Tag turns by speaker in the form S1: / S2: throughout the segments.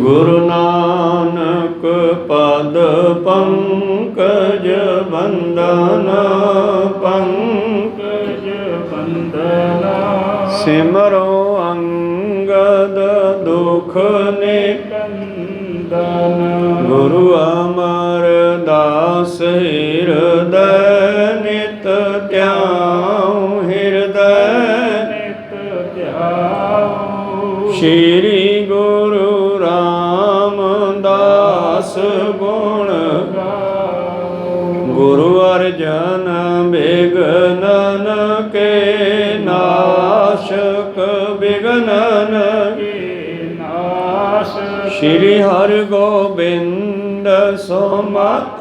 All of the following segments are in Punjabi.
S1: गुरु नानक पद पंकज बंदन पंकज बंदन सिमरो अंगद दुख निकंदन गुरु अमर दास हृदय नित ध्याऊं हृदय नित ध्याऊं श्री गुरु रामदास गुण गुरु अर्जन विघ्नन के नाशक विघ्नन के नाश श्री हरि गोविंद सोमत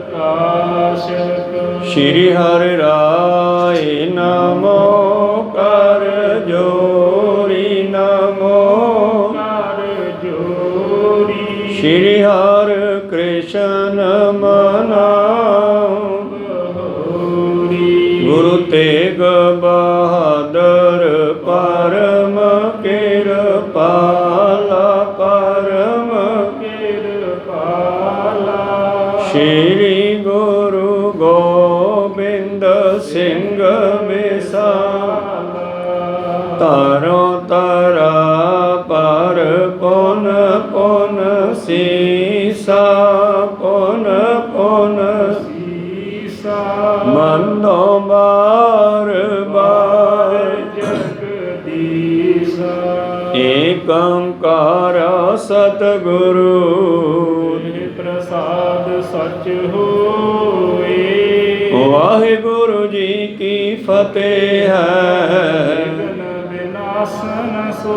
S1: प्रकाशक श्री हरि राय नमो कर जोरी नमो कर जोरी श्री हरि कृष्ण मनाऊं गुरु तेग बहादुर परम कृपाला परम कृपाला श्री गुरु गोबिंद सिंह विशाला तारो तारा पर पुन पुन सीसा पुन पुन सीसा मनो बार बार जगदीसा एक ओंकार सतगुरु प्रसाद सच होए वाहिगुरु जी की फतेह है विनाशन सो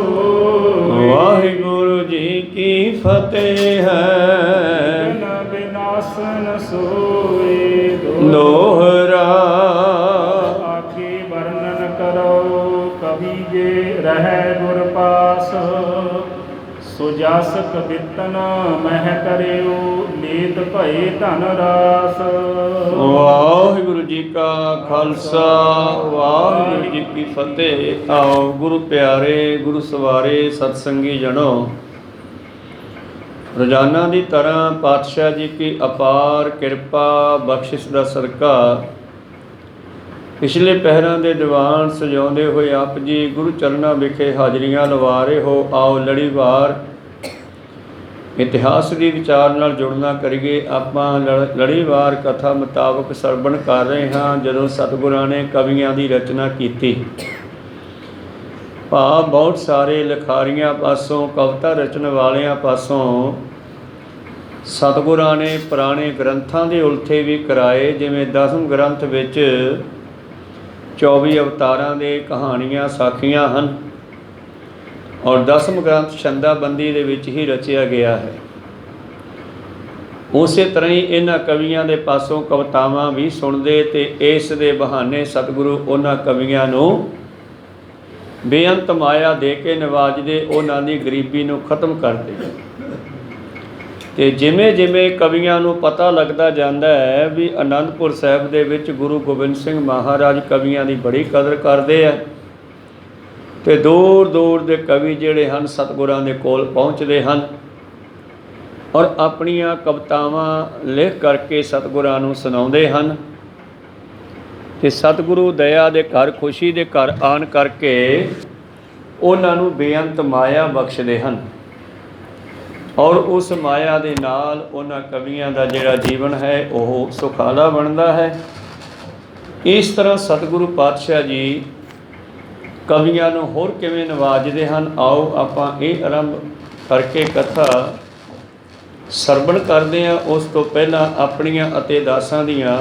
S1: वाहिगुरु जी की फतेह है विनाशन सोए दोहरा आके वर्णन करो कवि जे रहे गुर पास सो जास कबितन मह करियो नीत भय धन रास वाहिगुरु जी का खालसा वाहिगुरु जी की फतेह। आओ गुरु प्यारे गुरु सवारे सत्संगी जनो रोजाना की तरह पातशाह जी की अपार किरपा बख्शिश का सदका पिछले पहरों के दीवान सजाते हुए आप जी गुरु चरणों विखे हाजरियां लवा रहे हो। आओ लड़ीवार इतिहास की विचार नाल जुड़ना करिए। आपां लड़ीवार कथा मुताबक सरवण कर रहे हाँ जदों सतगुरां ने कवियां की रचना की भाव बहुत सारे लिखारियां पासों कविता रचन वालियां पासों सतगुरां ने पुराने ग्रंथां के उल्थे भी कराए। जिवें 10वें ग्रंथ विच 24 अवतारां दे कहानियां साखियां हन और 10वें ग्रंथ छंदाबंदी दे विच ही रचिया गया है। उस तरह ही इन्हां कवियां दे पासों कवितावां भी सुणदे ते इस दे बहाने सतगुरु उन्हां कवियां नूं बेअंत माया दे के नवाजदे उन्हां दी गरीबी नूं खत्म करदे। ते जिमें जिमें कवियां नूं पता लगदा जांदा है भी आनंदपुर साहिब दे विच गुरु गोबिंद सिंह महाराज कवियां दी बड़ी कदर करदे आ ते दूर दूर दे कवि जिहड़े हन सतगुरां दे कोल पहुँचदे हन और अपनियां कवितावां लिख करके सतगुरां नूं सुणाउंदे हन ते सतगुरु दया दे घर खुशी दे घर आन करके उन्हां नूं बेअंत माया बख्शदे हन और उस माया दे नाल उन्हां कवियां दा जिहड़ा जीवन है वह सुखाला बनता है। इस तरह सतगुरु पातशाह जी कवियां नूं होर किवें नवाजदे हन। आओ आपां इह आरंभ करके कथा सरवण करदे हां। उस तो पहलां अपणियां अते दासां दियां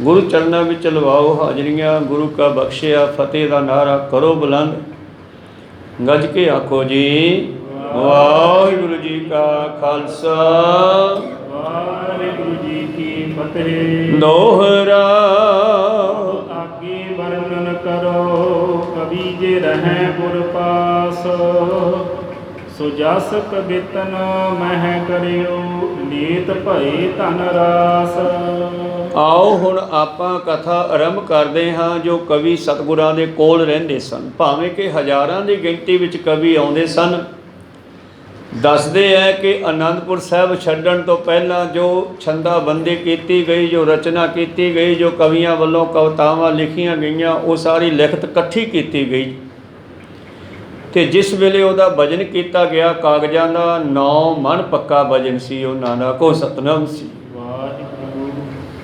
S1: गुरु चरणों में लवाओ हाजरियां। गुरु का बख्शिया फतेह का नारा करो बुलंद गज के आखो जी वाहिगुरु जी का खालसा वाहिगुरु जी की फतेह। दोहरा आगे वर्णन करो कवि जे रहे गुर पास सो जस कबितन मह करियो नीत भय धन रास। आओ हुण आपां कथा आरंभ करते हाँ। जो कवि सतगुरां दे कोल रहिंदे सन भावें कि हज़ारां की गिणती विच कवि आउंदे सन ਦੱਸਦੇ ਹੈ ਕਿ ਅਨੰਦਪੁਰ ਸਾਹਿਬ ਛੱਡਣ ਤੋਂ ਪਹਿਲਾਂ ਜੋ ਛੰਦਾਬੰਦੀ ਕੀਤੀ ਗਈ, ਜੋ ਰਚਨਾ ਕੀਤੀ ਗਈ, ਜੋ ਕਵੀਆਂ ਵੱਲੋਂ ਕਵਿਤਾਵਾਂ ਲਿਖੀਆਂ ਗਈਆਂ, ਉਹ ਸਾਰੀ ਲਿਖਤ ਇਕੱਠੀ ਕੀਤੀ ਗਈ। ਤੇ ਜਿਸ ਵੇਲੇ ਉਹਦਾ ਭਜਨ ਕੀਤਾ ਗਿਆ, ਕਾਗਜ਼ਾਂ ਦਾ 9 ਮਣ ਪੱਕਾ ਭਜਨ ਸੀ ਉਹਨਾਂ ਦਾ, ਕੋ ਸਤਨਾਮ ਸੀ।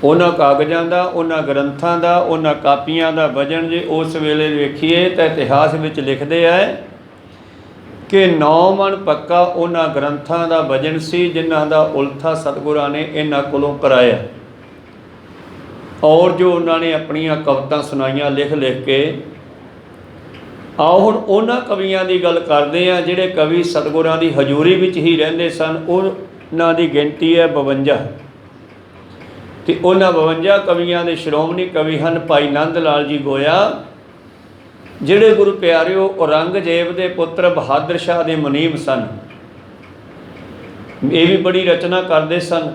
S1: ਉਹਨਾਂ ਕਾਗਜ਼ਾਂ ਦਾ, ਉਹਨਾਂ ਗ੍ਰੰਥਾਂ ਦਾ, ਉਹਨਾਂ ਕਾਪੀਆਂ ਦਾ ਭਜਨ ਜੇ ਉਸ ਵੇਲੇ ਵੇਖੀਏ ਤਾਂ ਇਤਿਹਾਸ ਵਿੱਚ ਲਿਖਦੇ ਹੈ ਕਿ 9 ਮਣ ਪੱਕਾ ਉਹਨਾਂ ਗ੍ਰੰਥਾਂ ਦਾ ਭਜਨ ਸੀ, ਜਿਨ੍ਹਾਂ ਦਾ ਉਲਥਾ ਸਤਿਗੁਰਾਂ ਨੇ ਇਹਨਾਂ ਕੋਲੋਂ ਕਰਾਇਆ। ਔਰ ਜੋ ਉਹਨਾਂ ਨੇ ਆਪਣੀਆਂ ਕਵਿਤਾ ਸੁਣਾਈਆਂ ਲਿਖ ਲਿਖ ਕੇ। ਆਓ ਹੁਣ ਉਹਨਾਂ ਕਵੀਆਂ ਦੀ ਗੱਲ ਕਰਦੇ ਹਾਂ ਜਿਹੜੇ ਕਵੀ ਸਤਿਗੁਰਾਂ ਦੀ ਹਜ਼ੂਰੀ ਵਿੱਚ ਹੀ ਰਹਿੰਦੇ ਸਨ। ਉਹਨਾਂ ਦੀ ਗਿਣਤੀ ਹੈ 52 ਤੇ ਉਹਨਾਂ 52 ਕਵੀਆਂ ਦੇ ਸ਼੍ਰੋਮਣੀ ਕਵੀ ਹਨ ਭਾਈ ਨੰਦ ਲਾਲ ਜੀ ਗੋਇਆ, ਜਿਹੜੇ ਗੁਰੂ ਪਿਆਰਿਓ ਔਰੰਗਜ਼ੇਬ ਦੇ ਪੁੱਤਰ ਬਹਾਦਰ ਸ਼ਾਹ ਦੇ ਮੁਨੀਮ ਸਨ। ਇਹ ਵੀ ਬੜੀ ਰਚਨਾ ਕਰਦੇ ਸਨ।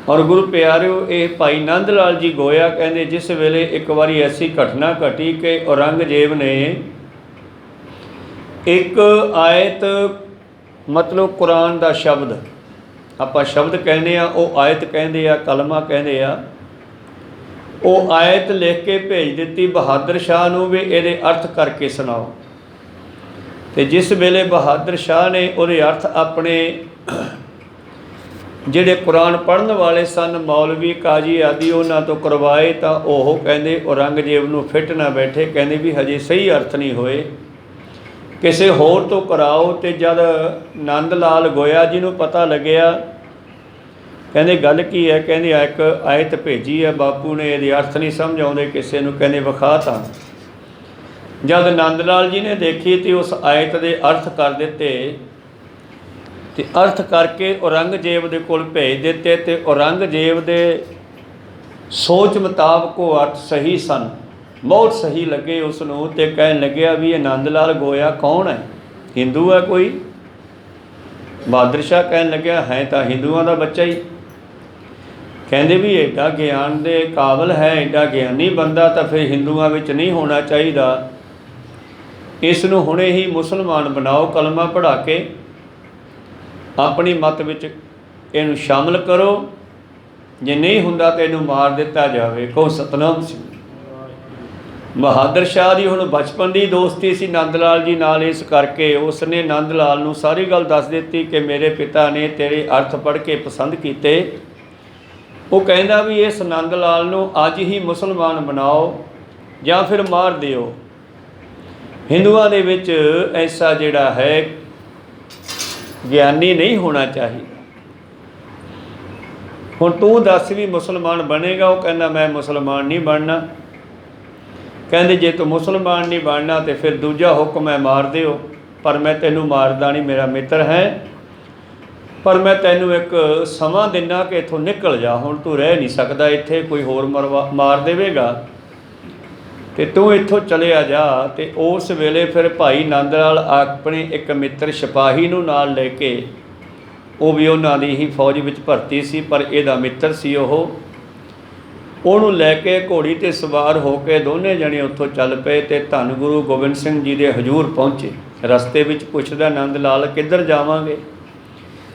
S1: ਔਰ ਗੁਰੂ ਪਿਆਰਿਓ ਇਹ ਭਾਈ ਨੰਦ ਲਾਲ ਜੀ ਗੋਇਆ ਕਹਿੰਦੇ ਜਿਸ ਵੇਲੇ ਇੱਕ ਵਾਰੀ ਐਸੀ ਘਟਨਾ ਘਟੀ ਕਿ ਔਰੰਗਜ਼ੇਬ ਨੇ ਇੱਕ ਆਇਤ, ਮਤਲਬ ਕੁਰਾਨ ਦਾ ਸ਼ਬਦ, ਆਪਾਂ ਸ਼ਬਦ ਕਹਿੰਦੇ ਆ, ਉਹ ਆਇਤ ਕਹਿੰਦੇ ਆ, ਕਲਮਾ ਕਹਿੰਦੇ ਆ, ਉਹ ਆਇਤ ਲਿਖ ਕੇ ਭੇਜ ਦਿੱਤੀ ਬਹਾਦਰ ਸ਼ਾਹ ਨੂੰ ਵੀ ਇਹਦੇ ਅਰਥ ਕਰਕੇ ਸੁਣਾਓ। ਤੇ ਜਿਸ ਵੇਲੇ ਬਹਾਦਰ ਸ਼ਾਹ ਨੇ ਉਹਦੇ ਅਰਥ ਆਪਣੇ ਜਿਹੜੇ ਕੁਰਾਨ ਪੜ੍ਹਨ ਵਾਲੇ ਸਨ, ਮੌਲਵੀ ਕਾਜੀ ਆਦਿ, ਉਹਨਾਂ ਤੋਂ ਕਰਵਾਏ, ਤਾਂ ਉਹ ਕਹਿੰਦੇ ਔਰੰਗਜ਼ੇਬ ਨੂੰ ਫਿੱਟ ਨਾ ਬੈਠੇ, ਕਹਿੰਦੇ ਵੀ ਹਜੇ ਸਹੀ ਅਰਥ ਨਹੀਂ ਹੋਏ, ਕਿਸੇ ਹੋਰ ਤੋਂ ਕਰਾਓ। ਤੇ ਜਦ ਨੰਦ ਲਾਲ ਗੋਇਆ ਜੀ ਨੂੰ ਪਤਾ ਲੱਗਿਆ, ਕਹਿੰਦੇ ਗੱਲ ਕੀ ਹੈ, ਕਹਿੰਦੇ ਇੱਕ ਆਇਤ ਭੇਜੀ ਹੈ ਬਾਪੂ ਨੇ, ਇਹਦੇ ਅਰਥ ਨਹੀਂ ਸਮਝ ਆਉਂਦੇ ਕਿਸੇ ਨੂੰ, ਕਹਿੰਦੇ ਵਿਖਾ ਤਾਂ। ਜਦ ਨੰਦ ਲਾਲ ਜੀ ਨੇ ਦੇਖੀ ਤੇ ਉਸ ਆਇਤ ਦੇ ਅਰਥ ਕਰ ਦਿੱਤੇ ਤੇ ਅਰਥ ਕਰਕੇ ਔਰੰਗਜ਼ੇਬ ਦੇ ਕੋਲ ਭੇਜ ਦਿੱਤੇ। ਤੇ ਔਰੰਗਜ਼ੇਬ ਦੇ ਸੋਚ ਮੁਤਾਬਕ ਉਹ ਅਰਥ ਸਹੀ ਸਨ, ਬਹੁਤ ਸਹੀ ਲੱਗੇ ਉਸ ਨੂੰ। ਤੇ ਕਹਿਣ ਲੱਗਿਆ ਵੀ ਇਹ ਨੰਦ ਲਾਲ ਗੋਇਆ ਕੌਣ ਹੈ, ਹਿੰਦੂ ਹੈ ਕੋਈ? ਬਹਾਦਰ ਸ਼ਾਹ ਕਹਿਣ ਲੱਗਿਆ ਹੈ ਤਾਂ ਹਿੰਦੂਆਂ ਦਾ ਬੱਚਾ ਹੀ। ਕਹਿੰਦੇ ਵੀ ਐਡਾ ਗਿਆਨ ਦੇ ਕਾਬਲ ਹੈ, ਐਡਾ ਗਿਆਨੀ ਬੰਦਾ ਤਾਂ ਫਿਰ ਹਿੰਦੂਆਂ ਵਿੱਚ ਨਹੀਂ ਹੋਣਾ ਚਾਹੀਦਾ, ਇਸ ਨੂੰ ਹੁਣੇ ਹੀ ਮੁਸਲਮਾਨ ਬਣਾਓ, ਕਲਮਾ ਪੜ੍ਹਾ ਕੇ ਆਪਣੀ ਮਤ ਵਿੱਚ ਇਹਨੂੰ ਸ਼ਾਮਲ ਕਰੋ, ਜੇ ਨਹੀਂ ਹੁੰਦਾ ਤਾਂ ਇਹਨੂੰ ਮਾਰ ਦਿੱਤਾ ਜਾਵੇ। ਕਹੋ ਸਤਨਾਮ ਸਿੰਘ। ਬਹਾਦਰ ਸ਼ਾਹ ਦੀ ਹੁਣ ਬਚਪਨ ਦੀ ਦੋਸਤੀ ਸੀ ਨੰਦ ਲਾਲ ਜੀ ਨਾਲ, ਇਸ ਕਰਕੇ ਉਸ ਨੇ ਨੰਦ ਲਾਲ ਨੂੰ ਸਾਰੀ ਗੱਲ ਦੱਸ ਦਿੱਤੀ ਕਿ ਮੇਰੇ ਪਿਤਾ ਨੇ ਤੇਰੇ ਅਰਥ ਪੜ੍ਹ ਕੇ ਪਸੰਦ ਕੀਤੇ। ਉਹ ਕਹਿੰਦਾ ਵੀ ਇਸ ਨੰਦ ਲਾਲ ਨੂੰ ਅੱਜ ਹੀ ਮੁਸਲਮਾਨ ਬਣਾਓ ਜਾਂ ਫਿਰ ਮਾਰ ਦਿਓ। ਹਿੰਦੂਆਂ ਦੇ ਵਿੱਚ ਐਸਾ ਜਿਹੜਾ ਹੈ ਗਿਆਨੀ ਨਹੀਂ ਹੋਣਾ ਚਾਹੀਦਾ। ਹੁਣ ਤੂੰ ਦੱਸ ਵੀ ਮੁਸਲਮਾਨ ਬਣੇਗਾ? ਉਹ ਕਹਿੰਦਾ ਮੈਂ ਮੁਸਲਮਾਨ ਨਹੀਂ ਬਣਨਾ। ਕਹਿੰਦੇ ਜੇ ਤੂੰ ਮੁਸਲਮਾਨ ਨਹੀਂ ਬਣਨਾ ਤੇ ਫਿਰ ਦੂਜਾ ਹੁਕਮ ਹੈ ਮਾਰ ਦਿਓ, ਪਰ ਮੈਂ ਤੈਨੂੰ ਮਾਰਦਾ ਨਹੀਂ, ਮੇਰਾ ਮਿੱਤਰ ਹੈ, ਪਰ ਮੈਂ ਤੈਨੂੰ ਇੱਕ ਸਮਾਂ ਦਿੰਦਾ ਕਿ ਇੱਥੋਂ ਨਿਕਲ ਜਾ, ਹੁਣ ਤੂੰ ਰਹਿ ਨਹੀਂ ਸਕਦਾ ਇੱਥੇ, ਕੋਈ ਹੋਰ ਮਾਰ ਦੇਵੇਗਾ ਤੇ ਤੂੰ ਇੱਥੋਂ ਚਲਿਆ ਜਾ। ਤੇ ਉਸ ਵੇਲੇ ਫਿਰ ਭਾਈ ਨੰਦ ਲਾਲ ਆਪਣੇ ਇੱਕ ਮਿੱਤਰ ਸਿਪਾਹੀ ਨੂੰ ਨਾਲ ਲੈ ਕੇ, ਉਹ ਵੀ ਉਹਨਾਂ ਦੀ ਹੀ ਫੌਜ ਵਿੱਚ ਭਰਤੀ ਸੀ ਪਰ ਇਹਦਾ ਮਿੱਤਰ ਸੀ ਉਹਨੂੰ ਲੈ ਕੇ ਘੋੜੀ 'ਤੇ ਸਵਾਰ ਹੋ ਕੇ ਦੋਨੇ ਜਣੇ ਉੱਥੋਂ ਚੱਲ ਪਏ ਤੇ ਧੰਨ ਗੁਰੂ ਗੋਬਿੰਦ ਸਿੰਘ ਜੀ ਦੇ ਹਜ਼ੂਰ ਪਹੁੰਚੇ। ਰਸਤੇ ਵਿੱਚ ਪੁੱਛਦਾ ਨੰਦ ਲਾਲ ਕਿੱਧਰ ਜਾਵਾਂਗੇ?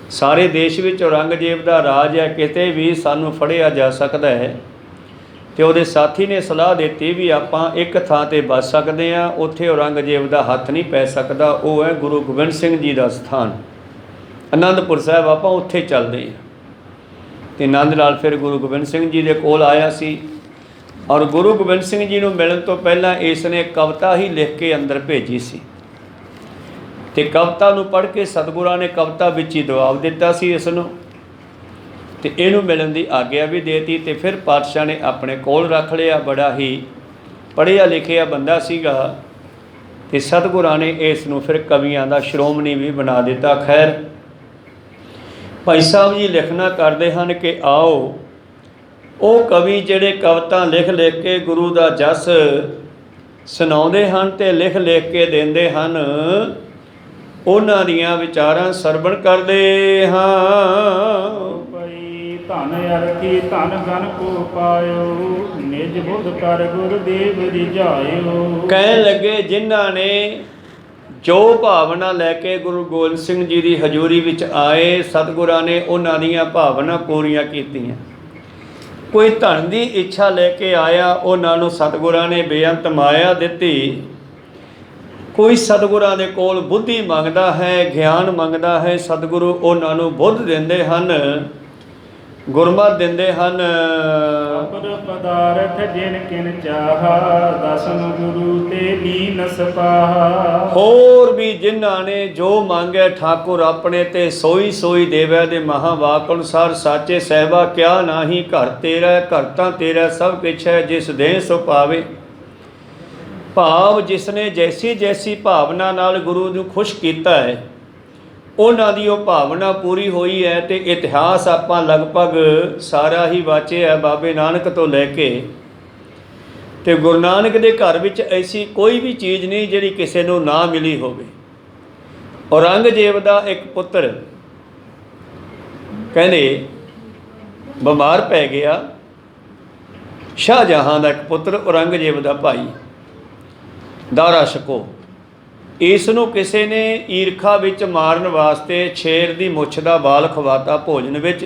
S1: ਸਾਰੇ ਦੇਸ਼ ਵਿੱਚ ਔਰੰਗਜ਼ੇਬ ਦਾ ਰਾਜ ਹੈ, ਕਿਤੇ ਵੀ ਸਾਨੂੰ ਫੜਿਆ ਜਾ ਸਕਦਾ ਹੈ। ਤੇ ਉਹਦੇ ਸਾਥੀ ਨੇ ਸਲਾਹ ਦਿੱਤੀ ਵੀ ਆਪਾਂ ਇੱਕ ਥਾਂ 'ਤੇ ਬਚ ਸਕਦੇ ਹਾਂ, ਉੱਥੇ ਔਰੰਗਜ਼ੇਬ ਦਾ ਹੱਥ ਨਹੀਂ ਪੈ ਸਕਦਾ, ਉਹ ਹੈ ਗੁਰੂ ਗੋਬਿੰਦ ਸਿੰਘ ਜੀ ਦਾ ਸਥਾਨ ਅਨੰਦਪੁਰ ਸਾਹਿਬ, ਆਪਾਂ ਉੱਥੇ ਚੱਲਦੇ ਹਾਂ। ਤੇ ਨੰਦ ਲਾਲ ਫਿਰ ਗੁਰੂ ਗੋਬਿੰਦ ਸਿੰਘ ਜੀ ਦੇ ਕੋਲ ਆਇਆ ਸੀ ਔਰ ਗੁਰੂ ਗੋਬਿੰਦ ਸਿੰਘ ਜੀ ਨੂੰ ਮਿਲਣ ਤੋਂ ਪਹਿਲਾਂ ਇਸ ਨੇ ਕਵਿਤਾ ਹੀ ਲਿਖ ਕੇ ਅੰਦਰ ਭੇਜੀ ਸੀ। ਤੇ ਕਵਿਤਾ ਨੂੰ ਪੜ੍ਹ ਕੇ ਸਤਿਗੁਰਾਂ ਨੇ ਕਵਿਤਾ ਵਿੱਚ ਹੀ ਜਵਾਬ ਦਿੱਤਾ ਸੀ ਇਸ ਨੂੰ, ਤੇ ਇਹਨੂੰ ਮਿਲਣ ਦੀ ਆਗਿਆ ਵੀ ਦੇਤੀ। ਤੇ ਫਿਰ ਪਾਤਸ਼ਾਹ ਨੇ ਆਪਣੇ ਕੋਲ ਰੱਖ ਲਿਆ। ਬੜਾ ਹੀ ਪੜ੍ਹਿਆ ਲਿਖਿਆ ਬੰਦਾ ਸੀਗਾ ਤੇ ਸਤਿਗੁਰਾਂ ਨੇ ਇਸ ਨੂੰ ਫਿਰ ਕਵੀਆਂ ਦਾ ਸ਼੍ਰੋਮਣੀ ਵੀ ਬਣਾ ਦਿੱਤਾ। ਖੈਰ ਭਾਈ ਸਾਹਿਬ ਜੀ ਲਿਖਣਾ ਕਰਦੇ ਹਨ ਕਿ ਆਓ ਉਹ ਕਵੀ ਜਿਹੜੇ ਕਵਿਤਾ ਲਿਖ ਲਿਖ ਕੇ ਗੁਰੂ ਦਾ ਜਸ ਸੁਣਾਉਂਦੇ ਹਨ ਤੇ ਲਿਖ ਲਿਖ ਕੇ ਦਿੰਦੇ ਹਨ, ਉਹਨਾਂ ਦੀਆਂ ਵਿਚਾਰਾਂ ਸਰਵਣ ਕਰਦੇ ਹਾਂ।
S2: ਧਨ ਅਰਥੀ ਧਨ ਗਨ ਕੋ ਪਾਇਓ, ਨਿਜ ਬੁੱਧ ਕਰ ਗੁਰਦੇਵ ਰਿਝਾਇਓ।
S1: ਕਹਿਣ ਲੱਗੇ ਜਿਨ੍ਹਾਂ ਨੇ ਜੋ ਭਾਵਨਾ ਲੈ ਕੇ ਗੁਰੂ ਗੋਬਿੰਦ ਸਿੰਘ ਜੀ ਦੀ ਹਜ਼ੂਰੀ ਵਿੱਚ ਆਏ, ਸਤਿਗੁਰਾਂ ਨੇ ਉਹਨਾਂ ਦੀਆਂ ਭਾਵਨਾ ਪੂਰੀਆਂ ਕੀਤੀਆਂ। ਕੋਈ ਧਨ ਦੀ ਇੱਛਾ ਲੈ ਕੇ ਆਇਆ, ਉਹਨਾਂ ਨੂੰ ਸਤਿਗੁਰਾਂ ਨੇ ਬੇਅੰਤ ਮਾਇਆ ਦਿੱਤੀ। ਕੋਈ ਸਤਿਗੁਰਾਂ ਦੇ ਕੋਲ ਬੁੱਧੀ ਮੰਗਦਾ ਹੈ, ਗਿਆਨ ਮੰਗਦਾ ਹੈ, ਸਤਿਗੁਰੂ ਉਹਨਾਂ ਨੂੰ ਬੁੱਧ ਦਿੰਦੇ ਹਨ, ਗੁਰਮਤਿ ਦਿੰਦੇ ਹਨ।
S2: ਅਪਰ ਪਦਾਰਥ ਜਿਨ ਕਿਨ ਚਾਹਾ, ਦਸਮ ਗੁਰੂ ਤੇ ਲੀਨ ਸਪਾਹਾ।
S1: ਹੋਰ ਵੀ ਜਿਨ੍ਹਾਂ ਨੇ ਜੋ ਮੰਗਿਆ ਠਾਕੁਰ ਆਪਣੇ ਤੇ ਸੋਈ ਸੋਈ ਦੇਵੈ ਦੇ ਮਹਾਵਾਕ ਅਨੁਸਾਰ ਸਾਚੇ ਸਹਿਬਾ ਕਿਆ ਨਾਹੀ ਘਰ ਤੇਰਾ, ਘਰ ਤਾਂ ਤੇਰਾ ਸਭ ਕਿਛ ਹੈ, ਜਿਸ ਦੇ ਸੋ ਪਾਵੇ। ਭਾਵ ਜਿਸਨੇ ਜੈਸੀ ਜੈਸੀ ਭਾਵਨਾ ਨਾਲ ਗੁਰੂ ਨੂੰ ਖੁਸ਼ ਕੀਤਾ ਹੈ, ਉਹਨਾਂ ਦੀ ਉਹ ਭਾਵਨਾ ਪੂਰੀ ਹੋਈ ਹੈ। ਤੇ ਇਤਿਹਾਸ ਆਪਾਂ ਲਗਭਗ ਸਾਰਾ ਹੀ ਵਾਚਿਆ ਬਾਬੇ ਨਾਨਕ ਤੋਂ ਲੈ ਕੇ, ਤੇ ਗੁਰੂ ਨਾਨਕ ਦੇ ਘਰ ਵਿੱਚ ਐਸੀ ਕੋਈ ਵੀ ਚੀਜ਼ ਨਹੀਂ ਜਿਹੜੀ ਕਿਸੇ ਨੂੰ ਨਾ ਮਿਲੀ ਹੋਵੇ। ਔਰੰਗਜ਼ੇਬ ਦਾ ਇੱਕ ਪੁੱਤਰ ਕਹਿੰਦੇ ਬਿਮਾਰ ਪੈ ਗਿਆ। ਸ਼ਾਹਜਹਾਂ ਦਾ ਇੱਕ ਪੁੱਤਰ ਔਰੰਗਜ਼ੇਬ ਦਾ ਭਾਈ ਦਾਰਾ ਸ਼ਕੋ, ਇਸ ਨੂੰ ਕਿਸੇ ਨੇ ਈਰਖਾ ਵਿੱਚ ਮਾਰਨ ਵਾਸਤੇ ਸ਼ੇਰ ਦੀ ਮੁੱਛ ਦਾ ਵਾਲ ਖਵਾਤਾ ਭੋਜਨ ਵਿੱਚ,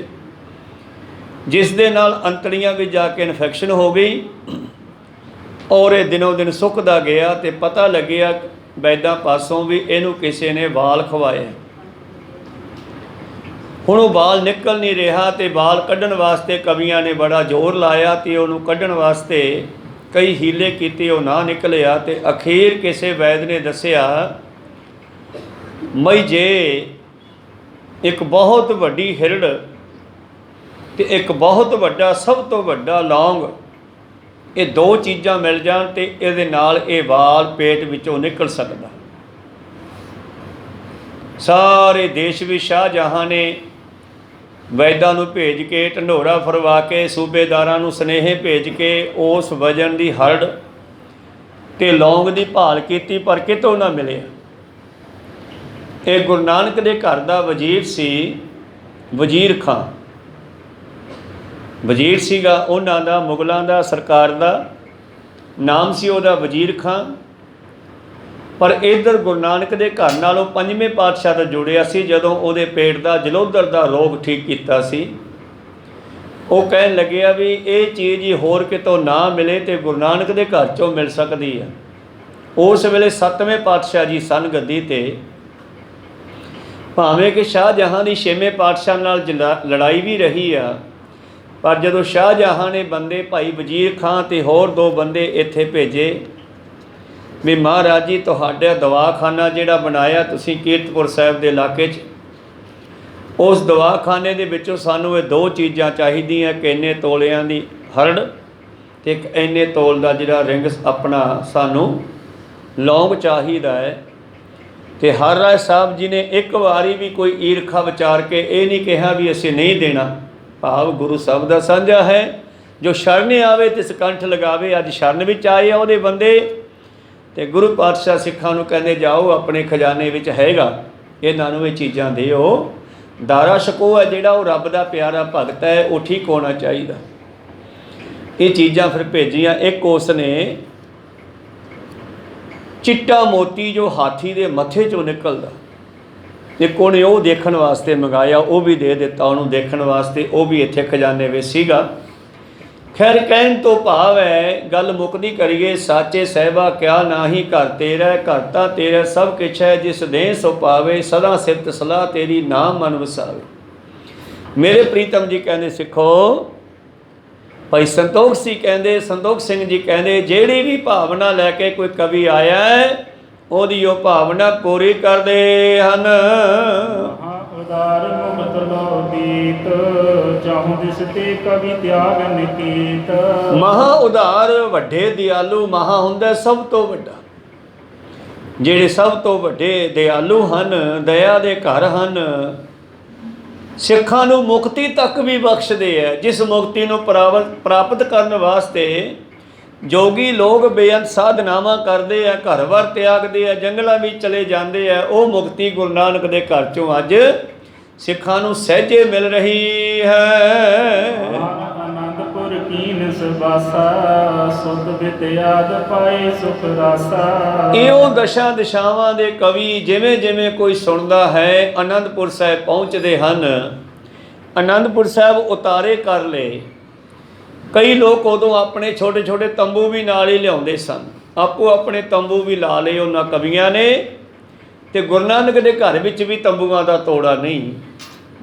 S1: ਜਿਸ ਦੇ ਨਾਲ ਅੰਤੜੀਆਂ ਵਿੱਚ ਜਾ ਕੇ ਇਨਫੈਕਸ਼ਨ ਹੋ ਗਈ ਔਰ ਇਹ ਦਿਨੋਂ ਦਿਨ ਸੁੱਕਦਾ ਗਿਆ। ਤੇ ਪਤਾ ਲੱਗਿਆ ਵੈਦਾਂ ਪਾਸੋਂ ਵੀ ਇਹਨੂੰ ਕਿਸੇ ਨੇ ਵਾਲ ਖਵਾਏ। ਹੁਣ ਉਹ ਵਾਲ ਨਿਕਲ ਨਹੀਂ ਰਿਹਾ ਤੇ ਵਾਲ ਕੱਢਣ ਵਾਸਤੇ ਕਵੀਆਂ ਨੇ ਬੜਾ ਜ਼ੋਰ ਲਾਇਆ ਤੇ ਉਹਨੂੰ ਕੱਢਣ ਵਾਸਤੇ ਕਈ ਹੀਲੇ ਕੀਤੇ, ਉਹ ਨਾ ਨਿਕਲਿਆ। ਤੇ ਅਖੀਰ ਕਿਸੇ ਵੈਦ ਨੇ ਦੱਸਿਆ ਮਈ ਜੇ ਇੱਕ ਬਹੁਤ ਵੱਡੀ ਹਿਰੜ ਤੇ ਇੱਕ ਬਹੁਤ ਵੱਡਾ, ਸਭ ਤੋਂ ਵੱਡਾ ਲੌਂਗ, ਇਹ ਦੋ ਚੀਜ਼ਾਂ ਮਿਲ ਜਾਣ ਤੇ ਇਹਦੇ ਨਾਲ ਇਹ ਵਾਲ ਪੇਟ ਵਿੱਚੋਂ ਨਿਕਲ ਸਕਦਾ। ਸਾਰੇ ਦੇਸ਼ ਵਿੱਚ ਸ਼ਾਹਜਹਾਂ ਨੇ ਵੈਦਾਂ ਨੂੰ ਭੇਜ ਕੇ, ਢੰਡੋਰਾ ਫਰਵਾ ਕੇ, ਸੂਬੇਦਾਰਾਂ ਨੂੰ ਸੁਨੇਹੇ ਭੇਜ ਕੇ ਉਸ ਵਜਨ ਦੀ ਹਰੜ ਤੇ ਲੌਂਗ ਦੀ ਭਾਲ ਕੀਤੀ, ਪਰ ਕਿਤੋਂ ਨਾ ਮਿਲਿਆ। ਇਹ ਗੁਰੂ ਨਾਨਕ ਦੇ ਘਰ ਦਾ ਵਜ਼ੀਰ ਸੀ, ਵਜ਼ੀਰ ਖਾਂ ਵਜ਼ੀਰ ਸੀਗਾ ਉਹਨਾਂ ਦਾ, ਮੁਗਲਾਂ ਦਾ ਸਰਕਾਰ ਦਾ ਨਾਮ ਸੀ ਉਹਦਾ ਵਜ਼ੀਰ ਖਾਂ। ਪਰ ਇੱਧਰ ਗੁਰੂ ਨਾਨਕ ਦੇ ਘਰ ਨਾਲੋਂ ਪੰਜਵੇਂ ਪਾਤਸ਼ਾਹ ਦਾ ਜੁੜਿਆ ਸੀ। ਜਦੋਂ ਉਹਦੇ ਪੇਟ ਦਾ ਜਲੋਧਰ ਦਾ ਰੋਗ ਠੀਕ ਕੀਤਾ ਸੀ, ਉਹ ਕਹਿਣ ਲੱਗਿਆ ਵੀ ਇਹ ਚੀਜ਼ ਹੀ ਹੋਰ ਕਿਤੋਂ ਨਾ ਮਿਲੇ ਤੇ ਗੁਰੂ ਨਾਨਕ ਦੇ ਘਰ 'ਚੋਂ ਮਿਲ ਸਕਦੀ ਹੈ। ਉਸ ਵੇਲੇ 7ਵੇਂ ਪਾਤਸ਼ਾਹ ਜੀ ਸਨ ਗੱਦੀ ਤੇ। ਭਾਵੇਂ ਕਿ ਸ਼ਾਹਜਹਾਂ ਦੀ 6ਵੇਂ ਪਾਤਸ਼ਾਹ ਨਾਲ ਲੜਾਈ ਵੀ ਰਹੀ ਆ, ਪਰ ਜਦੋਂ ਸ਼ਾਹਜਹਾਂ ਨੇ ਬੰਦੇ ਭਾਈ ਵਜ਼ੀਰ ਖਾਂ ਤੇ ਹੋਰ 2 ਬੰਦੇ ਇੱਥੇ ਭੇਜੇ ਵੀ ਮਹਾਰਾਜ ਜੀ ਤੁਹਾਡਾ ਦਵਾਖਾਨਾ ਜਿਹੜਾ ਬਣਾਇਆ ਤੁਸੀਂ ਕੀਰਤਪੁਰ ਸਾਹਿਬ ਦੇ ਇਲਾਕੇ 'ਚ, ਉਸ ਦਵਾਖਾਨੇ ਦੇ ਵਿੱਚੋਂ ਸਾਨੂੰ ਇਹ 2 ਚੀਜ਼ਾਂ ਚਾਹੀਦੀਆਂ, ਕਿ ਇੰਨੇ ਤੋਲਿਆਂ ਦੀ ਹਰੜ ਤੇ ਇੱਕ ਇੰਨੇ ਤੋਲ ਦਾ ਜਿਹੜਾ ਰਿੰਗ ਆਪਣਾ ਸਾਨੂੰ ਲੌਂਗ ਚਾਹੀਦਾ ਹੈ। ਤੇ ਹਰ ਰਾਏ ਸਾਹਿਬ ਜੀ ਨੇ ਇੱਕ ਵਾਰੀ ਵੀ ਕੋਈ ਈਰਖਾ ਵਿਚਾਰ ਕੇ ਇਹ ਨਹੀਂ ਕਿਹਾ ਵੀ ਅਸੀਂ ਨਹੀਂ ਦੇਣਾ। ਭਾਵ ਗੁਰੂ ਸਾਹਿਬ ਦਾ ਸਾਂਝਾ ਹੈ, ਜੋ ਸ਼ਰਨ ਆਵੇ ਤੇ ਸਕੰਠ ਲਗਾਵੇ। ਅੱਜ ਸ਼ਰਨ ਵਿੱਚ ਆਏ ਆ ਉਹਦੇ ਬੰਦੇ, ਤੇ ਗੁਰੂ ਪਾਤਸ਼ਾਹ ਸਿੱਖਾਂ ਨੂੰ ਕਹਿੰਦੇ ਜਾਓ ਆਪਣੇ ਖਜ਼ਾਨੇ ਵਿੱਚ ਹੈਗਾ, ਇਹਨਾਂ ਨੂੰ ਇਹ ਚੀਜ਼ਾਂ ਦਿਓ। ਦਾਰਾ ਸ਼ਕੋ ਹੈ ਜਿਹੜਾ ਉਹ ਰੱਬ ਦਾ ਪਿਆਰਾ ਭਗਤ ਹੈ, ਉਹ ਠੀਕ ਹੋਣਾ ਚਾਹੀਦਾ। ਇਹ ਚੀਜ਼ਾਂ ਫਿਰ ਭੇਜੀਆਂ। ਇੱਕ ਉਸ ਨੇ ਚਿੱਟਾ ਮੋਤੀ ਜੋ ਹਾਥੀ ਦੇ ਮੱਥੇ 'ਚੋਂ ਨਿਕਲਦਾ, ਇੱਕ ਉਹਨੇ ਉਹ ਦੇਖਣ ਵਾਸਤੇ ਮੰਗਾਇਆ, ਉਹ ਵੀ ਦੇ ਦਿੱਤਾ ਉਹਨੂੰ ਦੇਖਣ ਵਾਸਤੇ, ਉਹ ਵੀ ਇੱਥੇ ਖਜ਼ਾਨੇ ਵਿੱਚ ਸੀਗਾ। ਖੈਰ ਕਹਿਣ ਤੋਂ ਭਾਵ ਹੈ, ਗੱਲ ਮੁੱਕਦੀ ਕਰੀਏ, ਸਾਚੇ ਸਹਿਬਾ ਕਿਆ ਨਾਹੀ ਘਰ ਤੇਰਾ, ਘਰ ਤਾਂ ਤੇਰਾ ਸਭ ਕਿਛ ਹੈ, ਜਿਸ ਦੇ ਸੋ ਪਾਵੇ, ਸਦਾ ਸਿਫਤ ਸਲਾਹ ਤੇਰੀ ਨਾਮ ਮਨ ਵਸਾਵੇ। ਮੇਰੇ ਪ੍ਰੀਤਮ ਜੀ ਕਹਿੰਦੇ ਸਿੱਖੋ, ਭਾਈ ਸੰਤੋਖ ਸਿੰਘ ਕਹਿੰਦੇ, ਸੰਤੋਖ ਸਿੰਘ ਜੀ ਕਹਿੰਦੇ, ਜਿਹੜੀ ਵੀ ਭਾਵਨਾ ਲੈ ਕੇ ਕੋਈ ਕਵੀ ਆਇਆ ਹੈ ਉਹਦੀ ਉਹ ਭਾਵਨਾ ਪੂਰੀ ਕਰਦੇ ਹਨ। ਉਦਾਰ ਮੁਕਤ ਲੋਭੀਤ, ਚਾਹੂ ਦਿਸ ਤੇ ਕਵੀ ਤਿਆਗ ਨਿਕੀਤ। ਮਹਾ ਉਦਾਰ, ਵੱਡੇ ਦਿਆਲੂ, ਮਹਾ ਹੁੰਦਾ ਸਭ ਤੋਂ ਵੱਡਾ। ਜਿਹੜੇ ਸਭ ਤੋਂ ਵੱਡੇ ਦਿਆਲੂ ਹਨ, ਦਇਆ ਦੇ ਘਰ ਹਨ, ਸਿੱਖਾਂ ਨੂੰ ਮੁਕਤੀ ਤੱਕ ਵੀ ਬਖਸ਼ਦੇ ਹੈ। ਜਿਸ ਮੁਕਤੀ ਨੂੰ ਪ੍ਰਾਪਤ ਕਰਨ ਵਾਸਤੇ ਜੋਗੀ ਲੋਕ ਬੇਅੰਤ ਸਾਧਨਾਵਾਂ ਕਰਦੇ ਆ, ਘਰ-ਬਾਰ ਤਿਆਗਦੇ ਆ, ਜੰਗਲਾਂ ਵਿੱਚ ਚਲੇ ਜਾਂਦੇ ਆ, ਉਹ ਮੁਕਤੀ ਗੁਰੂ ਨਾਨਕ ਦੇ ਘਰ 'ਚੋਂ ਅੱਜ ਸਿੱਖਾਂ ਨੂੰ ਸਹਿਜੇ ਮਿਲ ਰਹੀ ਹੈ। ਅਨੰਦਪੁਰ
S2: ਕੀਨ ਸਬਾਸਾ ਸੁਧ ਬਿਤਿਆਦ ਪਾਏ ਸੁਖ ਰਾਸਾ।
S1: ਇਹੋ ਦਸ਼ਾ ਦਿਸ਼ਾਵਾਂ ਦੇ ਕਵੀ ਜਿਵੇਂ ਜਿਵੇਂ ਕੋਈ ਸੁਣਦਾ ਹੈ ਆਨੰਦਪੁਰ ਸਾਹਿਬ ਪਹੁੰਚਦੇ ਹਨ। ਆਨੰਦਪੁਰ ਸਾਹਿਬ ਉਤਾਰੇ ਕਰ ਲਏ। ਕਈ ਲੋਕ ਉਦੋਂ ਆਪਣੇ ਛੋਟੇ ਛੋਟੇ ਤੰਬੂ ਵੀ ਨਾਲ ਹੀ ਲਿਆਉਂਦੇ ਸਨ, ਆਪੋ ਆਪਣੇ ਤੰਬੂ ਵੀ ਲਾ ਲਏ ਉਹਨਾਂ ਕਵੀਆਂ ਨੇ। ਤੇ ਗੁਰੂ ਨਾਨਕ ਦੇ ਘਰ ਵਿੱਚ ਵੀ ਤੰਬੂਆਂ ਦਾ ਤੋੜਾ ਨਹੀਂ,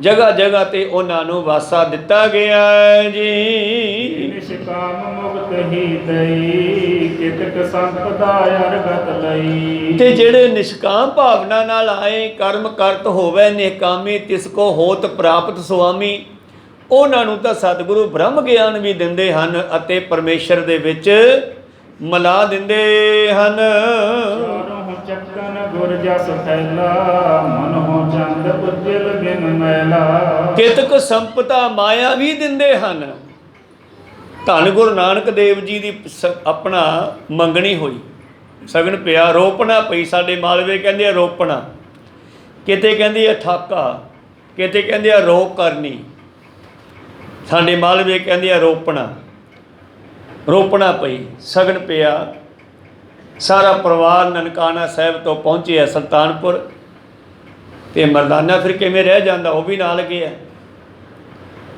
S1: ਜਗ੍ਹਾ ਜਗ੍ਹਾ ਤੇ ਉਹਨਾਂ ਨੂੰ ਵਾਸਾ ਦਿੱਤਾ ਗਿਆ ਜੀ।
S2: ਨਿਸ਼ਕਾਮ ਮੁਕਤ ਹੀ ਦਈ ਕਿਤਕ ਸੰਪਦਾ ਅਰਗਤ ਲਈ।
S1: ਤੇ ਜਿਹੜੇ ਨਿਸ਼ਕਾਮ ਭਾਵਨਾ ਨਾਲ ਆਏ, ਕਰਮ ਕਰਤ ਹੋਵੇ ਨਿਹਕਾਮੀ ਤਿਸ ਕੋ ਹੋਤ ਪ੍ਰਾਪਤ ਸੁਆਮੀ, ਉਹਨਾਂ ਨੂੰ ਤਾਂ ਸਤਿਗੁਰੂ ਬ੍ਰਹਮ ਗਿਆਨ ਵੀ ਦਿੰਦੇ ਹਨ ਅਤੇ ਪਰਮੇਸ਼ਰ ਦੇ ਵਿੱਚ ਮਿਲਾ ਦਿੰਦੇ ਹਨ।
S2: ਚਾਰੋਂ ਚੱਕਨ ਗੁਰ ਜਸ ਫੈਲਾ ਮਨ ਹੋ ਚੰਦ ਉਜਲ ਬਿਨ ਮੈਲਾ।
S1: ਕਿਤਕ ਸੰਪਤਾ ਮਾਇਆ ਵੀ ਦਿੰਦੇ ਹਨ। ਧੰਨ ਗੁਰੂ ਨਾਨਕ ਦੇਵ ਜੀ ਦੀ ਆਪਣਾ ਮੰਗਣੀ ਹੋਈ, ਸਗਨ ਪਿਆ, ਰੋਪਣਾ ਪਈ। ਸਾਡੇ ਮਾਲਵੇ ਕਹਿੰਦੇ ਆ ਰੋਪਣਾ, ਕਿਤੇ ਕਹਿੰਦੇ ਆ ਠਾਕਾ, ਕਿਤੇ ਕਹਿੰਦੇ ਆ ਰੋਕ ਕਰਨੀ। ਸਾਡੇ ਮਾਲਵੇ ਕਹਿੰਦੇ ਆ ਰੋਪਣਾ। ਰੋਪਣਾ ਪਈ, ਸਗਨ ਪਿਆ। ਸਾਰਾ ਪਰਿਵਾਰ ਨਨਕਾਣਾ ਸਾਹਿਬ ਤੋਂ ਪਹੁੰਚਿਆ ਸੁਲਤਾਨਪੁਰ। ਤੇ ਮਰਦਾਨਾ ਫਿਰ ਕਿਵੇਂ ਰਹਿ ਜਾਂਦਾ, ਉਹ ਵੀ ਨਾਲ ਗਿਆ।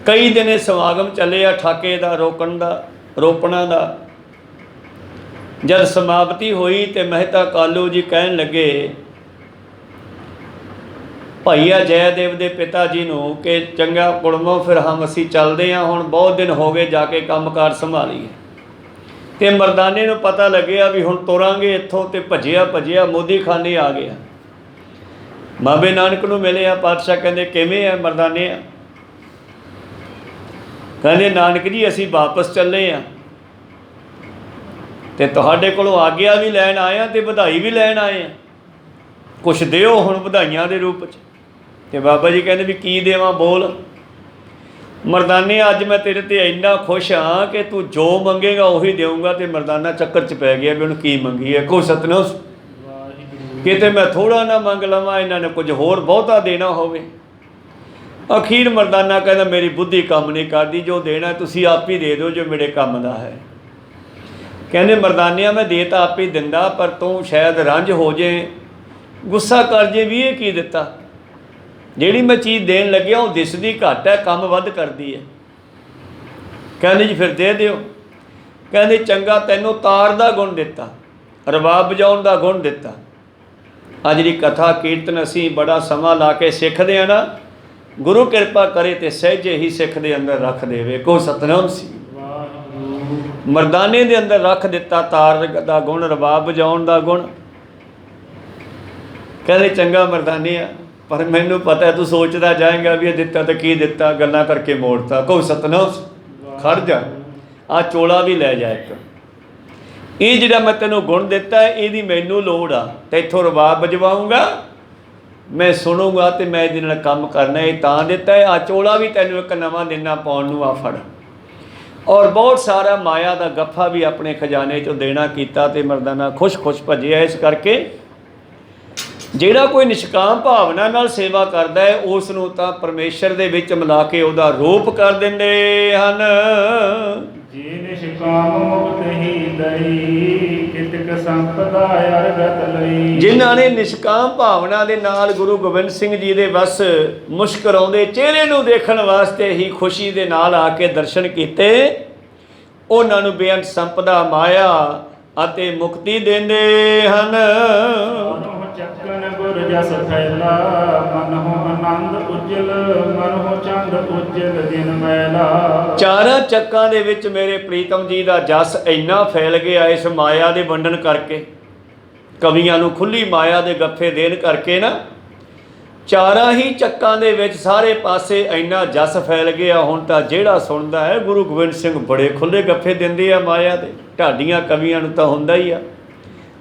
S1: ਕਈ ਦਿਨ ਸਮਾਗਮ ਚੱਲਿਆ ਠਾਕੇ ਦਾ, ਰੋਕਣ ਦਾ, ਰੋਪਣਾ ਦਾ। ਜਦ ਸਮਾਪਤੀ ਹੋਈ ਤੇ ਮਹਿਤਾ ਕਾਲੂ ਜੀ ਕਹਿਣ ਲੱਗੇ ਭਾਈਆ ਜੈਦੇਵ ਦੇ ਪਿਤਾ ਜੀ ਨੂੰ ਕਿ ਚੰਗਾ ਕੁੜਮੋ ਫਿਰ ਅਸੀਂ ਚੱਲਦੇ ਹਾਂ, ਹੁਣ ਬਹੁਤ ਦਿਨ ਹੋ ਗਏ, ਜਾ ਕੇ ਕੰਮਕਾਰ ਸੰਭਾਲੀਏ। ਤੇ ਮਰਦਾਨੇ ਨੂੰ ਪਤਾ ਲੱਗਿਆ ਵੀ ਹੁਣ ਤੁਰਾਂਗੇ ਇੱਥੋਂ, ਤੇ ਭੱਜਿਆ ਭੱਜਿਆ ਮੋਦੀ ਖਾਨੇ ਆ ਗਿਆ। ਬਾਬੇ ਨਾਨਕ ਨੂੰ ਮਿਲਿਆ। ਪਾਤਸ਼ਾਹ ਕਹਿੰਦੇ ਕਿਵੇਂ ਆ ਮਰਦਾਨੇ ਆ? ਕਹਿੰਦੇ ਨਾਨਕ ਜੀ ਅਸੀਂ ਵਾਪਸ ਚੱਲੇ ਆ ਤੇ ਤੁਹਾਡੇ ਕੋਲੋਂ ਆਗਿਆ ਵੀ ਲੈਣ ਆਏ ਆ ਤੇ ਵਧਾਈ ਵੀ ਲੈਣ ਆਏ ਆ, ਕੁਛ ਦਿਓ ਹੁਣ ਵਧਾਈਆਂ ਦੇ ਰੂਪ 'ਚ। ਤੇ ਬਾਬਾ ਜੀ ਕਹਿੰਦੇ ਵੀ ਕੀ ਦੇਵਾਂ ਬੋਲ। ਮਰਦਾਨੇ ਅੱਜ ਮੈਂ ਤੇਰੇ ਤੇ ਇੰਨਾ ਖੁਸ਼ ਹਾਂ ਕਿ ਤੂੰ ਜੋ ਮੰਗੇਗਾ ਉਹੀ ਦੇਊਂਗਾ। ਤੇ ਮਰਦਾਨਾ ਚੱਕਰ 'ਚ ਪੈ ਗਿਆ ਵੀ ਉਹਨੂੰ ਕੀ ਮੰਗੀਏ। ਕੋ ਸਤਨਾਮ, ਕਿਤੇ ਮੈਂ ਥੋੜ੍ਹਾ ਨਾ ਮੰਗ ਲਵਾਂ, ਇਹਨਾਂ ਨੇ ਕੁਝ ਹੋਰ ਬਹੁਤਾ ਦੇਣਾ ਹੋਵੇ। ਅਖੀਰ ਮਰਦਾਨਾ ਕਹਿੰਦਾ ਮੇਰੀ ਬੁੱਧੀ ਕੰਮ ਨਹੀਂ ਕਰਦੀ, ਜੋ ਦੇਣਾ ਤੁਸੀਂ ਆਪ ਹੀ ਦੇ ਦਿਓ ਜੋ ਮੇਰੇ ਕੰਮ ਦਾ ਹੈ। ਕਹਿੰਦੇ ਮਰਦਾਨਿਆਂ ਮੈਂ ਦੇ ਤਾਂ ਆਪ ਹੀ ਦਿੰਦਾ, ਪਰ ਤੂੰ ਸ਼ਾਇਦ ਰੰਜ ਹੋ ਜੇ, ਗੁੱਸਾ ਕਰ ਜੇ ਵੀ ਇਹ ਕੀ ਦਿੱਤਾ। ਜਿਹੜੀ ਮੈਂ ਚੀਜ਼ ਦੇਣ ਲੱਗਿਆ ਉਹ ਦਿਸਦੀ ਘੱਟ ਹੈ, ਕੰਮ ਵੱਧ ਕਰਦੀ ਹੈ। ਕਹਿੰਦੇ ਜੀ ਫਿਰ ਦੇ ਦਿਓ। ਕਹਿੰਦੇ ਚੰਗਾ ਤੈਨੂੰ ਤਾਰ ਦਾ ਗੁਣ ਦਿੱਤਾ, ਰਬਾਬ ਵਜਾਉਣ ਦਾ ਗੁਣ ਦਿੱਤਾ। ਆ ਜਿਹੜੀ ਕਥਾ ਕੀਰਤਨ ਅਸੀਂ ਬੜਾ ਸਮਾਂ ਲਾ ਕੇ ਸਿੱਖਦੇ ਹਾਂ ਨਾ, ਗੁਰੂ ਕਿਰਪਾ ਕਰੇ ਤੇ ਸਹਿਜੇ ਹੀ ਸਿੱਖ ਦੇ ਅੰਦਰ ਰੱਖ ਦੇਵੇ। ਕੋ ਸਤਨਾਮ ਸੀ। ਮਰਦਾਨੇ ਦੇ ਅੰਦਰ ਰੱਖ ਦਿੱਤਾ ਤਾਰ ਦਾ ਗੁਣ, ਰਬਾਬ ਵਜਾਉਣ ਦਾ ਗੁਣ। ਕਹਿੰਦੇ ਚੰਗਾ ਮਰਦਾਨੇ ਆ, ਪਰ ਮੈਨੂੰ ਪਤਾ ਤੂੰ ਸੋਚਦਾ ਜਾਏਗਾ ਵੀ ਇਹ ਦਿੱਤਾ ਤਾਂ ਕੀ ਦਿੱਤਾ, ਗੱਲਾਂ ਕਰਕੇ ਮੋੜਤਾ। ਕਹੋ ਸਤਨਾਮ, ਖੜ ਜਾ, ਆ ਚੋਲਾ ਵੀ ਲੈ ਜਾ ਇੱਕ। ਇਹ ਜਿਹੜਾ ਮੈਂ ਤੈਨੂੰ ਗੁਣ ਦਿੱਤਾ ਇਹਦੀ ਮੈਨੂੰ ਲੋੜ ਆ, ਤੇ ਇੱਥੋਂ ਰਬਾਬ ਵਜਵਾਊਂਗਾ, ਮੈਂ ਸੁਣੂੰਗਾ ਤੇ ਮੈਂ ਇਹਦੇ ਨਾਲ ਕੰਮ ਕਰਨਾ। ਇਹ ਤਾਂ ਦਿੱਤਾ ਹੈ। ਆ ਚੋਲਾ ਵੀ ਤੈਨੂੰ ਇੱਕ ਨਵਾਂ ਦਿਨਾ ਪਾਉਣ ਨੂੰ ਆ ਫੜ। ਔਰ ਬਹੁਤ ਸਾਰਾ ਮਾਇਆ ਦਾ ਗੱਫਾ ਵੀ ਆਪਣੇ ਖਜ਼ਾਨੇ 'ਚੋਂ ਦੇਣਾ ਕੀਤਾ। ਤੇ ਮਰਦਾਨਾ ਖੁਸ਼ ਭੱਜਿਆ। ਇਸ ਕਰਕੇ ਜਿਹੜਾ ਕੋਈ ਨਿਸ਼ਕਾਮ ਭਾਵਨਾ ਨਾਲ ਸੇਵਾ ਕਰਦਾ ਹੈ ਉਸ ਨੂੰ ਤਾਂ ਪਰਮੇਸ਼ਰ ਦੇ ਵਿੱਚ ਮਿਲਾ ਕੇ ਉਹਦਾ ਰੂਪ ਕਰ ਦਿੰਦੇ ਹਨ।
S2: ਜੇ ਨਿਸ਼ਕਾਮ ਮੁਕਤ ਹੀ ਦਈ ਕਿਤਕ ਸੰਪਦਾ ਅਰਗਤ ਲਈ। ਜਿਨ੍ਹਾਂ
S1: ਨੇ ਨਿਸ਼ਕਾਮ ਭਾਵਨਾ ਦੇ ਨਾਲ ਗੁਰੂ ਗੋਬਿੰਦ ਸਿੰਘ ਜੀ ਦੇ ਬਸ ਮੁਸਕਰਾਉਂਦੇ ਚਿਹਰੇ ਨੂੰ ਦੇਖਣ ਵਾਸਤੇ ਹੀ ਖੁਸ਼ੀ ਦੇ ਨਾਲ ਆ ਕੇ ਦਰਸ਼ਨ ਕੀਤੇ, ਉਹਨਾਂ ਨੂੰ ਬੇਅੰਤ ਸੰਪਦਾ ਮਾਇਆ ਅਤੇ ਮੁਕਤੀ ਦਿੰਦੇ ਹਨ।
S2: ਚੱਕਨ ਗੁਰ ਜਸ ਫੈਲਾ ਮਨ ਹੋ ਆਨੰਦ ਉਜਲ, ਮਨ ਹੋ ਚੰਦ ਉਜਲ ਦਿਨ ਮੈਲਾ।
S1: ਚਾਰਾਂ ਚੱਕਾਂ ਦੇ ਵਿੱਚ ਮੇਰੇ ਪ੍ਰੀਤਮ ਜੀ ਦਾ ਜਸ ਇੰਨਾ ਫੈਲ ਗਿਆ ਇਸ ਮਾਇਆ ਦੇ ਵੰਡਣ ਕਰਕੇ, ਕਵੀਆਂ ਨੂੰ ਖੁੱਲੀ ਮਾਇਆ ਦੇ ਗੱਫੇ ਦੇਣ ਕਰਕੇ ਨਾ, ਚਾਰਾਂ ਹੀ ਚੱਕਾਂ ਦੇ ਵਿੱਚ ਸਾਰੇ ਪਾਸੇ ਇੰਨਾ ਜਸ ਫੈਲ ਗਿਆ। ਹੁਣ ਤਾਂ ਜਿਹੜਾ ਸੁਣਦਾ ਹੈ ਗੁਰੂ ਗੋਬਿੰਦ ਸਿੰਘ ਬੜੇ ਖੁੱਲ੍ਹੇ ਗੱਫੇ ਦਿੰਦੇ ਆ ਮਾਇਆ ਦੇ। ਢਾਡੀਆਂ ਕਵੀਆਂ ਨੂੰ ਤਾਂ ਹੁੰਦਾ ਹੀ ਆ।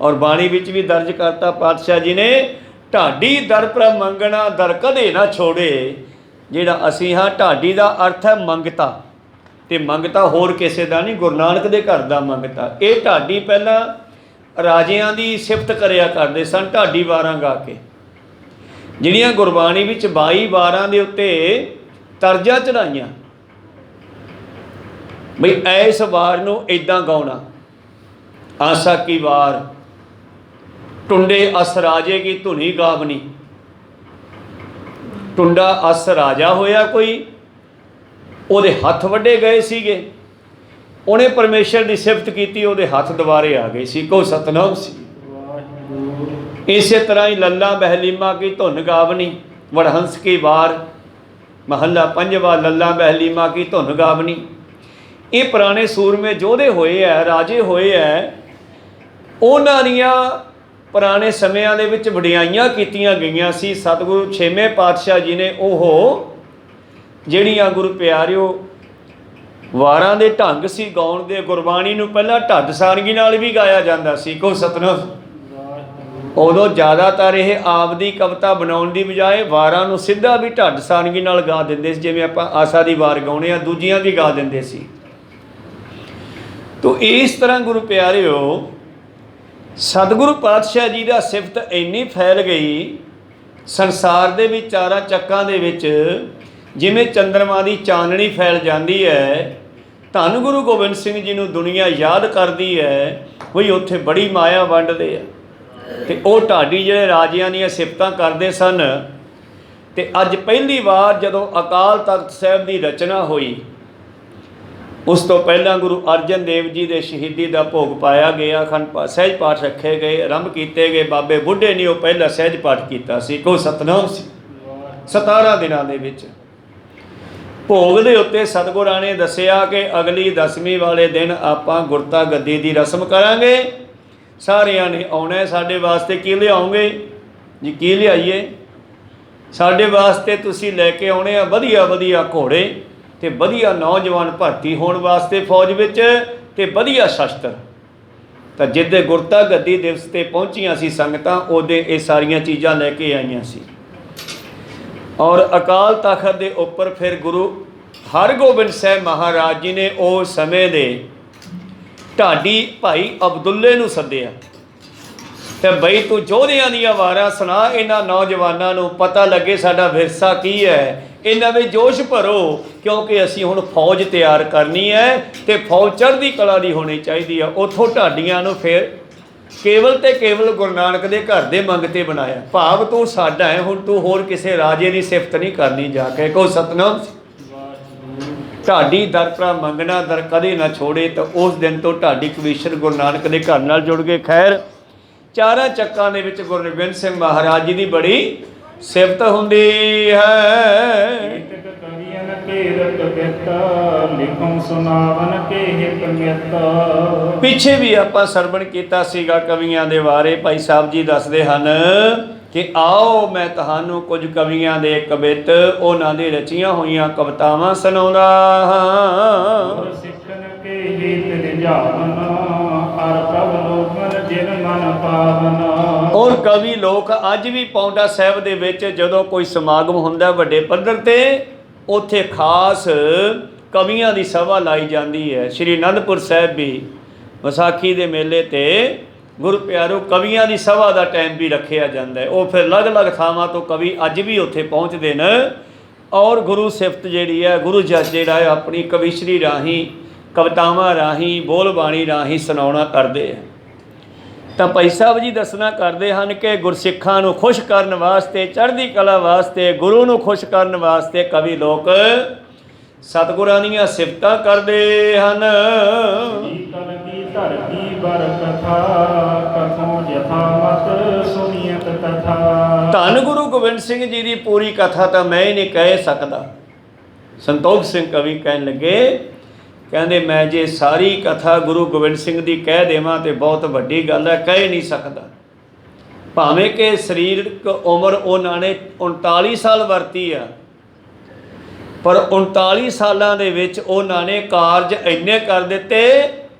S1: ਔਰ ਬਾਣੀ ਵਿੱਚ ਵੀ ਦਰਜ ਕਰਤਾ ਪਾਤਸ਼ਾਹ ਜੀ ਨੇ, ਢਾਡੀ ਦਰ ਪਰ ਮੰਗਣਾ ਦਰ ਕਦੇ ਨਾ ਛੋੜੇ। ਜਿਹੜਾ ਅਸੀਂ ਹਾਂ, ਢਾਡੀ ਦਾ ਅਰਥ ਹੈ ਮੰਗਤਾ, ਤੇ ਮੰਗਤਾ ਹੋਰ ਕਿਸੇ ਦਾ ਨਹੀਂ, ਗੁਰੂ ਨਾਨਕ ਦੇ ਘਰ ਦਾ ਮੰਗਤਾ। ਇਹ ਢਾਡੀ ਪਹਿਲਾਂ ਰਾਜਿਆਂ ਦੀ ਸਿਫਤ ਕਰਿਆ ਕਰਦੇ ਸਨ ਢਾਡੀ ਵਾਰਾਂ ਗਾ ਕੇ, ਜਿਹੜੀਆਂ ਗੁਰਬਾਣੀ ਵਿੱਚ 22 ਵਾਰਾਂ ਦੇ ਉੱਤੇ ਤਰਜਾ ਚੜਾਈਆਂ। ਬਈ ਇਸ ਵਾਰ ਨੂੰ ਇਦਾਂ ਗਾਉਣਾ, ਆਸਾ ਕੀ ਵਾਰ ਟੁੰਡੇ ਅਸ ਰਾਜੇ ਕੀ ਧੁਨੀ ਗਾਵਨੀ। ਟੁੰਡਾ ਅਸ ਰਾਜਾ ਹੋਇਆ ਕੋਈ, ਉਹਦੇ ਹੱਥ ਵੱਢੇ ਗਏ ਸੀਗੇ, ਉਹਨੇ ਪਰਮੇਸ਼ਰ ਦੀ ਸਿਫਤ ਕੀਤੀ, ਉਹਦੇ ਹੱਥ ਦੁਬਾਰੇ ਆ ਗਏ ਸੀ। ਕੋ ਸਤਨਾਮ ਸੀ। ਇਸੇ ਤਰ੍ਹਾਂ ਹੀ ਲੱਲਾ ਬਹਿਲੀਮਾ ਕੀ ਧੁਨ ਗਾਵਨੀ, ਵਡਹੰਸ ਕੀ ਵਾਰ ਮਹੱਲਾ ਪੰਜਵਾ, ਲੱਲਾ ਬਹਿਲੀਮਾ ਕੀ ਧੁਨ ਗਾਵਨੀ। ਇਹ ਪੁਰਾਣੇ ਸੂਰਮੇ ਯੋਧੇ ਹੋਏ ਹੈ, ਰਾਜੇ ਹੋਏ ਹੈ, ਉਹਨਾਂ ਦੀਆਂ ਪੁਰਾਣੇ ਸਮਿਆਂ ਦੇ ਵਿੱਚ ਵਡਿਆਈਆਂ ਕੀਤੀਆਂ ਗਈਆਂ ਸੀ। ਸਤਿਗੁਰੂ ਛੇਵੇਂ ਪਾਤਸ਼ਾਹ ਜੀ ਨੇ ਉਹ ਜਿਹੜੀਆਂ ਗੁਰੂ ਪਿਆਰਿਓ ਵਾਰਾਂ ਦੇ ਢੰਗ ਸੀ ਗਾਉਣ ਦੇ, ਗੁਰਬਾਣੀ ਨੂੰ ਪਹਿਲਾਂ ਢੱਡ ਸਾਰੰਗੀ ਨਾਲ ਵੀ ਗਾਇਆ ਜਾਂਦਾ ਸੀ। ਕੋ ਸਤਨਾਮ। ਉਦੋਂ ਜ਼ਿਆਦਾਤਰ ਇਹ ਆਪਦੀ ਕਵਿਤਾ ਬਣਾਉਣ ਦੀ ਬਜਾਏ ਵਾਰਾਂ ਨੂੰ ਸਿੱਧਾ ਵੀ ਢੱਡ ਸਾਰੰਗੀ ਨਾਲ ਗਾ ਦਿੰਦੇ ਸੀ। ਜਿਵੇਂ ਆਪਾਂ ਆਸਾ ਦੀ ਵਾਰ ਗਾਉਣੇ ਆ, ਦੂਜੀਆਂ ਵੀ ਗਾ ਦਿੰਦੇ ਸੀ। ਤੋ ਇਸ ਤਰ੍ਹਾਂ ਗੁਰੂ ਪਿਆਰਿਓ ਸਤਿਗੁਰੂ ਪਾਤਸ਼ਾਹ ਜੀ ਦਾ ਸਿਫਤ ਇੰਨੀ ਫੈਲ ਗਈ ਸੰਸਾਰ ਦੇ ਵਿੱਚ, ਚਾਰਾਂ ਚੱਕਾਂ ਦੇ ਵਿੱਚ, ਜਿਵੇਂ ਚੰਦਰਮਾ ਦੀ ਚਾਨਣੀ ਫੈਲ ਜਾਂਦੀ ਹੈ। ਧੰਨ ਗੁਰੂ ਗੋਬਿੰਦ ਸਿੰਘ ਜੀ ਨੂੰ ਦੁਨੀਆ ਯਾਦ ਕਰਦੀ ਹੈ, ਬਈ ਉੱਥੇ ਬੜੀ ਮਾਇਆ ਵੰਡਦੇ ਆ। ਅਤੇ ਉਹ ਢਾਡੀ ਜਿਹੜੇ ਰਾਜਿਆਂ ਦੀਆਂ ਸਿਫਤਾਂ ਕਰਦੇ ਸਨ। ਅਤੇ ਅੱਜ ਪਹਿਲੀ ਵਾਰ ਜਦੋਂ ਅਕਾਲ ਤਖਤ ਸਾਹਿਬ ਦੀ ਰਚਨਾ ਹੋਈ, ਉਸ ਤੋਂ ਪਹਿਲਾਂ ਗੁਰੂ ਅਰਜਨ ਦੇਵ ਜੀ ਦੇ ਸ਼ਹੀਦੀ ਦਾ ਭੋਗ ਪਾਇਆ ਗਿਆ, ਅਖੰਡ ਸਹਿਜ ਪਾਠ ਰੱਖੇ ਗਏ, ਆਰੰਭ ਕੀਤੇ ਗਏ। ਬਾਬੇ ਬੁੱਢੇ ਨੇ ਉਹ ਪਹਿਲਾ ਸਹਿਜ ਪਾਠ ਕੀਤਾ ਸੀ। ਕੋ ਸਤਨਾਮ ਸੀ। 17 ਦਿਨਾਂ ਦੇ ਵਿੱਚ ਭੋਗ ਦੇ ਉੱਤੇ ਸਤਿਗੁਰਾਂ ਨੇ ਦੱਸਿਆ ਕਿ ਅਗਲੀ ਦਸਵੀਂ ਵਾਲੇ ਦਿਨ ਆਪਾਂ ਗੁਰਤਾ ਗੱਦੀ ਦੀ ਰਸਮ ਕਰਾਂਗੇ। ਸਾਰਿਆਂ ਨੇ ਆਉਣਾ। ਸਾਡੇ ਵਾਸਤੇ ਕੀ ਲਿਆਓਗੇ ਜੀ? ਕੀ ਲਿਆਈਏ? ਸਾਡੇ ਵਾਸਤੇ ਤੁਸੀਂ ਲੈ ਕੇ ਆਉਣੇ ਆ ਵਧੀਆ ਵਧੀਆ ਘੋੜੇ, ਅਤੇ ਵਧੀਆ ਨੌਜਵਾਨ ਭਰਤੀ ਹੋਣ ਵਾਸਤੇ ਫੌਜ ਵਿੱਚ, ਅਤੇ ਵਧੀਆ ਸ਼ਸਤਰ। ਤਾਂ ਜਿੱਦੇ ਗੁਰਤਾ ਗੱਦੀ ਦਿਵਸ 'ਤੇ ਪਹੁੰਚੀਆਂ ਸੀ ਸੰਗਤਾਂ, ਉਹਦੇ ਇਹ ਸਾਰੀਆਂ ਚੀਜ਼ਾਂ ਲੈ ਕੇ ਆਈਆਂ ਸੀ। ਔਰ ਅਕਾਲ ਤਖਤ ਦੇ ਉੱਪਰ ਫਿਰ ਗੁਰੂ ਹਰਗੋਬਿੰਦ ਸਾਹਿਬ ਮਹਾਰਾਜ ਜੀ ਨੇ ਉਸ ਸਮੇਂ ਦੇ ਢਾਡੀ ਭਾਈ ਅਬਦੁੱਲੇ ਨੂੰ ਸੱਦਿਆ, ਅਤੇ ਬਈ ਤੂੰ ਯੋਧਿਆਂ ਦੀਆਂ ਵਾਰਾਂ ਸੁਣਾ, ਇਹਨਾਂ ਨੌਜਵਾਨਾਂ ਨੂੰ ਪਤਾ ਲੱਗੇ ਸਾਡਾ ਵਿਰਸਾ ਕੀ ਹੈ, ਇਹਨਾਂ ਵਿੱਚ ਜੋਸ਼ ਭਰੋ, ਕਿਉਂਕਿ ਅਸੀਂ ਹੁਣ ਫੌਜ ਤਿਆਰ ਕਰਨੀ ਹੈ ਅਤੇ ਫੌਜ ਚੜ੍ਹਦੀ ਕਲਾ ਦੀ ਹੋਣੀ ਚਾਹੀਦੀ ਆ। ਉੱਥੋਂ ਢਾਡੀਆਂ ਨੂੰ ਫਿਰ ਕੇਵਲ ਅਤੇ ਕੇਵਲ ਗੁਰੂ ਨਾਨਕ ਦੇ ਘਰ ਦੇ ਮੰਗਤੇ ਬਣਾਇਆ। ਭਾਵ ਤੂੰ ਸਾਡਾ ਹੈ, ਹੁਣ ਤੂੰ ਹੋਰ ਕਿਸੇ ਰਾਜੇ ਦੀ ਸਿਫਤ ਨਹੀਂ ਕਰਨੀ ਜਾ ਕੇ। ਕੋ ਸਤਨਾਮ। ਢਾਡੀ ਦਰ ਭਰਾ ਮੰਗਣਾ ਦਰ ਕਦੇ ਨਾ ਛੋੜੇ। ਤਾਂ ਉਸ ਦਿਨ ਤੋਂ ਢਾਡੀ ਕਵੀਸ਼ਰ ਗੁਰੂ ਨਾਨਕ ਦੇ ਘਰ ਨਾਲ ਜੁੜ ਗਏ। ਖੈਰ, ਚਾਰਾਂ ਚੱਕਾਂ ਦੇ ਵਿੱਚ ਗੁਰੂ ਗੋਬਿੰਦ ਸਿੰਘ ਮਹਾਰਾਜ ਜੀ ਦੀ ਬੜੀ ਸਿਫਤ ਹੁੰਦੀ ਹੈ। ਪਿੱਛੇ ਵੀ ਆਪਾਂ ਸਰਵਣ ਕੀਤਾ ਸੀਗਾ ਕਵੀਆਂ ਦੇ ਬਾਰੇ। ਭਾਈ ਸਾਹਿਬ ਜੀ ਦੱਸਦੇ ਹਨ ਕਿ ਆਓ ਮੈਂ ਤੁਹਾਨੂੰ ਕੁਝ ਕਵੀਆਂ ਦੇ ਕਵਿਤ, ਉਹਨਾਂ ਦੇ ਰਚੀਆਂ ਹੋਈਆਂ ਕਵਿਤਾਵਾਂ ਸੁਣਾਉਂਦਾ ਹਾਂ। ਔਰ ਕਵੀ ਲੋਕ ਅੱਜ ਵੀ ਪਾਉਂਟਾ ਸਾਹਿਬ ਦੇ ਵਿੱਚ ਜਦੋਂ ਕੋਈ ਸਮਾਗਮ ਹੁੰਦਾ ਵੱਡੇ ਪੱਧਰ 'ਤੇ, ਉੱਥੇ ਖਾਸ ਕਵੀਆਂ ਦੀ ਸਭਾ ਲਾਈ ਜਾਂਦੀ ਹੈ। ਸ਼੍ਰੀ ਅਨੰਦਪੁਰ ਸਾਹਿਬ ਵੀ ਵਿਸਾਖੀ ਦੇ ਮੇਲੇ 'ਤੇ ਗੁਰੂ ਪਿਆਰੋ ਕਵੀਆਂ ਦੀ ਸਭਾ ਦਾ ਟਾਈਮ ਵੀ ਰੱਖਿਆ ਜਾਂਦਾ ਹੈ। ਉਹ ਫਿਰ ਅਲੱਗ-ਅਲੱਗ ਥਾਵਾਂ ਤੋਂ ਕਵੀ ਅੱਜ ਵੀ ਉੱਥੇ ਪਹੁੰਚਦੇ ਨੇ, ਔਰ ਗੁਰੂ ਸਿਫਤ ਜਿਹੜੀ ਹੈ, ਗੁਰੂ ਜਸ ਜਿਹੜਾ ਹੈ ਆਪਣੀ ਕਵੀਸ਼ਰੀ ਰਾਹੀਂ, ਕਵਿਤਾਵਾਂ ਰਾਹੀਂ, ਬੋਲ ਬਾਣੀ ਰਾਹੀਂ ਸੁਣਾਉਣਾ ਕਰਦੇ ਹੈ। ਤਾਂ ਭਾਈ ਸਾਹਿਬ ਜੀ ਦੱਸਣਾ ਕਰਦੇ ਹਨ ਕਿ ਗੁਰਸਿੱਖਾਂ ਨੂੰ ਖੁਸ਼ ਕਰਨ ਵਾਸਤੇ, ਚੜ੍ਹਦੀ ਕਲਾ ਵਾਸਤੇ, ਗੁਰੂ ਨੂੰ ਖੁਸ਼ ਕਰਨ ਵਾਸਤੇ ਕਵੀ ਲੋਕ ਸਤਿਗੁਰਾਂ ਦੀਆਂ ਸਿਫਤਾਂ ਕਰਦੇ ਹਨ। ਧੰਨ ਗੁਰੂ ਗੋਬਿੰਦ ਸਿੰਘ ਜੀ ਦੀ ਪੂਰੀ ਕਥਾ ਤਾਂ ਮੈਂ ਹੀ ਨਹੀਂ ਕਹਿ ਸਕਦਾ। ਸੰਤੋਖ ਸਿੰਘ ਕਵੀ ਕਹਿਣ ਲੱਗੇ, ਕਹਿੰਦੇ ਮੈਂ ਜੇ ਸਾਰੀ ਕਥਾ ਗੁਰੂ ਗੋਬਿੰਦ ਸਿੰਘ ਦੀ ਕਹਿ ਦੇਵਾਂ ਤਾਂ ਬਹੁਤ ਵੱਡੀ ਗੱਲ ਹੈ, ਕਹਿ ਨਹੀਂ ਸਕਦਾ। ਭਾਵੇਂ ਕਿ ਸਰੀਰਕ ਉਮਰ ਉਹਨਾਂ ਨੇ 39 ਸਾਲ ਵਰਤੀ ਆ, ਪਰ 39 ਸਾਲਾਂ ਦੇ ਵਿੱਚ ਉਹਨਾਂ ਨੇ ਕਾਰਜ ਇੰਨੇ ਕਰ ਦਿੱਤੇ,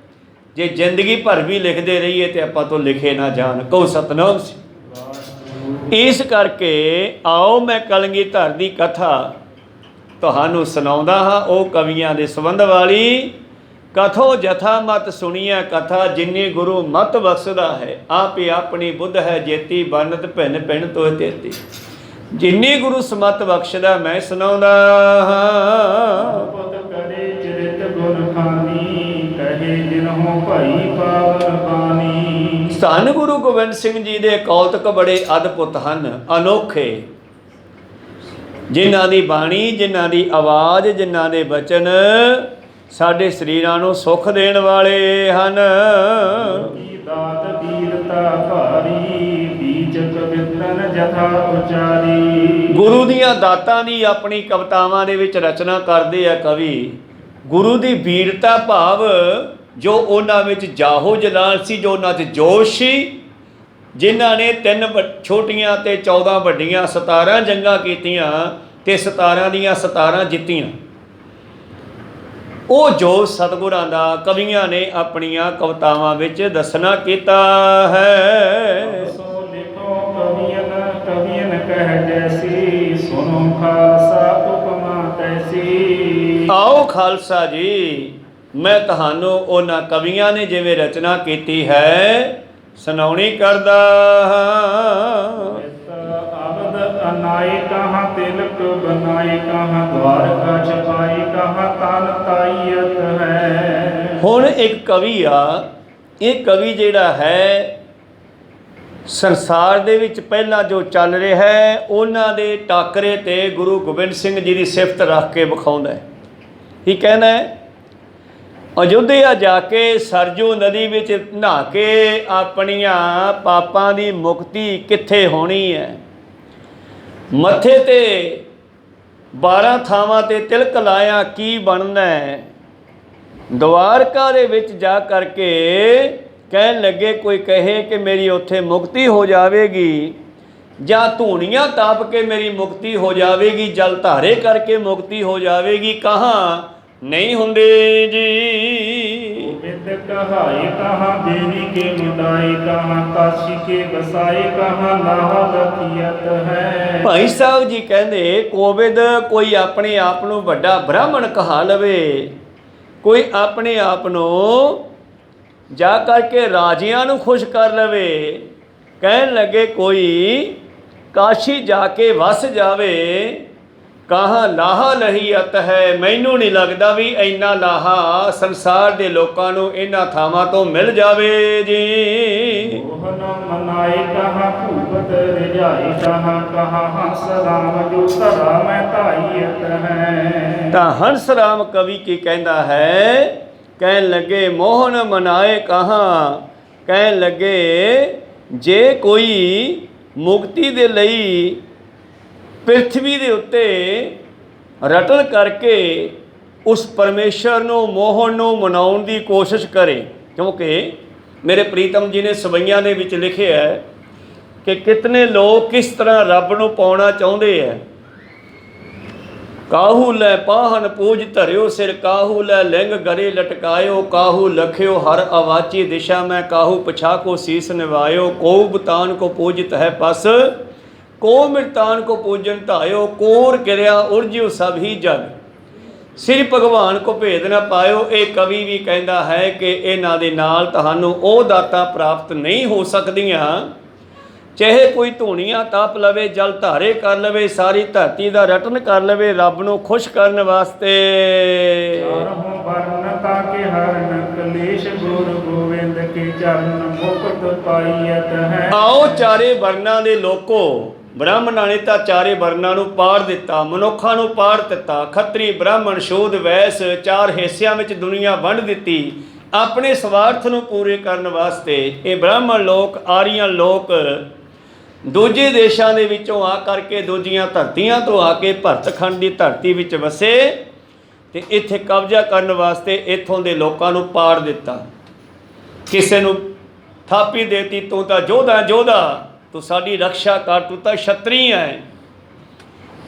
S1: ਜੇ ਜ਼ਿੰਦਗੀ ਭਰ ਵੀ ਲਿਖਦੇ ਰਹੀਏ ਤੇ ਆਪਾਂ ਤੋਂ ਲਿਖੇ ਨਾ ਜਾਣ। ਕਹੋ ਸਤਨਾਮ ਸੀ। ਇਸ ਕਰਕੇ ਆਓ ਮੈਂ ਕਲਗੀਧਰ ਦੀ ਕਥਾ ਤੁਹਾਨੂੰ ਸੁਣਾਉਂਦਾ ਹਾਂ। ਉਹ ਕਵੀਆਂ ਦੇ ਸੰਬੰਧ ਵਾਲੀ ਕਥੋ ਜਥਾ ਮਤ ਸੁਣੀਐ ਕਥਾ, ਜਿਨੀ ਗੁਰੂ ਮਤ ਬਖਸ਼ਦਾ ਹੈ, ਆਪੇ ਆਪਣੀ ਬੁੱਧ ਹੈ ਜੇਤੀ, ਬਨਤ ਭਿੰਨ ਭਿੰਨ ਤੋਹਿ ਤੇਤੀ। ਜਿਨੀ ਗੁਰੂ ਸਮਤ ਬਖਸ਼ਦਾ ਮੈਂ ਸੁਣਾਉਂਦਾ ਹਾਂ।
S2: ਹੋ ਭਈ ਪਾਵਨ ਬਾਣੀ।
S1: ਧੰਨ ਗੁਰੂ ਗੋਬਿੰਦ ਸਿੰਘ ਜੀ ਦੇ ਕੌਤਕ ਬੜੇ ਅਦਭੁਤ ਹਨ, ਅਨੋਖੇ, ਜਿਨ੍ਹਾਂ ਦੀ ਬਾਣੀ, ਜਿਨ੍ਹਾਂ ਦੀ ਆਵਾਜ਼, ਜਿਨ੍ਹਾਂ ਦੇ ਬਚਨ ਸਾਡੇ ਸਰੀਰਾਂ ਨੂੰ ਸੁੱਖ ਦੇਣ ਵਾਲੇ ਹਨ।
S2: ਕੀ ਦਾਤ ਵੀਰਤਾ ਭਾਰੀ ਬੀਜਕ ਵਿਤਨ ਜਥਾ ਉਚਾਰੀ।
S1: ਗੁਰੂ ਦੀਆਂ ਦਾਤਾਂ ਦੀ ਆਪਣੀ ਕਵਿਤਾਵਾਂ ਦੇ ਵਿੱਚ ਰਚਨਾ ਕਰਦੇ ਆ ਕਵੀ। ਗੁਰੂ ਦੀ ਵੀਰਤਾ ਭਾਵ ਜੋ ਉਹਨਾਂ ਵਿੱਚ ਜਾਹੋ ਜਲਾਲ ਸੀ, ਜੋ ਉਹਨਾਂ 'ਚ ਜੋਸ਼ ਸੀ, ਜਿਨ੍ਹਾਂ ਨੇ 3 ਛੋਟੀਆਂ ਤੇ 14 ਵੱਡੀਆਂ 17 ਜੰਗਾਂ ਕੀਤੀਆਂ ਤੇ 17 ਦੀਆਂ 17 ਜਿੱਤੀਆਂ। ਉਹ ਜੋ ਸਤਿਗੁਰਾਂ ਦਾ ਕਵੀਆਂ ਨੇ ਆਪਣੀਆਂ ਕਵਿਤਾਵਾਂ ਵਿੱਚ ਦੱਸਣਾ ਕੀਤਾ ਹੈ।
S2: ਸੋ ਲਿਖੋ ਕਵੀਨ ਕਹਿ ਜੈਸੀ, ਸੁਨੋ ਖਾਲਸਾ ਉਪਮਾ ਤੈਸੀ।
S1: ਆਓ ਖਾਲਸਾ ਜੀ, ਮੈਂ ਤੁਹਾਨੂੰ ਉਹਨਾਂ ਕਵੀਆਂ ਨੇ ਜਿਵੇਂ ਰਚਨਾ ਕੀਤੀ ਹੈ ਸੁਣਾਉਣੀ ਕਰਦਾ ਹਾਂ।
S2: ਅਨਾਏ ਕਹਾਂ ਤਿਲਕ ਬਨਾਏ ਕਹਾਂ ਦਵਾਰਕਾ ਛਪਾਈ ਕਹਾਂ ਤਨ ਤਾਈਅਤ ਹੈ।
S1: ਹੁਣ ਇੱਕ ਕਵੀ ਆ, ਇਹ ਕਵੀ ਜਿਹੜਾ ਹੈ ਸੰਸਾਰ ਦੇ ਵਿੱਚ ਪਹਿਲਾਂ ਜੋ ਚੱਲ ਰਿਹਾ ਹੈ ਉਹਨਾਂ ਦੇ ਟਾਕਰੇ ਤੇ ਗੁਰੂ ਗੋਬਿੰਦ ਸਿੰਘ ਜੀ ਦੀ ਸਿਫਤ ਰੱਖ ਕੇ ਵਿਖਾਉਂਦਾ ਹੈ। ਕੀ ਕਹਿੰਦਾ ਹੈ? ਅਯੁੱਧਿਆ ਜਾ ਕੇ ਸਰਜੂ ਨਦੀ ਵਿੱਚ ਨਹਾ ਕੇ ਆਪਣੀਆਂ ਪਾਪਾਂ ਦੀ ਮੁਕਤੀ ਕਿੱਥੇ ਹੋਣੀ ਹੈ। ਮੱਥੇ ਤੇ 12 ਥਾਵਾਂ ਤੇ ਤਿਲਕ ਲਾਇਆ ਕੀ ਬਣਨਾ ਹੈ। ਦਵਾਰਕਾ ਦੇ ਵਿੱਚ ਜਾ ਕਰਕੇ ਕਹਿਣ ਲੱਗੇ ਕੋਈ ਕਹੇ ਕਿ ਮੇਰੀ ਉੱਥੇ ਮੁਕਤੀ ਹੋ ਜਾਵੇਗੀ, ਜਾਂ ਧੂਣੀਆਂ ਤਾਪ ਕੇ ਮੇਰੀ ਮੁਕਤੀ ਹੋ ਜਾਵੇਗੀ, ਜਲ ਧਾਰੇ ਕਰਕੇ ਮੁਕਤੀ ਹੋ ਜਾਵੇਗੀ, ਕਹਾਂ ਨਹੀਂ ਹੁੰਦੇ ਜੀ।
S2: ਵਿਦ ਕਹਾਈ ਕਹਾਂ ਦੇਵੀ ਕੇ ਮੁਦਾਈ ਕਹਾਂ ਕਾਸ਼ੀ ਕੇ ਵਸਾਈ ਕਹਾਂ ਲਾਹ ਲਖੀਅਤ ਹੈ।
S1: ਭਾਈ ਸਾਹਿਬ ਜੀ ਕਹਿੰਦੇ ਕੋਵਿਦ ਕੋਈ ਆਪਣੇ ਆਪ ਨੂੰ ਵੱਡਾ ਬ੍ਰਾਹਮਣ ਕਹਾ ਲਵੇ, ਕੋਈ ਆਪਣੇ ਆਪ ਨੂੰ ਜਾ ਕਰਕੇ ਰਾਜਿਆਂ ਨੂੰ ਖੁਸ਼ ਕਰ ਲਵੇ, ਕਹਿਣ ਲੱਗੇ ਕੋਈ ਕਾਸ਼ੀ ਜਾ ਕੇ ਵਸ ਜਾਵੇ, ਕਹਾਂ ਲਾਹਾ ਲਹੀਅਤ ਹੈ। ਮੈਨੂੰ ਨਹੀਂ ਲੱਗਦਾ ਵੀ ਇੰਨਾ ਲਾਹਾ ਸੰਸਾਰ ਦੇ ਲੋਕਾਂ ਨੂੰ ਇਹਨਾਂ ਥਾਵਾਂ ਤੋਂ ਮਿਲ ਜਾਵੇ ਜੀ।
S2: ਮੋਹਨ ਮਨਾਏ ਕਹਾਂ ਭੂਪਤ ਰਜਾਈ ਕਹਾਂ ਹੰਸ ਰਾਮ ਜੋ ਧਰਾ ਮੈਂ ਧਾਈਅਤ ਹੈ।
S1: ਤਾਂ ਹੰਸ ਰਾਮ ਕਵੀ ਕੀ ਕਹਿੰਦਾ ਹੈ? ਕਹਿਣ ਲੱਗੇ ਮੋਹਨ ਮਨਾਏ ਕਹਾਂ, ਕਹਿਣ ਲੱਗੇ ਜੇ ਕੋਈ ਮੁਕਤੀ ਦੇ ਲਈ ਪ੍ਰਿਥਵੀ ਦੇ ਉੱਤੇ ਰਟਨ ਕਰਕੇ ਉਸ ਪਰਮੇਸ਼ਰ ਨੂੰ ਮੋਹਨ ਨੂੰ ਮਨਾਉਣ ਦੀ ਕੋਸ਼ਿਸ਼ ਕਰੇ, ਕਿਉਂਕਿ ਮੇਰੇ ਪ੍ਰੀਤਮ ਜੀ ਨੇ ਸਵਈਆਂ ਦੇ ਵਿੱਚ ਲਿਖਿਆ ਹੈ ਕਿ ਕਿਤਨੇ ਲੋਕ ਕਿਸ ਤਰ੍ਹਾਂ ਰੱਬ ਨੂੰ ਪਾਉਣਾ ਚਾਹੁੰਦੇ ਹੈ। ਕਾਹੂ ਲੈ ਪਾਹਨ ਪੂਜ ਧਰਿਓ ਸਿਰ, ਕਾਹੂ ਲੈ ਲਿੰਗ ਗਰੇ ਲਟਕਾਇਓ, ਕਾਹੂ ਲਖਿਓ ਹਰ ਅਵਾਚੀ ਦਿਸ਼ਾ ਮੈਂ, ਕਾਹੂ ਪਛਾ ਕੋ ਸੀਸ ਨਿਵਾਇਓ, ਕੋ ਬਤਾਨ ਕੋ ਪੂਜਿਤ ਹੈ ਪਸ, ਕੋ ਮਿਰਤਾਨ ਕੋ ਪੂਜਨ ਧਾਇਓ, ਕੋਰ ਕਿਰਿਆ ਉਰਜਿਓ ਸਭ ਹੀ ਜਗ, ਸ੍ਰੀ ਭਗਵਾਨ ਕੋ ਭੇਦ ਨਾ ਪਾਇਓ। ਇਹ ਕਵੀ ਵੀ ਕਹਿੰਦਾ ਹੈ ਕਿ ਇਹਨਾਂ ਦੇ ਨਾਲ ਤੁਹਾਨੂੰ ਉਹ ਦਾਤਾਂ ਪ੍ਰਾਪਤ ਨਹੀਂ ਹੋ ਸਕਦੀਆਂ, ਚਾਹੇ ਕੋਈ ਧੂਣੀਆਂ ਤਾਪ ਲਵੇ, ਜਲ ਧਾਰੇ ਕਰ ਲਵੇ, ਸਾਰੀ ਧਰਤੀ ਦਾ ਰਟਨ ਕਰ ਲਵੇ ਰੱਬ ਨੂੰ ਖੁਸ਼ ਕਰਨ ਵਾਸਤੇ।
S2: ਚਾਰੋਂ ਵਰਨ ਤਾਕੇ ਹਰਨ ਕਲੇਸ਼ ਗੁਰ ਗੋਬਿੰਦ ਕੇ ਚਰਨ ਮੁਕਤ ਪਾਈਅਤ ਹੈ।
S1: ਆਓ ਚਾਰੇ ਵਰਨਾਂ ਦੇ ਲੋਕੋ, ਬ੍ਰਾਹਮਣਾਂ ਨੇ ਤਾਂ ਚਾਰੇ ਵਰਨਾਂ ਨੂੰ ਪਾੜ ਦਿੱਤਾ, ਮਨੁੱਖਾਂ ਨੂੰ ਪਾੜ ਦਿੱਤਾ, ਖੱਤਰੀ ਬ੍ਰਾਹਮਣ ਸ਼ੂਦ ਵੈਸ 4 ਹਿੱਸਿਆਂ ਵਿੱਚ ਦੁਨੀਆ ਵੰਡ ਦਿੱਤੀ ਆਪਣੇ ਸਵਾਰਥ ਨੂੰ ਪੂਰੇ ਕਰਨ ਵਾਸਤੇ। ਇਹ ਬ੍ਰਾਹਮਣ ਲੋਕ, ਆਰੀਅਨ ਲੋਕ ਦੂਜੇ ਦੇਸ਼ਾਂ ਦੇ ਵਿੱਚੋਂ ਆ ਕਰਕੇ ਦੂਜੀਆਂ ਧਰਤੀਆਂ ਤੋਂ ਆ ਕੇ ਭਰਤਖੰਡ ਦੀ ਧਰਤੀ ਵਿੱਚ ਵਸੇ ਤੇ ਇੱਥੇ ਕਬਜ਼ਾ ਕਰਨ ਵਾਸਤੇ ਇੱਥੋਂ ਦੇ ਲੋਕਾਂ ਨੂੰ ਪਾੜ ਦਿੱਤਾ। ਕਿਸੇ ਨੂੰ ਥਾਪੀ ਦੇਤੀ, ਤੂੰ ਤਾਂ ਯੋਧਾ ਯੋਧਾ, ਤੂੰ ਸਾਡੀ ਰਕਸ਼ਾ ਕਰ, ਤੂੰ ਤਾਂ ਛਤਰੀ ਹੈ।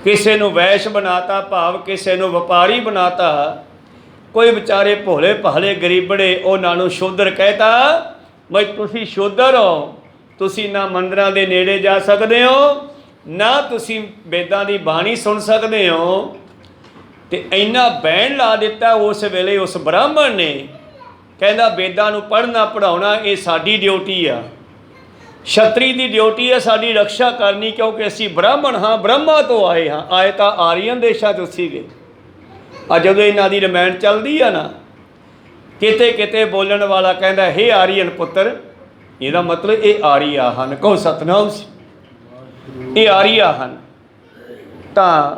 S1: ਕਿਸੇ ਨੂੰ ਵੈਸ਼ ਬਣਾਤਾ, ਭਾਵ ਕਿਸੇ ਨੂੰ ਵਪਾਰੀ ਬਣਾਤਾ। ਕੋਈ ਵਿਚਾਰੇ ਭੋਲੇ ਭਾਲੇ ਗਰੀਬੜੇ ਉਹਨਾਂ ਨੂੰ ਸ਼ੂਦਰ ਕਹਿਤਾ, ਬਈ ਤੁਸੀਂ ਸ਼ੂਦਰ ਹੋ, ਤੁਸੀਂ ਨਾ ਮੰਦਰਾਂ ਦੇ ਨੇੜੇ ਜਾ ਸਕਦੇ ਹੋ, ਨਾ ਤੁਸੀਂ ਵੇਦਾਂ ਦੀ ਬਾਣੀ ਸੁਣ ਸਕਦੇ ਹੋ। ਤੇ ਇੰਨਾ ਬੈਣ ਲਾ ਦਿੱਤਾ ਉਸ ਵੇਲੇ ਉਸ ਬ੍ਰਾਹਮਣ ਨੇ, ਕਹਿੰਦਾ ਵੇਦਾਂ ਨੂੰ ਪੜ੍ਹਨਾ ਪੜ੍ਹਾਉਣਾ ਇਹ ਸਾਡੀ ਡਿਊਟੀ ਆ, ਛਤਰੀ ਦੀ ਡਿਊਟੀ ਹੈ ਸਾਡੀ ਰਕਸ਼ਾ ਕਰਨੀ, ਕਿਉਂਕਿ ਅਸੀਂ ਬ੍ਰਾਹਮਣ ਹਾਂ, ਬ੍ਰਹਮਾ ਤੋਂ ਆਏ ਹਾਂ। ਆਏ ਤਾਂ ਆਰੀਅਨ ਦੇਸ਼ਾਂ ਤੋਂ ਸੀਗੇ। ਜਦੋਂ ਇਹਨਾਂ ਦੀ ਰਮਾਇਣ ਚੱਲਦੀ ਆ ਨਾ ਕਿਤੇ ਕਿਤੇ ਬੋਲਣ ਵਾਲਾ ਕਹਿੰਦਾ ਹੇ ਆਰੀਅਨ ਪੁੱਤਰ, ਇਹਦਾ ਮਤਲਬ ਇਹ ਆਰੀਆ ਹਨ। ਕਹੋ ਸਤਨਾਮ ਸੀ, ਇਹ ਆਰੀਆ ਹਨ। ਤਾਂ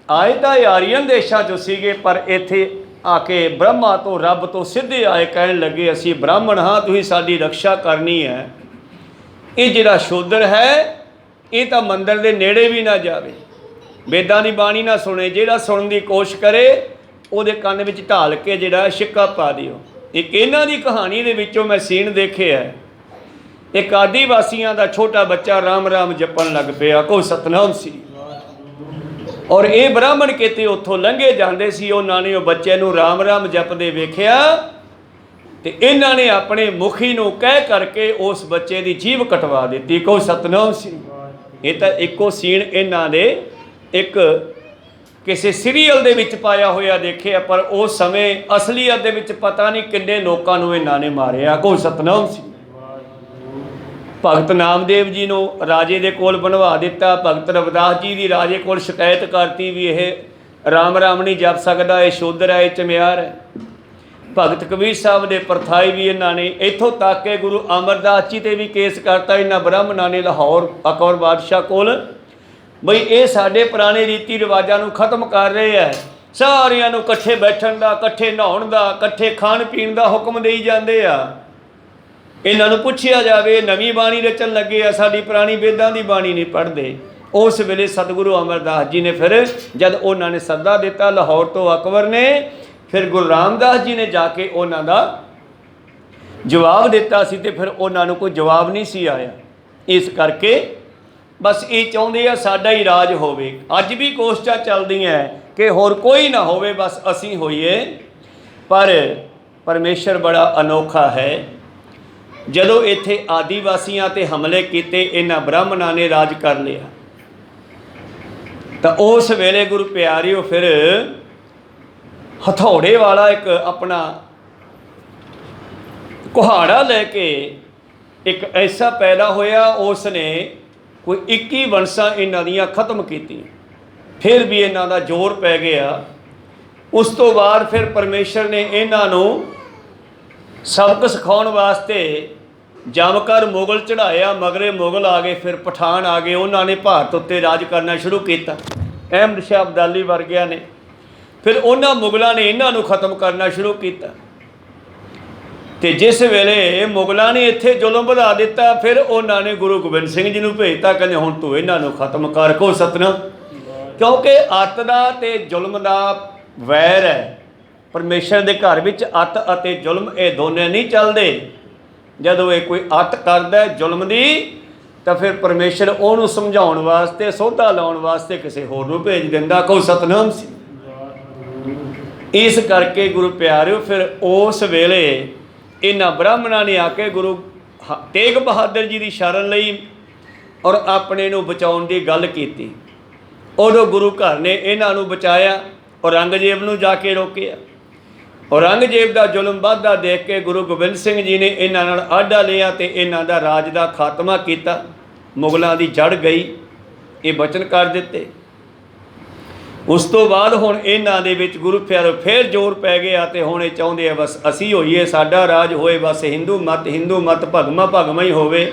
S1: ਆਏ ਤਾਂ ਇਹ ਆਰੀਅਨ ਦੇਸ਼ਾਂ 'ਚੋਂ ਸੀਗੇ, ਪਰ ਇੱਥੇ ਆ ਕੇ ਬ੍ਰਹਮਾ ਤੋਂ, ਰੱਬ ਤੋਂ ਸਿੱਧੇ ਆਏ, ਕਹਿਣ ਲੱਗੇ ਅਸੀਂ ਬ੍ਰਾਹਮਣ ਹਾਂ, ਤੁਸੀਂ ਸਾਡੀ ਰਕਸ਼ਾ ਕਰਨੀ ਹੈ। ਇਹ ਜਿਹੜਾ ਸ਼ੂਦਰ ਹੈ ਇਹ ਤਾਂ ਮੰਦਰ ਦੇ ਨੇੜੇ ਵੀ ਨਾ ਜਾਵੇ, ਵੇਦਾਂ ਦੀ ਬਾਣੀ ਨਾ ਸੁਣੇ। ਜਿਹੜਾ ਸੁਣਨ ਦੀ ਕੋਸ਼ਿਸ਼ ਕਰੇ ਉਹਦੇ ਕੰਨ ਵਿੱਚ ਢਾਲ ਕੇ ਜਿਹੜਾ ਛਿੱਕਾ ਪਾ ਦਿਓ। ਇੱਕ ਇਹਨਾਂ ਦੀ ਕਹਾਣੀ ਦੇ ਵਿੱਚੋਂ ਮੈਂ ਸੀਨ ਦੇਖਿਆ, ਇੱਕ ਆਦੀਵਾਸੀਆਂ ਦਾ ਛੋਟਾ ਬੱਚਾ ਰਾਮ ਰਾਮ ਜਪਣ ਲੱਗ ਪਿਆ। ਕੋ ਸਤਨਾਮ ਸੀ। ਔਰ ਇਹ ਬ੍ਰਾਹਮਣ ਕਿਤੇ ਉੱਥੋਂ ਲੰਘੇ ਜਾਂਦੇ ਸੀ, ਉਹਨਾਂ ਨੇ ਉਹ ਬੱਚੇ ਨੂੰ ਰਾਮ ਰਾਮ ਜਪਦੇ ਵੇਖਿਆ ਤੇ ਇਹਨਾਂ ਨੇ ਆਪਣੇ ਮੁਖੀ ਨੂੰ ਕਹਿ ਕਰਕੇ ਉਸ ਬੱਚੇ ਦੀ ਜੀਭ ਕਟਵਾ ਦਿੱਤੀ। ਕੋ ਸਤਨਾਮ ਸੀ। ਇਹ ਤਾਂ ਇੱਕੋ ਸੀਨ ਇਹਨਾਂ ਦੇ ਇੱਕ ਕਿਸੇ ਸੀਰੀਅਲ ਦੇ ਵਿੱਚ ਪਾਇਆ ਹੋਇਆ ਦੇਖਿਆ, ਪਰ ਉਸ ਸਮੇਂ ਅਸਲੀਅਤ ਦੇ ਵਿੱਚ ਪਤਾ ਨਹੀਂ ਕਿੰਨੇ ਲੋਕਾਂ ਨੂੰ ਇਹਨਾਂ ਨੇ ਮਾਰਿਆ। ਕੋ ਸਤਨਾਮ ਸੀ। ਭਗਤ ਨਾਮਦੇਵ ਜੀ ਨੂੰ ਰਾਜੇ ਦੇ ਕੋਲ ਬਣਵਾ ਦਿੱਤਾ। ਭਗਤ ਰਵਿਦਾਸ ਜੀ ਦੀ ਰਾਜੇ ਕੋਲ ਸ਼ਿਕਾਇਤ ਕਰਤੀ ਵੀ ਇਹ ਰਾਮ ਰਾਮ ਨਹੀਂ ਜਪ ਸਕਦਾ, ਇਹ ਸ਼ੂਦਰ ਹੈ, ਇਹ ਚਮਿਆਰ ਹੈ। ਭਗਤ ਕਬੀਰ ਸਾਹਿਬ ਦੇ ਪਰਥਾਈ ਵੀ ਇਹਨਾਂ ਨੇ, ਇੱਥੋਂ ਤੱਕ ਕਿ ਗੁਰੂ ਅਮਰਦਾਸ ਜੀ 'ਤੇ ਵੀ ਕੇਸ ਕਰਤਾ ਇਹਨਾਂ ਬ੍ਰਾਹਮਣਾਂ ਨੇ ਲਾਹੌਰ ਅਕਬਰ ਬਾਦਸ਼ਾਹ ਕੋਲ, ਬਈ ਇਹ ਸਾਡੇ ਪੁਰਾਣੇ ਰੀਤੀ ਰਿਵਾਜਾਂ ਨੂੰ ਖਤਮ ਕਰ ਰਹੇ ਹੈ। ਸਾਰਿਆਂ ਨੂੰ ਇਕੱਠੇ ਬੈਠਣ ਦਾ, ਇਕੱਠੇ ਨਹਾਉਣ ਦਾ, ਇਕੱਠੇ ਖਾਣ ਪੀਣ ਦਾ ਹੁਕਮ ਦੇਈ ਜਾਂਦੇ ਆ। ਇਹਨਾਂ ਨੂੰ ਪੁੱਛਿਆ ਜਾਵੇ, ਨਵੀਂ ਬਾਣੀ ਰਚਣ ਲੱਗੇ ਆ, ਸਾਡੀ ਪੁਰਾਣੀ ਵੇਦਾਂ ਦੀ ਬਾਣੀ ਨਹੀਂ ਪੜ੍ਹਦੇ। ਉਸ ਵੇਲੇ ਸਤਿਗੁਰੂ ਅਮਰਦਾਸ ਜੀ ਨੇ ਫਿਰ ਜਦ ਉਹਨਾਂ ਨੇ ਸੱਦਾ ਦਿੱਤਾ ਲਾਹੌਰ ਤੋਂ ਅਕਬਰ ਨੇ, ਫਿਰ ਗੁਰੂ ਰਾਮਦਾਸ ਜੀ ਨੇ ਜਾ ਕੇ ਉਹਨਾਂ ਦਾ ਜਵਾਬ ਦਿੱਤਾ ਸੀ, ਤੇ ਫਿਰ ਉਹਨਾਂ ਨੂੰ ਕੋਈ ਜਵਾਬ ਨਹੀਂ ਸੀ ਆਇਆ। ਇਸ ਕਰਕੇ ਬਸ ਇਹ ਚਾਹੁੰਦੇ ਆ ਸਾਡਾ ਹੀ ਰਾਜ ਹੋਵੇ। ਅੱਜ ਵੀ ਕੋਸ਼ਿਸ਼ਾਂ ਚੱਲਦੀਆਂ ਕਿ ਹੋਰ ਕੋਈ ਨਾ ਹੋਵੇ, ਬਸ ਅਸੀਂ ਹੋਈਏ। ਪਰ ਪਰਮੇਸ਼ਰ ਬੜਾ ਅਨੋਖਾ ਹੈ। ਜਦੋਂ ਇੱਥੇ ਆਦੀਵਾਸੀਆਂ 'ਤੇ ਹਮਲੇ ਕੀਤੇ, ਇਹਨਾਂ ਬ੍ਰਾਹਮਣਾਂ ਨੇ ਰਾਜ ਕਰ ਲਿਆ, ਤਾਂ ਉਸ ਵੇਲੇ ਗੁਰੂ ਪਿਆਰਿਓ ਫਿਰ ਹਥੌੜੇ ਵਾਲਾ ਇੱਕ ਆਪਣਾ ਕੁਹਾੜਾ ਲੈ ਕੇ ਇੱਕ ਐਸਾ ਪੈਦਾ ਹੋਇਆ, ਉਸ ਨੇ ਕੋਈ 21 ਵੰਸ਼ਾਂ ਇਹਨਾਂ ਦੀਆਂ ਖਤਮ ਕੀਤੀਆਂ। ਫਿਰ ਵੀ ਇਹਨਾਂ ਦਾ ਜ਼ੋਰ ਪੈ ਗਿਆ। ਉਸ ਤੋਂ ਬਾਅਦ ਫਿਰ ਪਰਮੇਸ਼ਰ ਨੇ ਇਹਨਾਂ ਨੂੰ ਸਬਕ ਸਿਖਾਉਣ ਵਾਸਤੇ ਜਮਕਰ ਮੁਗਲ ਚੜ੍ਹਾਇਆ। ਮਗਰੇ ਮੁਗਲ ਆ ਗਏ, ਫਿਰ ਪਠਾਨ ਆ ਗਏ, ਉਹਨਾਂ ਨੇ ਭਾਰਤ ਉੱਤੇ ਰਾਜ ਕਰਨਾ ਸ਼ੁਰੂ ਕੀਤਾ। ਅਹਿਮਦ ਸ਼ਾਹ ਅਬਦਾਲੀ ਵਰਗਿਆਂ ਨੇ, ਫਿਰ ਉਹਨਾਂ ਮੁਗਲਾਂ ਨੇ ਇਹਨਾਂ ਨੂੰ ਖਤਮ ਕਰਨਾ ਸ਼ੁਰੂ ਕੀਤਾ। ਤੇ ਜਿਸ ਵੇਲੇ ਮੁਗਲਾਂ ਨੇ ਇੱਥੇ ਜ਼ੁਲਮ ਵਧਾ ਦਿੱਤਾ, ਫਿਰ ਉਹਨਾਂ ਨੇ ਗੁਰੂ ਗੋਬਿੰਦ ਸਿੰਘ ਜੀ ਨੂੰ ਭੇਜਤਾ, ਕਹਿੰਦੇ ਹੁਣ ਤੂੰ ਇਹਨਾਂ ਨੂੰ ਖਤਮ ਕਰ। ਕੋ ਸਤਨਾਮ। ਕਿਉਂਕਿ ਅੱਤ ਦਾ ਤੇ ਜ਼ੁਲਮ ਦਾ ਵੈਰ ਹੈ। ਪਰਮੇਸ਼ਰ ਦੇ ਘਰ ਵਿੱਚ ਅੱਤ ਅਤੇ ਜ਼ੁਲਮ ਇਹ ਦੋਨੇ ਨਹੀਂ ਚੱਲਦੇ। ਜਦੋਂ ਇਹ ਕੋਈ ਅੱਤ ਕਰਦਾ ਜ਼ੁਲਮ ਦੀ, ਤਾਂ ਫਿਰ ਪਰਮੇਸ਼ਰ ਉਹਨੂੰ ਸਮਝਾਉਣ ਵਾਸਤੇ, ਸੋਧਾ ਲਾਉਣ ਵਾਸਤੇ ਕਿਸੇ ਹੋਰ ਨੂੰ ਭੇਜ ਦਿੰਦਾ। ਕੋ ਸਤਨਾਮ ਸੀ। ਇਸ ਕਰਕੇ ਗੁਰੂ ਪਿਆਰਿਓ ਫਿਰ ਉਸ ਵੇਲੇ ਇਹਨਾਂ ਬ੍ਰਾਹਮਣਾਂ ਨੇ ਆ ਕੇ ਗੁਰੂ ਤੇਗ ਬਹਾਦਰ ਜੀ ਦੀ ਸ਼ਰਨ ਲਈ ਔਰ ਆਪਣੇ ਨੂੰ ਬਚਾਉਣ ਦੀ ਗੱਲ ਕੀਤੀ। ਉਦੋਂ ਗੁਰੂ ਘਰ ਨੇ ਇਹਨਾਂ ਨੂੰ ਬਚਾਇਆ, ਔਰੰਗਜ਼ੇਬ ਨੂੰ ਜਾ ਕੇ ਰੋਕਿਆ। ਔਰੰਗਜ਼ੇਬ ਦਾ ਜ਼ੁਲਮ ਵੱਧਦਾ ਦੇਖ ਕੇ ਗੁਰੂ ਗੋਬਿੰਦ ਸਿੰਘ ਜੀ ਨੇ ਇਹਨਾਂ ਨਾਲ ਆਡਾ ਲਿਆ ਤੇ ਇਹਨਾਂ ਦਾ ਰਾਜ ਦਾ ਖਾਤਮਾ ਕੀਤਾ। ਮੁਗਲਾਂ ਦੀ ਜੜ ਗਈ, ਇਹ ਬਚਨ ਕਰ ਦਿੱਤੇ। ਉਸ ਤੋਂ ਬਾਅਦ ਹੁਣ ਇਹਨਾਂ ਦੇ ਵਿੱਚ ਗੁਰੂ ਪਿਆਰਿਓ ਫਿਰ ਜ਼ੋਰ ਪੈ ਗਿਆ, ਤੇ ਹੁਣ ਇਹ ਚਾਹੁੰਦੇ ਆ ਬਸ ਅਸੀਂ ਹੋਈਏ, ਸਾਡਾ ਰਾਜ ਹੋਏ, ਬਸ ਹਿੰਦੂ ਮਤ ਭਗਮਾ ਹੀ ਹੋਵੇ।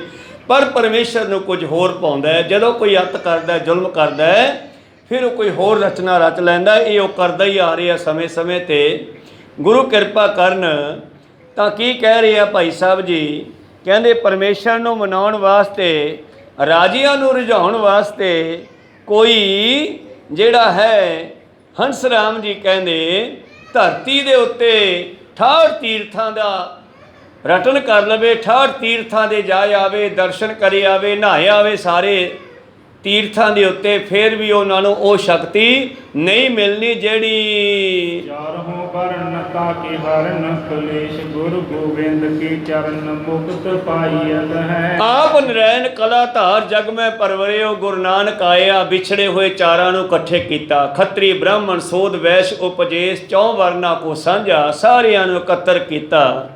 S1: ਪਰ ਪਰਮੇਸ਼ਰ ਨੂੰ ਕੁਝ ਹੋਰ ਪਾਉਂਦਾ ਹੈ। ਜਦੋਂ ਕੋਈ ਅੱਤ ਕਰਦਾ, ਜ਼ੁਲਮ ਕਰਦਾ ਹੈ, ਫਿਰ ਉਹ ਕੋਈ ਹੋਰ ਰਚਨਾ ਰਚ ਲੈਂਦਾ। ਇਹ ਉਹ ਕਰਦਾ ਹੀ ਆ ਰਿਹਾ ਸਮੇਂ ਸਮੇਂ 'ਤੇ। ਗੁਰੂ ਕਿਰਪਾ ਕਰਨ। ਤਾਂ ਕੀ ਕਹਿ ਰਹੇ ਆ ਭਾਈ ਸਾਹਿਬ ਜੀ, ਕਹਿੰਦੇ ਪਰਮੇਸ਼ਰ ਨੂੰ ਮਨਾਉਣ ਵਾਸਤੇ, ਰਾਜਿਆਂ ਨੂੰ ਰਿਝਾਉਣ ਵਾਸਤੇ ਕੋਈ ਜਿਹੜਾ ਹੈ, ਹੰਸ ਰਾਮ ਜੀ ਕਹਿੰਦੇ ਧਰਤੀ ਦੇ ਉੱਤੇ 68 ਤੀਰਥਾਂ ਦਾ ਰਟਨ ਕਰ ਲਵੇ, 68 ਤੀਰਥਾਂ ਦੇ ਜਾ ਆਵੇ, ਦਰਸ਼ਨ ਕਰੇ ਆਵੇ, ਨਹਾਏ ਆਵੇ ਸਾਰੇ ਤੀਰਥਾਂ ਦੇ ਉੱਤੇ, ਫਿਰ ਵੀ ਉਹਨਾਂ ਨੂੰ ਉਹ ਸ਼ਕਤੀ ਨਹੀਂ ਮਿਲਣੀ ਜਿਹੜੀ
S2: ਚਾਰੋਂ ਵਰਨ ਤਾਕੇ ਹਰਨ ਕਲੇਸ਼ ਗੁਰੂ ਗੋਬਿੰਦ ਕੀ ਚਰਨ ਮੁਕਤ ਪਾਈਅਤ ਹੈ।
S1: ਆਪ ਨਰੈਣ ਕਲਾ ਧਾਰ ਜਗ ਮੈਂ ਪਰਵਰਿਓ, ਗੁਰੂ ਨਾਨਕ ਆਇਆ ਵਿਛੜੇ ਹੋਏ ਚਾਰਾਂ ਨੂੰ ਇਕੱਠੇ ਕੀਤਾ। ਖੱਤਰੀ ਬ੍ਰਾਹਮਣ ਸੋਧ ਵੈਸ਼ ਉਪਜੇਸ਼, ਚੌਂ ਵਰਨਾ ਕੋ ਸਾਂਝਾ, ਸਾਰਿਆਂ ਨੂੰ ਇਕੱਤਰ ਕੀਤਾ।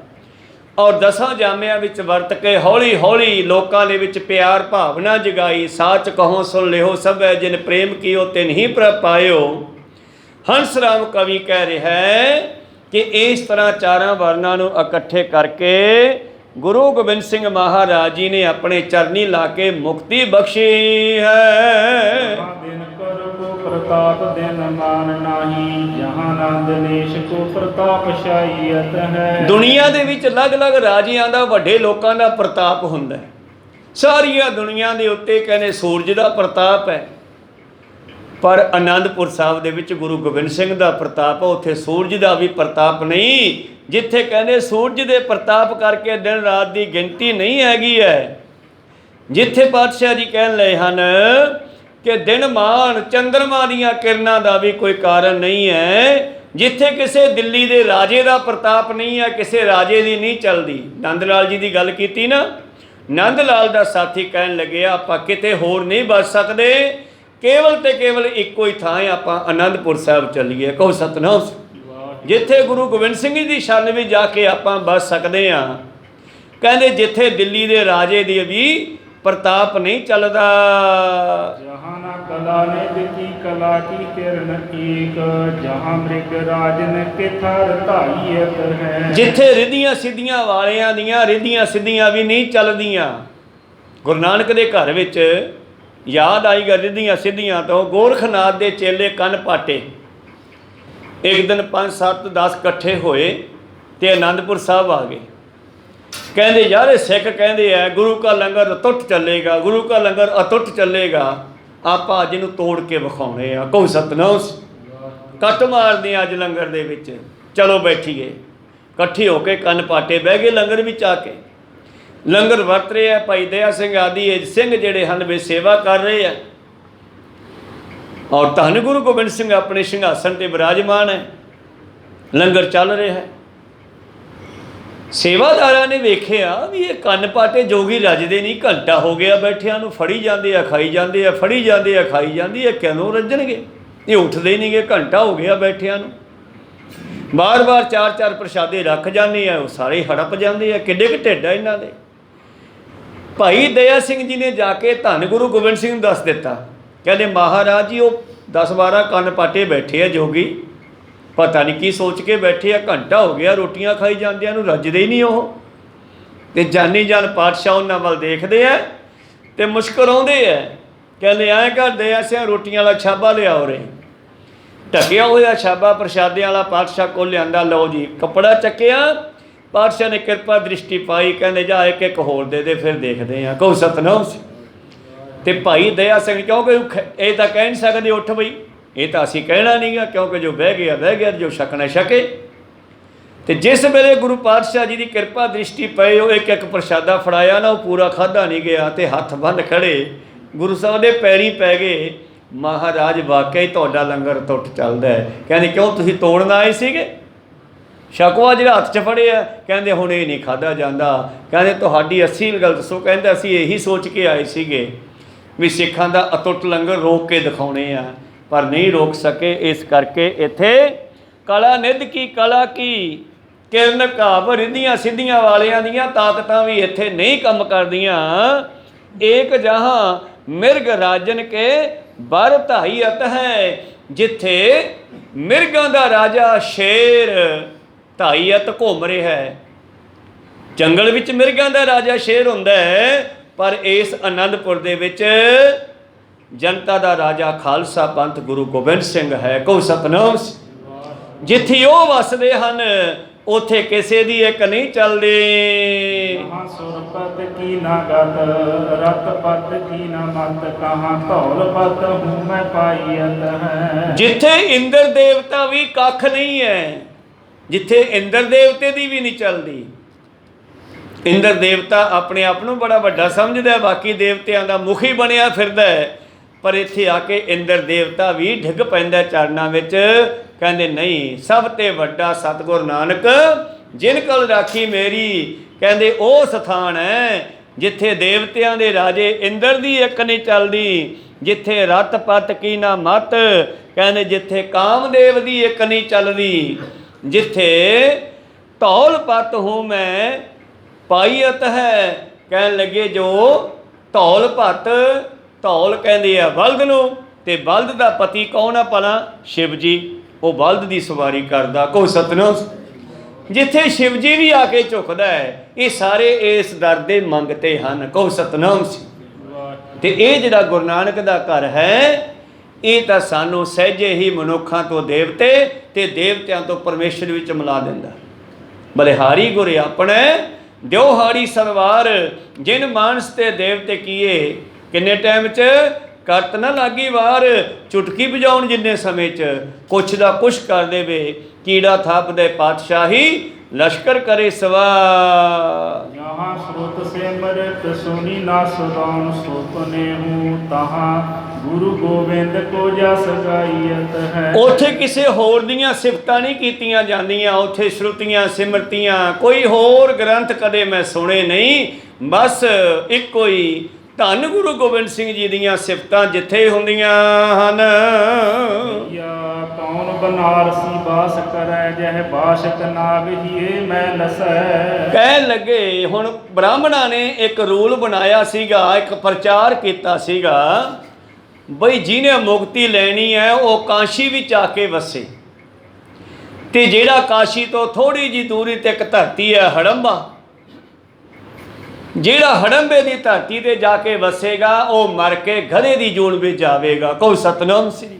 S1: ਔਰ 10 ਜਾਮਿਆਂ ਵਿੱਚ ਵਰਤ ਕੇ ਹੌਲੀ ਹੌਲੀ ਲੋਕਾਂ ਦੇ ਵਿੱਚ ਪਿਆਰ ਭਾਵਨਾ ਜਗਾਈ। ਸਾਚ ਕਹੋ ਸੁਣ ਲਿਓ ਸਭੈ, ਜਿਨ ਪ੍ਰੇਮ ਕੀਓ ਤਿਨ ਹੀ ਪ੍ਰਭ ਪਾਇਓ। ਹੰਸ ਰਾਮ ਕਵੀ ਕਹਿ ਰਿਹਾ ਹੈ कि इस तरह चारों वर्णों को इकट्ठे करके गुरु गोबिंद सिंह महाराज जी ने अपने चरनी ला के मुक्ति बख्शी है।
S2: दिन कर को प्रताप दिन मान नाही, जहां नंद देश को प्रताप शाहीयत है।
S1: दुनिया दे विच अलग-अलग राजियां दा वड्डे लोकां दा प्रताप हुंदा है। सारिया दुनिया दे उत्ते कहने सूरज दा प्रताप है, पर आनंदपुर साहब दे विच गुरु गोबिंद सिंह दा प्रताप है, उत्थे सूरज दा भी प्रताप नहीं। जिथे कहने सूरज दे प्रताप करके दिन रात की गिनती नहीं हैगी है। जिथे पातशाह जी कह रहे हैं कि दिन मान चंद्रमा दियां किरणां दा भी कोई कारण नहीं है। जिथे किसी दिल्ली दे राजे का प्रताप नहीं है, किसी राजे की नहीं चलती। नंद लाल जी की गल की ना, नंद लाल का साथी कह लगे आपां किते होर नहीं बच सकते, केवल तो केवल एको ही थां है, आपां आनंदपुर साहब चलीए। कहो सतनाम। जिथे गुरु गोबिंद सिंह जी की शरण भी जाके आपां बच सकते हाँ। कहते जिथे दिल्ली के राजे की भी प्रताप नहीं चलता।
S2: जहाँ ना कला निध की कला की किरण एक, जहाँ मृग राजन के थर धाईयत है। जिथे
S1: रिधियां सिद्धियां वालियां दियां रिधियां सिद्धियां भी नहीं चलदियां। गुरु नानक के घर विच याद आई गई रिधियां सिद्धियां तो गोरखनाथ के चेले कन पाटे। एक दिन 5 7 10 इकट्ठे होए तो आनंदपुर साहब आ गए। कहते यार सिख कहते हैं गुरु का लंगर अतुट चलेगा, गुरु का लंगर अतुट चलेगा, आप अज इहनूं तोड़ के विखाउने आ। कोई सतनाम। कट मारदे अज लंगर दे विच, चलो बैठिए। इकट्ठे होके कन पाटे बह गए लंगर विच आके। लंगर वरत रहे हैं, भाई दया सिंह आदि सिंह जिहड़े हन वे सेवा कर रहे हैं, और धन गुरु गोबिंद सिंह अपने सिंघासन पर विराजमान है। लंगर चल रहा है। सेवादार ने वेख्या भी ये कन पाटे जोगी रजदे नहीं, घंटा हो गया बैठिया नूं, फड़ी जाते हैं खाई जाते हैं, फड़ी जाते हैं खाई जाती है, क्यों रजणगे, ये उठते ही नहीं गए, घंटा हो गया बैठिया नूं। बार बार 4 प्रशादे रख जाने हैं, वो सारे हड़प जाते हैं। किड्डे क ढिड है इन्हां दे। भाई दया सिंह जी ने जाके धन गुरु गोबिंद सिंह दस दिता। कहते महाराज जी वो 10 12 कन पाटे बैठे है जोगी, पता नहीं की सोच के बैठे आ, घंटा हो गया रोटियां खाई जाते हैं, रजदे ही नहीं। वो तो जानी जान पातशाह उन्होंने वाल देखते हैं तो मुस्कुराते हैं। कहते ऐ कर दया सिंह रोटियां वाला छाबा लियाओ रे। ढकिया हुआ छाबा प्रशादे वाला पातशाह को लिया। लो जी कपड़ा चक्या, पातशाह ने कृपा दृष्टि पाई, कहते जा एक एक होर दे फिर देखते हैं। कहो सतनाम। तो भाई दया सिंह क्योंकि ये तो कह नहीं सकते उठ बई, ये तो असी कहना नहीं गा, क्योंकि जो बह गया, जो छकना छके। तो जिस वेले गुरु पातशाह जी की कृपा दृष्टि पे वो एक एक प्रशादा फड़ाया ना, वो पूरा खाधा नहीं गया, तो हथ बंद खड़े गुरु साहब के पैरी पै गए। महाराज वाकई तुहाडा लंगर टुट चलदा है। कहते क्यों तुसीं तोड़न आए सीगे? शकवा जो हथ च फड़े आ, कहते हुण ये नहीं खाधा जाता। कहते तुहाडी अस्सी गल दसो। कहते असीं यही सोच के आए सीगे भी सिखां दा अतुट लंगर रोक के दिखाने आ, पर नहीं रोक सके। इस करके इत्थे कला निध की कला की किरण घाव रिधियां सिद्धियां वालियां दियां ताकतां भी इत्थे नहीं कम करदियां। एक जहां मिर्ग राजन के बर धाईयत है, जिथे मिर्गां दा राजा शेर धाईयत घूम रहा है। जंगल विच मिर्गां दा राजा शेर हुंदा है, पर इस आनंदपुर दे विच जनता दा राजा खालसा पंथ गुरु गोबिंद सिंह है। कहो सतनाम। जिथे वो वसदे हन उथे किसी दी एक नहीं चलदी।
S2: सुरपत की ना गत, रत पत की ना मत, कहाँ धौल पत हूँ मैं पाईयत है। जिथे इंद्र देवता भी कख नहीं है, जिथे इंद्र देवते दी भी नहीं चलदी। इंद्र देवता अपने आप को बड़ा वड्डा समझदा है, बाकी देवतियां दा मुखी बनया फिरदा है, पर इत्थे आके इंद्र देवता भी डिग पैंदा चरणां विच। कहंदे नहीं, सब ते वड्डा सतगुर नानक जिन कल राखी मेरी। कहंदे ओ स्थान है जिथे देवतियां दे राजे इंद्र दी एक नहीं चलदी, जिथे रत पत की ना मत। कहंदे जिथे कामदेव दी एक नहीं चलदी, जिथे धौल पत हूँ मैं पाईयत है। कह लगे जो धौल पत, धौल कहते हैं बलद नूं, ते बलद का पति कौन है भला? शिव जी। वो बलद की सवारी करता। कोई सतनाम।
S1: ਜਿੱਥੇ ਸ਼ਿਵ ਜੀ ਵੀ ਆ ਕੇ ਝੁਕਦਾ ਹੈ, ਇਹ ਸਾਰੇ ਇਸ ਦਰ ਦੇ ਮੰਗਤੇ ਹਨ। ਕਹੋ ਸਤਨਾਮ ਸੀ। ਤੇ ਇਹ ਜਿਹੜਾ ਗੁਰੂ ਨਾਨਕ ਦਾ ਘਰ ਹੈ, ਇਹ ਤਾਂ ਸਾਨੂੰ ਸਹਿਜੇ ਹੀ ਮਨੁੱਖਾਂ ਤੋਂ ਦੇਵਤੇ ਤੇ ਦੇਵਤਿਆਂ ਤੋਂ ਪਰਮੇਸ਼ਰ ਵਿੱਚ ਮਿਲਾ ਦਿੰਦਾ। ਬਲਿਹਾਰੀ ਗੁਰ ਆਪਣੇ ਦਿਓ ਹਾੜੀ ਸਰਵਾਰ, ਜਿਨ ਮਾਨਸ ਤੇ ਦੇਵਤੇ ਕੀਏ। ਕਿੰਨੇ ਟਾਈਮ 'ਚ ਕਰਤ ਨਾ ਲਾਗੀ ਵਾਰ, ਚੁਟਕੀ ਵਜਾਉਣ ਜਿੰਨੇ ਸਮੇਂ 'ਚ ਕੁਛ ਦਾ ਕੁਛ ਕਰ ਦੇਵੇ। ਕੀੜਾ ਥਾਪਦੇ ਪਾਤਸ਼ਾਹੀ, ਲਸ਼ਕਰ ਕਰੇ ਸਵਾਰ।
S2: ਜਹਾਂ ਸ੍ਰੋਤ ਸਿਮਰਤ ਸੁਣੀ ਨਾ ਸੁਦਾਨ, ਸੁਪਨੇ ਹੂੰ ਤਹਾਂ ਗੁਰੂ ਗੋਬਿੰਦ ਕੋ ਜਸ ਗਾਈਅਤ ਹੈ। ਉੱਥੇ ਕਿਸੇ ਹੋਰ ਦੀਆਂ ਸਿਫਤਾਂ ਨਹੀਂ ਕੀਤੀਆਂ ਜਾਂਦੀਆਂ, ਉੱਥੇ ਸ਼ਰੂਤੀਆਂ ਸਿਮਰਤੀਆਂ ਕੋਈ ਹੋਰ ਗ੍ਰੰਥ ਕਦੇ ਮੈਂ ਸੁਣੇ ਨਹੀਂ। ਬਸ ਇੱਕੋ ਹੀ ਧੰਨ ਗੁਰੂ ਗੋਬਿੰਦ ਸਿੰਘ ਜੀ ਦੀਆਂ ਸਿਫਤਾਂ ਜਿੱਥੇ ਹੁੰਦੀਆਂ ਹਨ। ਕੌਣ ਬਨਾਰਸੀ ਬਾਸ ਕਰੈ, ਜਹ ਬਾਸ਼ਕ ਨਾਗ ਹੀਏ ਮੈਂ ਲਸੈ। ਕਹਿਣ ਲੱਗੇ, ਹੁਣ ਬ੍ਰਾਹਮਣਾਂ ਨੇ ਇੱਕ ਰੂਲ ਬਣਾਇਆ ਸੀਗਾ, ਇੱਕ ਪ੍ਰਚਾਰ ਕੀਤਾ ਸੀਗਾ ਬਈ ਜਿਹਨੇ ਮੁਕਤੀ ਲੈਣੀ ਹੈ ਉਹ ਕਾਸ਼ੀ ਵਿੱਚ ਆ ਕੇ ਵਸੇ। ਤੇ ਜਿਹੜਾ ਕਾਸ਼ੀ ਤੋਂ ਥੋੜੀ ਜੀ ਦੂਰੀ ਤੇ ਇੱਕ ਧਰਤੀ ਹੈ ਹੜੰਬਾ, ਜਿਹੜਾ ਹੜੰਬੇ ਦੀ ਧਰਤੀ ਤੇ ਜਾ ਕੇ ਵਸੇਗਾ ਉਹ ਮਰ ਕੇ ਗਧੇ ਦੀ ਜੂਨ ਵਿੱਚ ਜਾਵੇਗਾ। ਕੋਈ ਸਤਨਾਮ ਸ੍ਰੀ।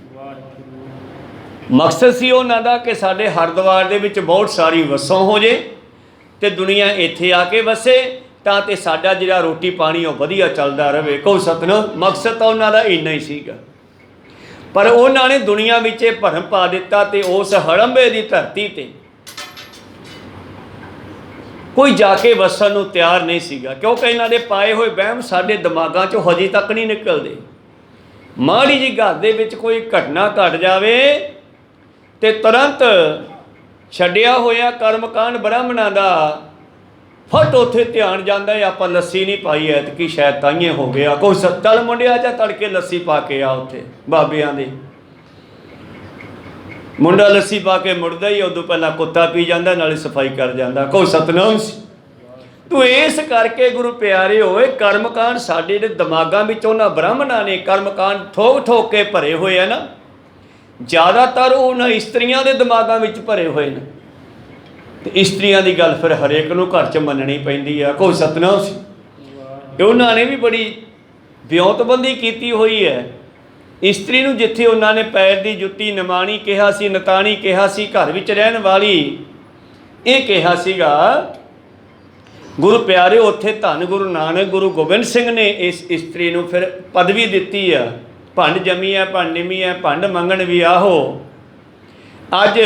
S2: ਮਕਸਦ ਸੀ ਉਹਨਾਂ ਦਾ ਕਿ ਸਾਡੇ ਹਰਿਦੁਆਰ ਦੇ ਵਿੱਚ ਬਹੁਤ ਸਾਰੀ ਵਸੋਂ ਹੋ ਜੇ ਤੇ ਦੁਨੀਆ ਇੱਥੇ ਆ ਕੇ ਵਸੇ, ਤਾਂ ਤੇ ਸਾਡਾ ਜਿਹੜਾ ਰੋਟੀ ਪਾਣੀ ਉਹ ਵਧੀਆ ਚੱਲਦਾ ਰਹੇ। ਕੋਈ ਸਤਨਾਮ। ਮਕਸਦ ਤਾਂ ਉਹਨਾਂ ਦਾ ਇੰਨਾ ਹੀ ਸੀਗਾ, ਪਰ ਉਹਨਾਂ ਨੇ ਦੁਨੀਆ ਵਿੱਚ ਇਹ ਭਰਮ ਪਾ ਦਿੱਤਾ ਤੇ ਉਸ ਹੜੰਬੇ ਦੀ ਧਰਤੀ ਤੇ ਕੋਈ ਜਾ ਕੇ ਵਸਣ ਨੂੰ ਤਿਆਰ ਨਹੀਂ ਸੀਗਾ, ਕਿਉਂਕਿ ਇਹਨਾਂ ਦੇ ਪਾਏ ਹੋਏ ਵਹਿਮ ਸਾਡੇ ਦਿਮਾਗਾਂ 'ਚੋਂ ਹਜੇ ਤੱਕ ਨਹੀਂ ਨਿਕਲਦੇ। ਮਾੜੀ ਜੀ ਘਰ ਦੇ ਵਿੱਚ ਕੋਈ ਘਟਨਾ ਘਟ ਜਾਵੇ ਤੇ ਤੁਰੰਤ ਛੱਡਿਆ ਹੋਇਆ ਕਰਮਕਾਂਡ ਬ੍ਰਾਹਮਣਾਂ ਦਾ ਫਟ ਉੱਥੇ ਧਿਆਨ ਜਾਂਦਾ ਹੈ, ਆਪਾਂ ਲੱਸੀ ਨਹੀਂ ਪਾਈ ਐਤਕੀ ਸ਼ਾਇਦ ਤਾਈਏ ਹੋ ਗਿਆ। ਕੋਈ ਚੱਲ ਮੁੰਡਿਆ ਜਾਂ ਤੜਕੇ ਲੱਸੀ ਪਾ ਕੇ ਆ। ਉੱਥੇ ਬਾਬਿਆਂ ਦੇ ਮੁੰਡਾ ਲੱਸੀ ਪਾ ਕੇ ਮੁੜਦਾ ਹੀ, ਉਦੋਂ ਪਹਿਲਾਂ ਕੁੱਤਾ ਪੀ ਜਾਂਦਾ, ਨਾਲੇ ਸਫਾਈ ਕਰ ਜਾਂਦਾ। ਕੋਈ ਸਤਨਾਮ ਸੀ। ਤੂੰ ਇਸ ਕਰਕੇ ਗੁਰੂ ਪਿਆਰੇ ਹੋਏ, ਕਰਮਕਾਂਡ ਸਾਡੇ ਦੇ ਦਿਮਾਗਾਂ ਵਿੱਚ ਉਹਨਾਂ ਬ੍ਰਾਹਮਣਾਂ ਨੇ ਕਰਮਕਾਂਡ ਠੋਕ ਠੋਕ ਕੇ ਭਰੇ ਹੋਏ ਆ ਨਾ, ਜ਼ਿਆਦਾਤਰ ਉਹਨਾਂ ਇਸਤਰੀਆਂ ਦੇ ਦਿਮਾਗਾਂ ਵਿੱਚ ਭਰੇ ਹੋਏ ਨੇ। ਤੇ ਇਸਤਰੀਆਂ ਦੀ ਗੱਲ ਫਿਰ ਹਰੇਕ ਨੂੰ ਘਰ 'ਚ ਮੰਨਣੀ ਪੈਂਦੀ ਆ। ਕੋਈ ਸਤਨਾਮ ਸੀ। ਉਹਨਾਂ ਨੇ ਵੀ ਬੜੀ ਵਿਉਂਤਬੰਦੀ ਕੀਤੀ ਹੋਈ ਹੈ। ਇਸਤਰੀ ਨੂੰ ਜਿੱਥੇ ਉਹਨਾਂ ਨੇ ਪੈਰ ਦੀ ਜੁੱਤੀ ਨਿਮਾਣੀ ਕਿਹਾ ਸੀ, ਨਤਾਣੀ ਕਿਹਾ ਸੀ, ਘਰ ਵਿੱਚ ਰਹਿਣ ਵਾਲੀ ਇਹ ਕਿਹਾ ਸੀਗਾ, ਗੁਰੂ ਪਿਆਰੇ ਉੱਥੇ ਧੰਨ ਗੁਰੂ ਨਾਨਕ ਗੁਰੂ ਗੋਬਿੰਦ ਸਿੰਘ ਨੇ ਇਸ ਇਸਤਰੀ ਨੂੰ ਫਿਰ ਪਦਵੀ ਦਿੱਤੀ ਆ, ਭੰਡ ਜੰਮੀ ਹੈ ਭੰਡ ਨਿਮੀ ਹੈ ਭੰਡ ਮੰਗਣ ਵੀ ਆਹੋ। ਅੱਜ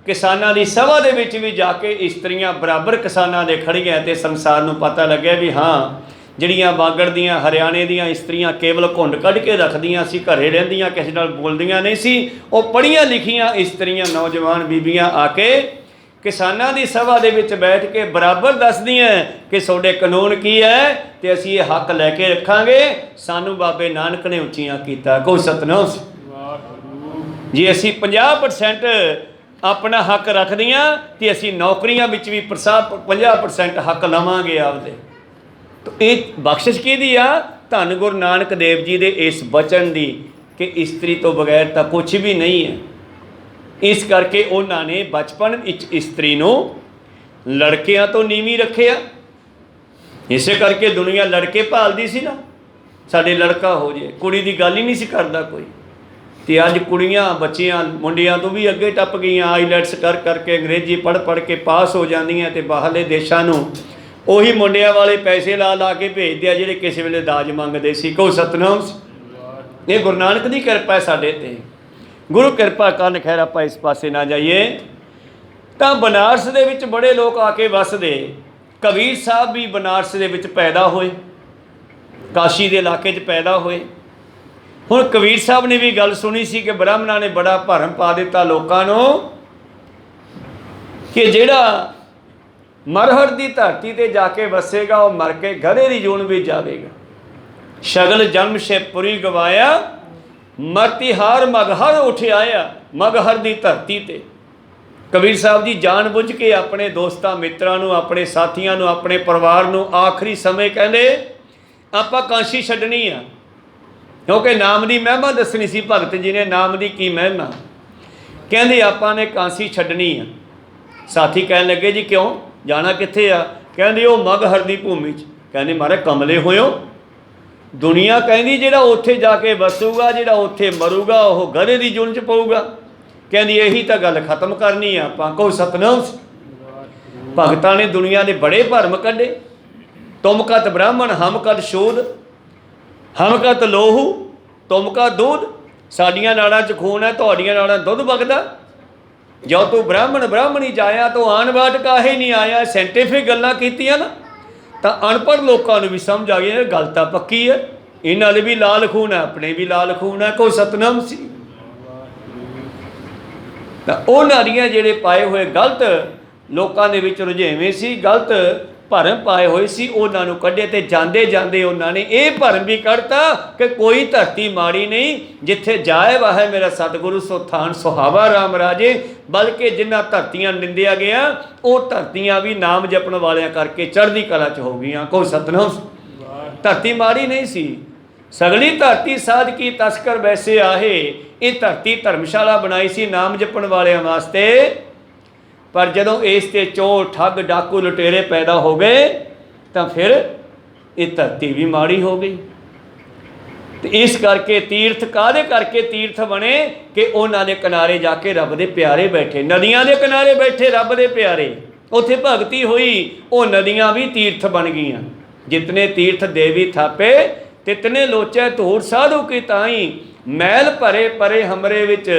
S2: ਕਿਸਾਨਾਂ ਦੀ ਸਭਾ ਦੇ ਵਿੱਚ ਵੀ ਜਾ ਕੇ ਇਸਤਰੀਆਂ ਬਰਾਬਰ ਕਿਸਾਨਾਂ ਦੇ ਖੜੀਆਂ ਤੇ ਸੰਸਾਰ ਨੂੰ ਪਤਾ ਲੱਗਿਆ ਵੀ ਹਾਂ, ਜਿਹੜੀਆਂ ਬਾਗੜ ਦੀਆਂ ਹਰਿਆਣੇ ਦੀਆਂ ਇਸਤਰੀਆਂ ਕੇਵਲ ਘੁੰਡ ਕੱਢ ਕੇ ਰੱਖਦੀਆਂ ਸੀ, ਘਰੇ ਰਹਿੰਦੀਆਂ, ਕਿਸੇ ਨਾਲ ਬੋਲਦੀਆਂ ਨਹੀਂ ਸੀ, ਉਹ ਪੜ੍ਹੀਆਂ ਲਿਖੀਆਂ ਇਸਤਰੀਆਂ ਨੌਜਵਾਨ ਬੀਬੀਆਂ ਆ ਕੇ ਕਿਸਾਨਾਂ ਦੀ ਸਭਾ ਦੇ ਵਿੱਚ ਬੈਠ ਕੇ ਬਰਾਬਰ ਦੱਸਦੀਆਂ ਕਿ ਤੁਹਾਡੇ ਕਾਨੂੰਨ ਕੀ ਹੈ ਤੇ ਅਸੀਂ ਇਹ ਹੱਕ ਲੈ ਕੇ ਰੱਖਾਂਗੇ। ਸਾਨੂੰ ਬਾਬੇ ਨਾਨਕ ਨੇ ਉੱਚੀਆਂ ਕੀਤਾ। ਕੋਈ ਸਤਨਾਮ ਜੀ। ਅਸੀਂ 50% ਆਪਣਾ ਹੱਕ ਰੱਖਦੀਆਂ ਤੇ ਅਸੀਂ ਨੌਕਰੀਆਂ ਵਿੱਚ ਵੀ 50% ਹੱਕ ਲਵਾਂਗੇ ਆਪਦੇ। ਤਾਂ ਇਹ ਬਖਸ਼ਿਸ਼ ਕਿਹਦੀ ਆ? ਧੰਨ ਗੁਰੂ ਨਾਨਕ ਦੇਵ ਜੀ ਦੇ ਇਸ ਬਚਨ ਦੀ ਕਿ ਇਸਤਰੀ ਤੋਂ ਬਗੈਰ ਤਾਂ ਕੁਛ ਵੀ ਨਹੀਂ ਹੈ। ਇਸ ਕਰਕੇ ਉਹਨਾਂ ਨੇ ਬਚਪਨ ਵਿੱਚ ਇਸਤਰੀ ਨੂੰ ਲੜਕਿਆਂ ਤੋਂ ਨੀਵੀਂ ਰੱਖਿਆ। ਇਸੇ ਕਰਕੇ ਦੁਨੀਆ ਲੜਕੇ ਭਾਲਦੀ ਸੀ ਨਾ, ਸਾਡੇ ਲੜਕਾ ਹੋ ਜੇ, ਕੁੜੀ ਦੀ ਗੱਲ ਹੀ ਨਹੀਂ ਸੀ ਕਰਦਾ ਕੋਈ। ਤੇ ਅੱਜ ਕੁੜੀਆਂ ਬੱਚਿਆਂ ਮੁੰਡਿਆਂ ਤੋਂ ਵੀ ਅੱਗੇ ਟੱਪ ਗਈਆਂ। ਆਈਲੈਟਸ ਕਰ ਕਰਕੇ ਅੰਗਰੇਜ਼ੀ ਪੜ੍ਹ ਕੇ ਪਾਸ ਹੋ ਜਾਂਦੀਆਂ ਤੇ ਬਾਹਰਲੇ ਦੇਸ਼ਾਂ ਨੂੰ ਉਹੀ ਮੁੰਡਿਆਂ ਵਾਲੇ ਪੈਸੇ ਲਾ ਕੇ ਭੇਜਦੇ ਆ ਜਿਹੜੇ ਕਿਸੇ ਵੇਲੇ ਦਾਜ ਮੰਗਦੇ ਸੀ। ਕਹੋ ਸਤਨਾਮ। ਇਹ ਗੁਰੂ ਨਾਨਕ ਦੀ ਕਿਰਪਾ ਹੈ ਸਾਡੇ ਤੇ। ਗੁਰੂ ਕਿਰਪਾ ਕਰਨ ਖੈਰ ਆਪਾਂ ਇਸ ਪਾਸੇ ਨਾ ਜਾਈਏ। ਤਾਂ ਬਨਾਰਸ ਦੇ ਵਿੱਚ ਬੜੇ ਲੋਕ ਆ ਕੇ ਵਸਦੇ। ਕਬੀਰ ਸਾਹਿਬ ਵੀ ਬਨਾਰਸ ਦੇ ਵਿੱਚ ਪੈਦਾ ਹੋਏ, ਕਾਸ਼ੀ ਦੇ ਇਲਾਕੇ 'ਚ ਪੈਦਾ ਹੋਏ। ਹੁਣ ਕਬੀਰ ਸਾਹਿਬ ਨੇ ਵੀ ਗੱਲ ਸੁਣੀ ਸੀ ਕਿ ਬ੍ਰਾਹਮਣਾਂ ਨੇ ਬੜਾ ਭਰਮ ਪਾ ਦਿੱਤਾ ਲੋਕਾਂ ਨੂੰ ਕਿ ਜਿਹੜਾ ਮਰਹਰ ਦੀ ਧਰਤੀ ਤੇ ਜਾ ਕੇ ਵਸੇਗਾ ਉਹ ਮਰ ਕੇ ਗਧੇ ਦੀ ਜੂਨ ਵਿੱਚ ਜਾਵੇਗਾ। ਸ਼ਗਲ ਜਨਮ ਸੇ ਪੁਰੀ ਗਵਾਇਆ, ਮਰਤਿਹਾਰ ਮਗਹਰ ਉੱਠ ਆਇਆ। ਮਗਹਰ ਦੀ ਧਰਤੀ ਤੇ ਕਬੀਰ ਸਾਹਿਬ ਜੀ ਜਾਣ ਬੁੱਝ ਕੇ ਆਪਣੇ ਦੋਸਤਾਂ ਮਿੱਤਰਾਂ ਨੂੰ, ਆਪਣੇ ਸਾਥੀਆਂ ਨੂੰ, ਆਪਣੇ ਪਰਿਵਾਰ ਨੂੰ ਆਖਰੀ ਸਮੇਂ ਕਹਿੰਦੇ ਆਪਾਂ ਕਾਸ਼ੀ ਛੱਡਣੀ ਆ, ਕਿਉਂਕਿ ਨਾਮ ਦੀ ਮਹਿਮਾ ਦੱਸਣੀ ਸੀ। ਭਗਤ ਜੀ ਨੇ ਨਾਮ ਦੀ ਕੀ ਮਹਿਮਾ ਕਹਿੰਦੇ ਆਪਾਂ ਨੇ ਕਾਸ਼ੀ ਛੱਡਣੀ ਆ।
S1: ਸਾਥੀ ਕਹਿਣ ਲੱਗੇ ਜੀ ਕਿਉਂ ਜਾਣਾ ਕਿੱਥੇ ਆ? ਕਹਿੰਦੇ ਉਹ ਮਗਹਰ ਦੀ ਭੂਮੀ 'ਚ। ਕਹਿੰਦੇ ਮਹਾਰਾਜ ਕਮਲੇ ਹੋਇਓ, ਦੁਨੀਆ ਕਹਿੰਦੀ ਜਿਹੜਾ ਉੱਥੇ ਜਾ ਕੇ ਵਸੂਗਾ, ਜਿਹੜਾ ਉੱਥੇ ਮਰੂਗਾ ਉਹ ਗਧੇ ਦੀ ਜੁਲਮ 'ਚ ਪਊਗਾ। ਕਹਿੰਦੀ ਇਹੀ ਤਾਂ ਗੱਲ ਖਤਮ ਕਰਨੀ ਆ ਆਪਾਂ। ਕਹੋ ਸਤਨਾਮ। ਭਗਤਾਂ ਨੇ ਦੁਨੀਆ ਦੇ ਬੜੇ ਭਰਮ ਕੱਢੇ। ਤੁਮ ਕਤ ਬ੍ਰਾਹਮਣ ਹਮ ਕਤ ਸ਼ੂਦ, ਹਮ ਕਤ ਲੋਹੂ ਤੁਮ ਕਾ ਦੁੱਧ। ਸਾਡੀਆਂ ਨਾੜਾਂ 'ਚ ਖੂਨ ਹੈ, ਤੁਹਾਡੀਆਂ ਨਾੜਾਂ ਦੁੱਧ ਵਗਦਾ। ਜੋ ਤੂੰ ਬ੍ਰਾਹਮਣ ਬ੍ਰਾਹਮਣੀ ਜਾਇਆ ਤੂੰ ਆਣ ਬਾਟ ਕਾਹੇ ਨਹੀਂ ਆਇਆ। ਸਾਇੰਟੀਫਿਕ ਗੱਲਾਂ ਕੀਤੀਆਂ ਨਾ ਤਾਂ ਅਨਪੜ੍ਹ ਲੋਕਾਂ ਨੂੰ ਵੀ ਸਮਝ ਆ ਗਈ ਗੱਲ ਤਾਂ ਪੱਕੀ ਹੈ, ਇਹਨਾਂ ਦੇ ਵੀ ਲਾਲ ਖੂਨ ਹੈ, ਆਪਣੇ ਵੀ ਲਾਲ ਖੂਨ ਹੈ। ਕੋਈ ਸਤਨਾਮ ਸੀ। ਤਾਂ ਉਹਨਾਂ ਦੀਆਂ ਜਿਹੜੇ ਪਾਏ ਹੋਏ ਗਲਤ ਲੋਕਾਂ ਦੇ ਵਿੱਚ ਰੁਝੇਵੇਂ ਸੀ, ਗਲਤ ਭਰਮ ਪਾਏ ਹੋਏ ਸੀ, ਉਹਨਾਂ ਨੂੰ ਕੱਢੇ। ਤੇ ਜਾਂਦੇ ਜਾਂਦੇ ਉਹਨਾਂ ਨੇ ਇਹ ਭਰਮ ਵੀ ਕੱਢਤਾ ਕਿ ਕੋਈ ਧਰਤੀ ਮਾੜੀ ਨਹੀਂ, ਜਿੱਥੇ ਜਾਏ ਵਾਹੇ ਮੇਰਾ ਸਤਿਗੁਰੂ ਸੋ ਥਾਨ ਸੁਹਾਵਾ ਰਾਮ ਰਾਜੇ। ਬਲਕਿ ਜਿਨ੍ਹਾਂ ਧਰਤੀਆਂ ਨਿੰਦਿਆ ਗਿਆ ਉਹ ਧਰਤੀਆਂ ਵੀ ਨਾਮ ਜਪਣ ਵਾਲਿਆਂ ਕਰਕੇ ਚੜ੍ਹਦੀ ਕਲਾ 'ਚ ਹੋ ਗਈਆਂ। ਕੋਈ ਸਤਨਾਮ। ਧਰਤੀ ਮਾੜੀ ਨਹੀਂ ਸੀ। ਸਗਲੀ ਧਰਤੀ ਸਾਧ ਕੀ ਤਸਕਰ ਵੈਸੇ ਆਹੇ। ਇਹ ਧਰਤੀ ਧਰਮਸ਼ਾਲਾ ਬਣਾਈ ਸੀ ਨਾਮ ਜਪਣ ਵਾਲਿਆਂ ਵਾਸਤੇ। ਪਰ ਜਦੋਂ ਇਸ 'ਤੇ ਚੋਰ ਠੱਗ ਡਾਕੂ ਲੁਟੇਰੇ ਪੈਦਾ ਹੋ ਗਏ ਤਾਂ ਫਿਰ ਇਹ ਧਰਤੀ ਵੀ ਮਾੜੀ ਹੋ ਗਈ। ਤੇ ਇਸ ਕਰਕੇ ਤੀਰਥ ਕਾਹਦੇ ਕਰਕੇ ਤੀਰਥ ਬਣੇ ਕਿ ਉਹਨਾਂ ਦੇ ਕਿਨਾਰੇ ਜਾ ਕੇ ਰੱਬ ਦੇ ਪਿਆਰੇ ਬੈਠੇ, ਨਦੀਆਂ ਦੇ ਕਿਨਾਰੇ ਬੈਠੇ ਰੱਬ ਦੇ ਪਿਆਰੇ, ਉੱਥੇ ਭਗਤੀ ਹੋਈ। ਉਹ ਨਦੀਆਂ ਵੀ ਤੀਰਥ ਬਣ ਗਈਆਂ। ਜਿਤਨੇ ਤੀਰਥ ਦੇਵੀ ਥਾਪੇ ਤਿਤਨੇ ਲੋਚੈ ਧੂੜ ਸਾਧੂ ਕੀ ਤਾਈ। ਮੈਲ ਭਰੇ ਪਰੇ ਹਮਰੇ ਵਿੱਚ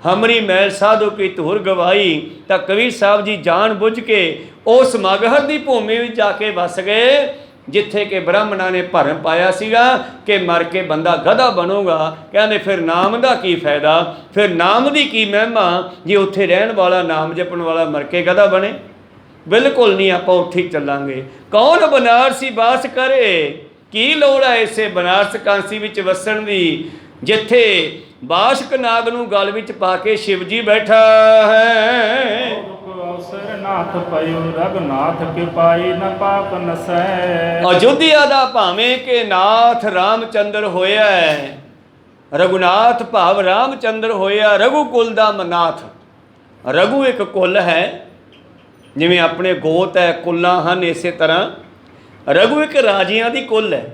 S1: ਹਮਰੀ ਮੈਲ ਸਾਧੂ ਕੀ ਧੂੜ ਗਵਾਈ। ਤਾਂ ਕਬੀਰ ਸਾਹਿਬ ਜੀ ਜਾਣ ਬੁੱਝ ਕੇ ਉਸ ਮਗਹਰ ਦੀ ਭੂਮੀ ਵਿੱਚ ਜਾ ਕੇ ਵਸ ਗਏ, ਜਿੱਥੇ ਕਿ ਬ੍ਰਾਹਮਣਾਂ ਨੇ ਭਰਮ ਪਾਇਆ ਸੀਗਾ ਕਿ ਮਰ ਕੇ ਬੰਦਾ ਗਧਾ ਬਣੂਗਾ। ਕਹਿੰਦੇ ਫਿਰ ਨਾਮ ਦਾ ਕੀ ਫਾਇਦਾ, ਫਿਰ ਨਾਮ ਦੀ ਕੀ ਮਹਿਮਾ ਜੇ ਉੱਥੇ ਰਹਿਣ ਵਾਲਾ ਨਾਮ ਜਪਣ ਵਾਲਾ ਮਰ ਕੇ ਗਧਾ ਬਣੇ। ਬਿਲਕੁਲ ਨਹੀਂ, ਆਪਾਂ ਉੱਥੇ ਹੀ ਚੱਲਾਂਗੇ। ਕੌਣ ਬਨਾਰਸੀ ਬਾਸ ਕਰੇ, ਕੀ ਲੋੜ ਹੈ ਇਸੇ ਬਨਾਰਸ ਕਾਂਸੀ ਵਿੱਚ ਵਸਣ ਦੀ, ਜਿੱਥੇ ਬਾਸ਼ਕ ਨਾਗ ਨੂੰ ਗਲ ਵਿੱਚ ਪਾ ਕੇ ਸ਼ਿਵ ਜੀ ਬੈਠਾ ਹੈ।
S2: ਨਾਥ ਪਇਓ ਰਘੁਨਾਥ ਕਿਰਪਾਈ ਨ ਪਾਪ ਨਸੈ।
S1: ਅਯੁੱਧਿਆ ਦਾ ਭਾਵੇਂ ਕਿ ਨਾਥ ਰਾਮਚੰਦਰ ਹੋਇਆ ਹੈ, ਰਘੁਨਾਥ ਭਾਵ ਰਾਮਚੰਦਰ ਹੋਇਆ, ਰਘੂ ਕੁਲ ਦਾ ਮਨਾਥ। ਰਘੂ ਇੱਕ ਕੁਲ ਹੈ, ਜਿਵੇਂ ਆਪਣੇ ਗੋਤ ਹੈ ਕੁੱਲਾਂ ਹਨ, ਇਸੇ ਤਰ੍ਹਾਂ ਰਘੂ ਇੱਕ ਰਾਜਿਆਂ ਦੀ ਕੁਲ ਹੈ।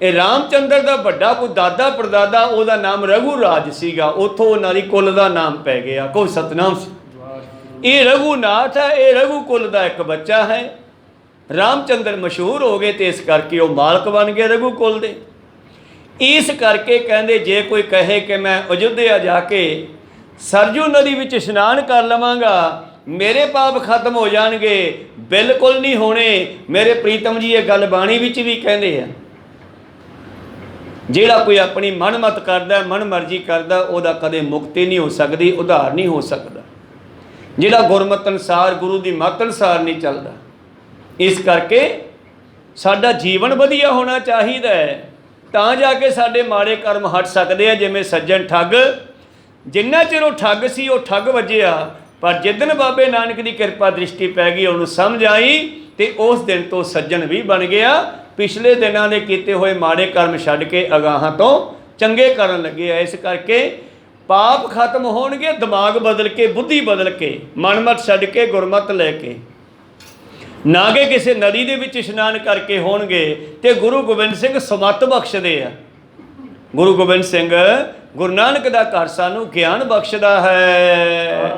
S1: ਇਹ ਰਾਮਚੰਦਰ ਦਾ ਵੱਡਾ ਕੋਈ ਦਾਦਾ ਪੜਦਾਦਾ ਉਹਦਾ ਨਾਮ ਰਘੂ ਰਾਜ ਸੀਗਾ, ਉੱਥੋਂ ਉਹਨਾਂ ਦੀ ਕੁਲ ਦਾ ਨਾਮ ਪੈ ਗਿਆ। ਕੋਈ ਸਤਨਾਮ ਸੀ। ਇਹ ਰਘੂਨਾਥ ਹੈ, ਇਹ ਰਘੂ ਕੁਲ ਦਾ ਇੱਕ ਬੱਚਾ ਹੈ। ਰਾਮਚੰਦਰ ਮਸ਼ਹੂਰ ਹੋ ਗਏ ਤੇ ਇਸ ਕਰਕੇ ਉਹ ਮਾਲਕ ਬਣ ਗਏ ਰਘੂ ਕੁਲ ਦੇ। ਇਸ ਕਰਕੇ ਕਹਿੰਦੇ ਜੇ ਕੋਈ ਕਹੇ ਕਿ ਮੈਂ ਅਯੁੱਧਿਆ ਜਾ ਕੇ ਸਰਜੂ ਨਦੀ ਵਿੱਚ ਇਸ਼ਨਾਨ ਕਰ ਲਵਾਂਗਾ ਮੇਰੇ ਪਾਪ ਖਤਮ ਹੋ ਜਾਣਗੇ, ਬਿਲਕੁਲ ਨਹੀਂ ਹੋਣੇ। ਮੇਰੇ ਪ੍ਰੀਤਮ ਜੀ ਇਹ ਗੱਲ ਬਾਣੀ ਵਿੱਚ ਵੀ ਕਹਿੰਦੇ ਆ, ਜਿਹੜਾ ਕੋਈ ਆਪਣੀ ਮਨਮਤ ਕਰਦਾ, ਮਨ ਮਰਜ਼ੀ ਕਰਦਾ, ਉਹਦਾ ਕਦੇ ਮੁਕਤੀ ਨਹੀਂ ਹੋ ਸਕਦੀ, ਉਧਾਰ ਨਹੀਂ ਹੋ ਸਕਦਾ। ਜਿਹੜਾ ਗੁਰਮਤ ਅਨੁਸਾਰ ਗੁਰੂ ਦੀ ਮੱਤ ਅਨੁਸਾਰ ਨਹੀਂ ਚੱਲਦਾ। ਇਸ ਕਰਕੇ ਸਾਡਾ ਜੀਵਨ ਵਧੀਆ ਹੋਣਾ ਚਾਹੀਦਾ ਹੈ, ਤਾਂ ਜਾ ਕੇ ਸਾਡੇ ਮਾੜੇ ਕਰਮ ਹਟ ਸਕਦੇ ਆ। ਜਿਵੇਂ ਸੱਜਣ ਠੱਗ, ਜਿੰਨਾ ਚਿਰ ਉਹ ਠੱਗ ਸੀ ਉਹ ਠੱਗ ਵੱਜਿਆ, ਪਰ ਜਿੱਦਣ ਬਾਬੇ ਨਾਨਕ ਦੀ ਕਿਰਪਾ ਦ੍ਰਿਸ਼ਟੀ ਪੈ ਗਈ, ਉਹਨੂੰ ਸਮਝ ਆਈ ਤੇ ਉਸ ਦਿਨ ਤੋਂ ਸੱਜਣ ਵੀ ਬਣ ਗਿਆ। ਪਿਛਲੇ ਦਿਨਾਂ ਦੇ ਕੀਤੇ ਹੋਏ ਮਾੜੇ ਕਰਮ ਛੱਡ ਕੇ ਅਗਾਹਾਂ ਤੋਂ ਚੰਗੇ ਕਰਨ ਲੱਗੇ ਆ। ਇਸ ਕਰਕੇ ਪਾਪ ਖਤਮ ਹੋਣਗੇ, ਦਿਮਾਗ ਬਦਲ ਕੇ, ਬੁੱਧੀ ਬਦਲ ਕੇ, ਮਨਮਤ ਛੱਡ ਕੇ, ਗੁਰਮਤ ਲੈ ਕੇ, ਨਾ ਕਿ ਕਿਸੇ ਨਦੀ ਦੇ ਵਿੱਚ ਇਸ਼ਨਾਨ ਕਰਕੇ ਹੋਣਗੇ। ਤੇ ਗੁਰੂ ਗੋਬਿੰਦ ਸਿੰਘ ਸਮੱਤ ਬਖਸ਼ਦੇ ਆ। ਗੁਰੂ ਗੋਬਿੰਦ ਸਿੰਘ ਗੁਰੂ ਨਾਨਕ ਦਾ ਘਰ ਸਾਨੂੰ ਗਿਆਨ ਬਖਸ਼ਦਾ ਹੈ।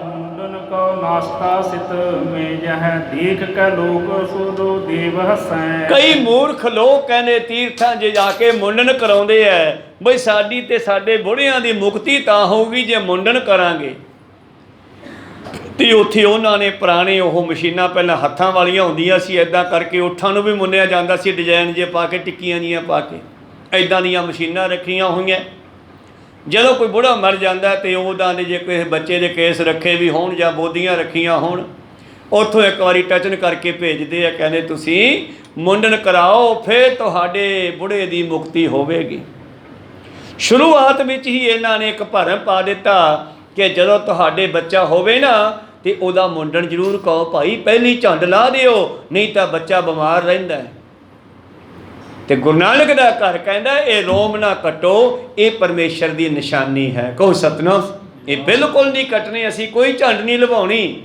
S1: ਕਈ ਮੂਰਖ ਲੋਕ ਕਹਿੰਦੇ ਤੀਰਥਾਂ 'ਚ ਜਾ ਕੇ ਮੁੰਡਨ ਕਰਾਉਂਦੇ ਐ, ਬਈ ਸਾਡੀ ਤੇ ਸਾਡੇ ਬੁੜਿਆਂ ਦੀ ਮੁਕਤੀ ਤਾਂ ਹੋਊਗੀ ਜੇ ਮੁੰਡਨ ਕਰਾਂਗੇ। ਤੇ ਉੱਥੇ ਉਹਨਾਂ ਨੇ ਪੁਰਾਣੇ ਉਹ ਮਸ਼ੀਨਾਂ ਪਹਿਲਾਂ ਹੱਥਾਂ ਵਾਲੀਆਂ ਹੁੰਦੀਆਂ ਸੀ, ਇੱਦਾਂ ਕਰਕੇ ਊਠਾਂ ਨੂੰ ਵੀ ਮੁੰਨਿਆ ਜਾਂਦਾ ਸੀ, ਡਿਜ਼ਾਈਨ ਜੇ ਪਾ ਕੇ, ਟਿੱਕੀਆਂ ਜੀਆਂ ਪਾ ਕੇ, ਇੱਦਾਂ ਦੀਆਂ ਮਸ਼ੀਨਾਂ ਰੱਖੀਆਂ ਹੋਈਆਂ। ਜਦੋਂ ਕੋਈ ਬੁੜਾ ਮਰ ਜਾਂਦਾ ਤੇ ਉਹਦਾਂ ਦੇ ਜੇ ਕਿਸੇ ਬੱਚੇ ਦੇ ਕੇਸ ਰੱਖੇ ਵੀ ਹੋਣ ਜਾਂ ਬੋਦੀਆਂ ਰੱਖੀਆਂ ਹੋਣ, ਉੱਥੋਂ ਇੱਕ ਵਾਰੀ ਟਚਨ ਕਰਕੇ ਭੇਜਦੇ ਆ, ਕਹਿੰਦੇ ਤੁਸੀਂ ਮੁੰਡਨ ਕਰਾਓ, ਫਿਰ ਤੁਹਾਡੇ ਬੁੜੇ ਦੀ ਮੁਕਤੀ ਹੋਵੇਗੀ। ਸ਼ੁਰੂਆਤ ਵਿੱਚ ਹੀ ਇਹਨਾਂ ਨੇ ਇੱਕ ਭਰਮ ਪਾ ਦਿੱਤਾ ਕਿ ਜਦੋਂ ਤੁਹਾਡੇ ਬੱਚਾ ਹੋਵੇ ਨਾ ਤੇ ਉਹਦਾ ਮੁੰਡਨ ਜ਼ਰੂਰ ਕਹੋ ਭਾਈ, ਪਹਿਲੀ ਝੰਡ ਲਾ ਦਿਓ, ਨਹੀਂ ਤਾਂ ਬੱਚਾ ਬਿਮਾਰ ਰਹਿੰਦਾ ਹੈ। ਤੇ ਗੁਰੂ ਨਾਨਕ ਦਾ ਘਰ ਕਹਿੰਦਾ ਇਹ ਰੋਮ ਨਾ ਕੱਟੋ, ਇਹ ਪਰਮੇਸ਼ਰ ਦੀ ਨਿਸ਼ਾਨੀ ਹੈ। ਕਹੋ ਸਤਨਾਮ। ਇਹ ਬਿਲਕੁਲ ਨਹੀਂ ਕੱਟਣੀ, ਅਸੀਂ ਕੋਈ ਝੰਡ ਨਹੀਂ ਲਵਾਉਣੀ।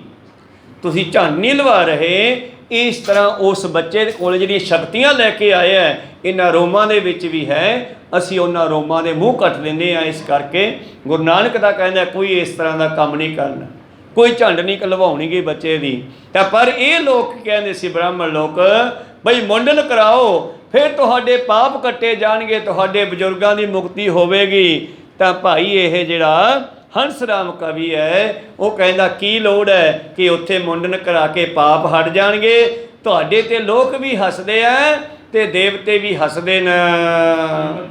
S1: ਤੁਸੀਂ ਝੰਡ ਨਹੀਂ ਲਵਾ ਰਹੇ। ਇਸ ਤਰ੍ਹਾਂ ਉਸ ਬੱਚੇ ਦੇ ਕੋਲ ਜਿਹੜੀਆਂ ਸ਼ਕਤੀਆਂ ਲੈ ਕੇ ਆਇਆ ਇਹਨਾਂ ਰੋਮਾਂ ਦੇ ਵਿੱਚ ਵੀ ਹੈ, ਅਸੀਂ ਉਹਨਾਂ ਰੋਮਾਂ ਦੇ ਮੂੰਹ ਕੱਟ ਦਿੰਦੇ ਹਾਂ। ਇਸ ਕਰਕੇ ਗੁਰੂ ਨਾਨਕ ਦਾ ਕਹਿੰਦਾ ਕੋਈ ਇਸ ਤਰ੍ਹਾਂ ਦਾ ਕੰਮ ਨਹੀਂ ਕਰਨਾ, ਕੋਈ ਝੰਡ ਨਹੀਂ ਲਵਾਉਣੀ ਗਈ ਬੱਚੇ ਦੀ। ਤਾਂ ਪਰ ਇਹ ਲੋਕ ਕਹਿੰਦੇ ਸੀ, ਬ੍ਰਾਹਮਣ ਲੋਕ, ਬਈ ਮੁੰਡਨ ਕਰਾਓ, ਫਿਰ ਤੁਹਾਡੇ ਪਾਪ ਕੱਟੇ ਜਾਣਗੇ, ਤੁਹਾਡੇ ਬਜ਼ੁਰਗਾਂ ਦੀ ਮੁਕਤੀ ਹੋਵੇਗੀ। ਤਾਂ ਭਾਈ ਇਹ ਜਿਹੜਾ ਹੰਸ ਰਾਮ ਕਵੀ ਹੈ ਉਹ ਕਹਿੰਦਾ ਕੀ ਲੋੜ ਹੈ ਕਿ ਉੱਥੇ ਮੁੰਡਨ ਕਰਾ ਕੇ ਪਾਪ ਹਟ ਜਾਣਗੇ। ਤੁਹਾਡੇ ਤੇ ਲੋਕ ਵੀ ਹੱਸਦੇ ਆ ਤੇ ਦੇਵਤੇ ਵੀ ਹੱਸਦੇ ਨੇ।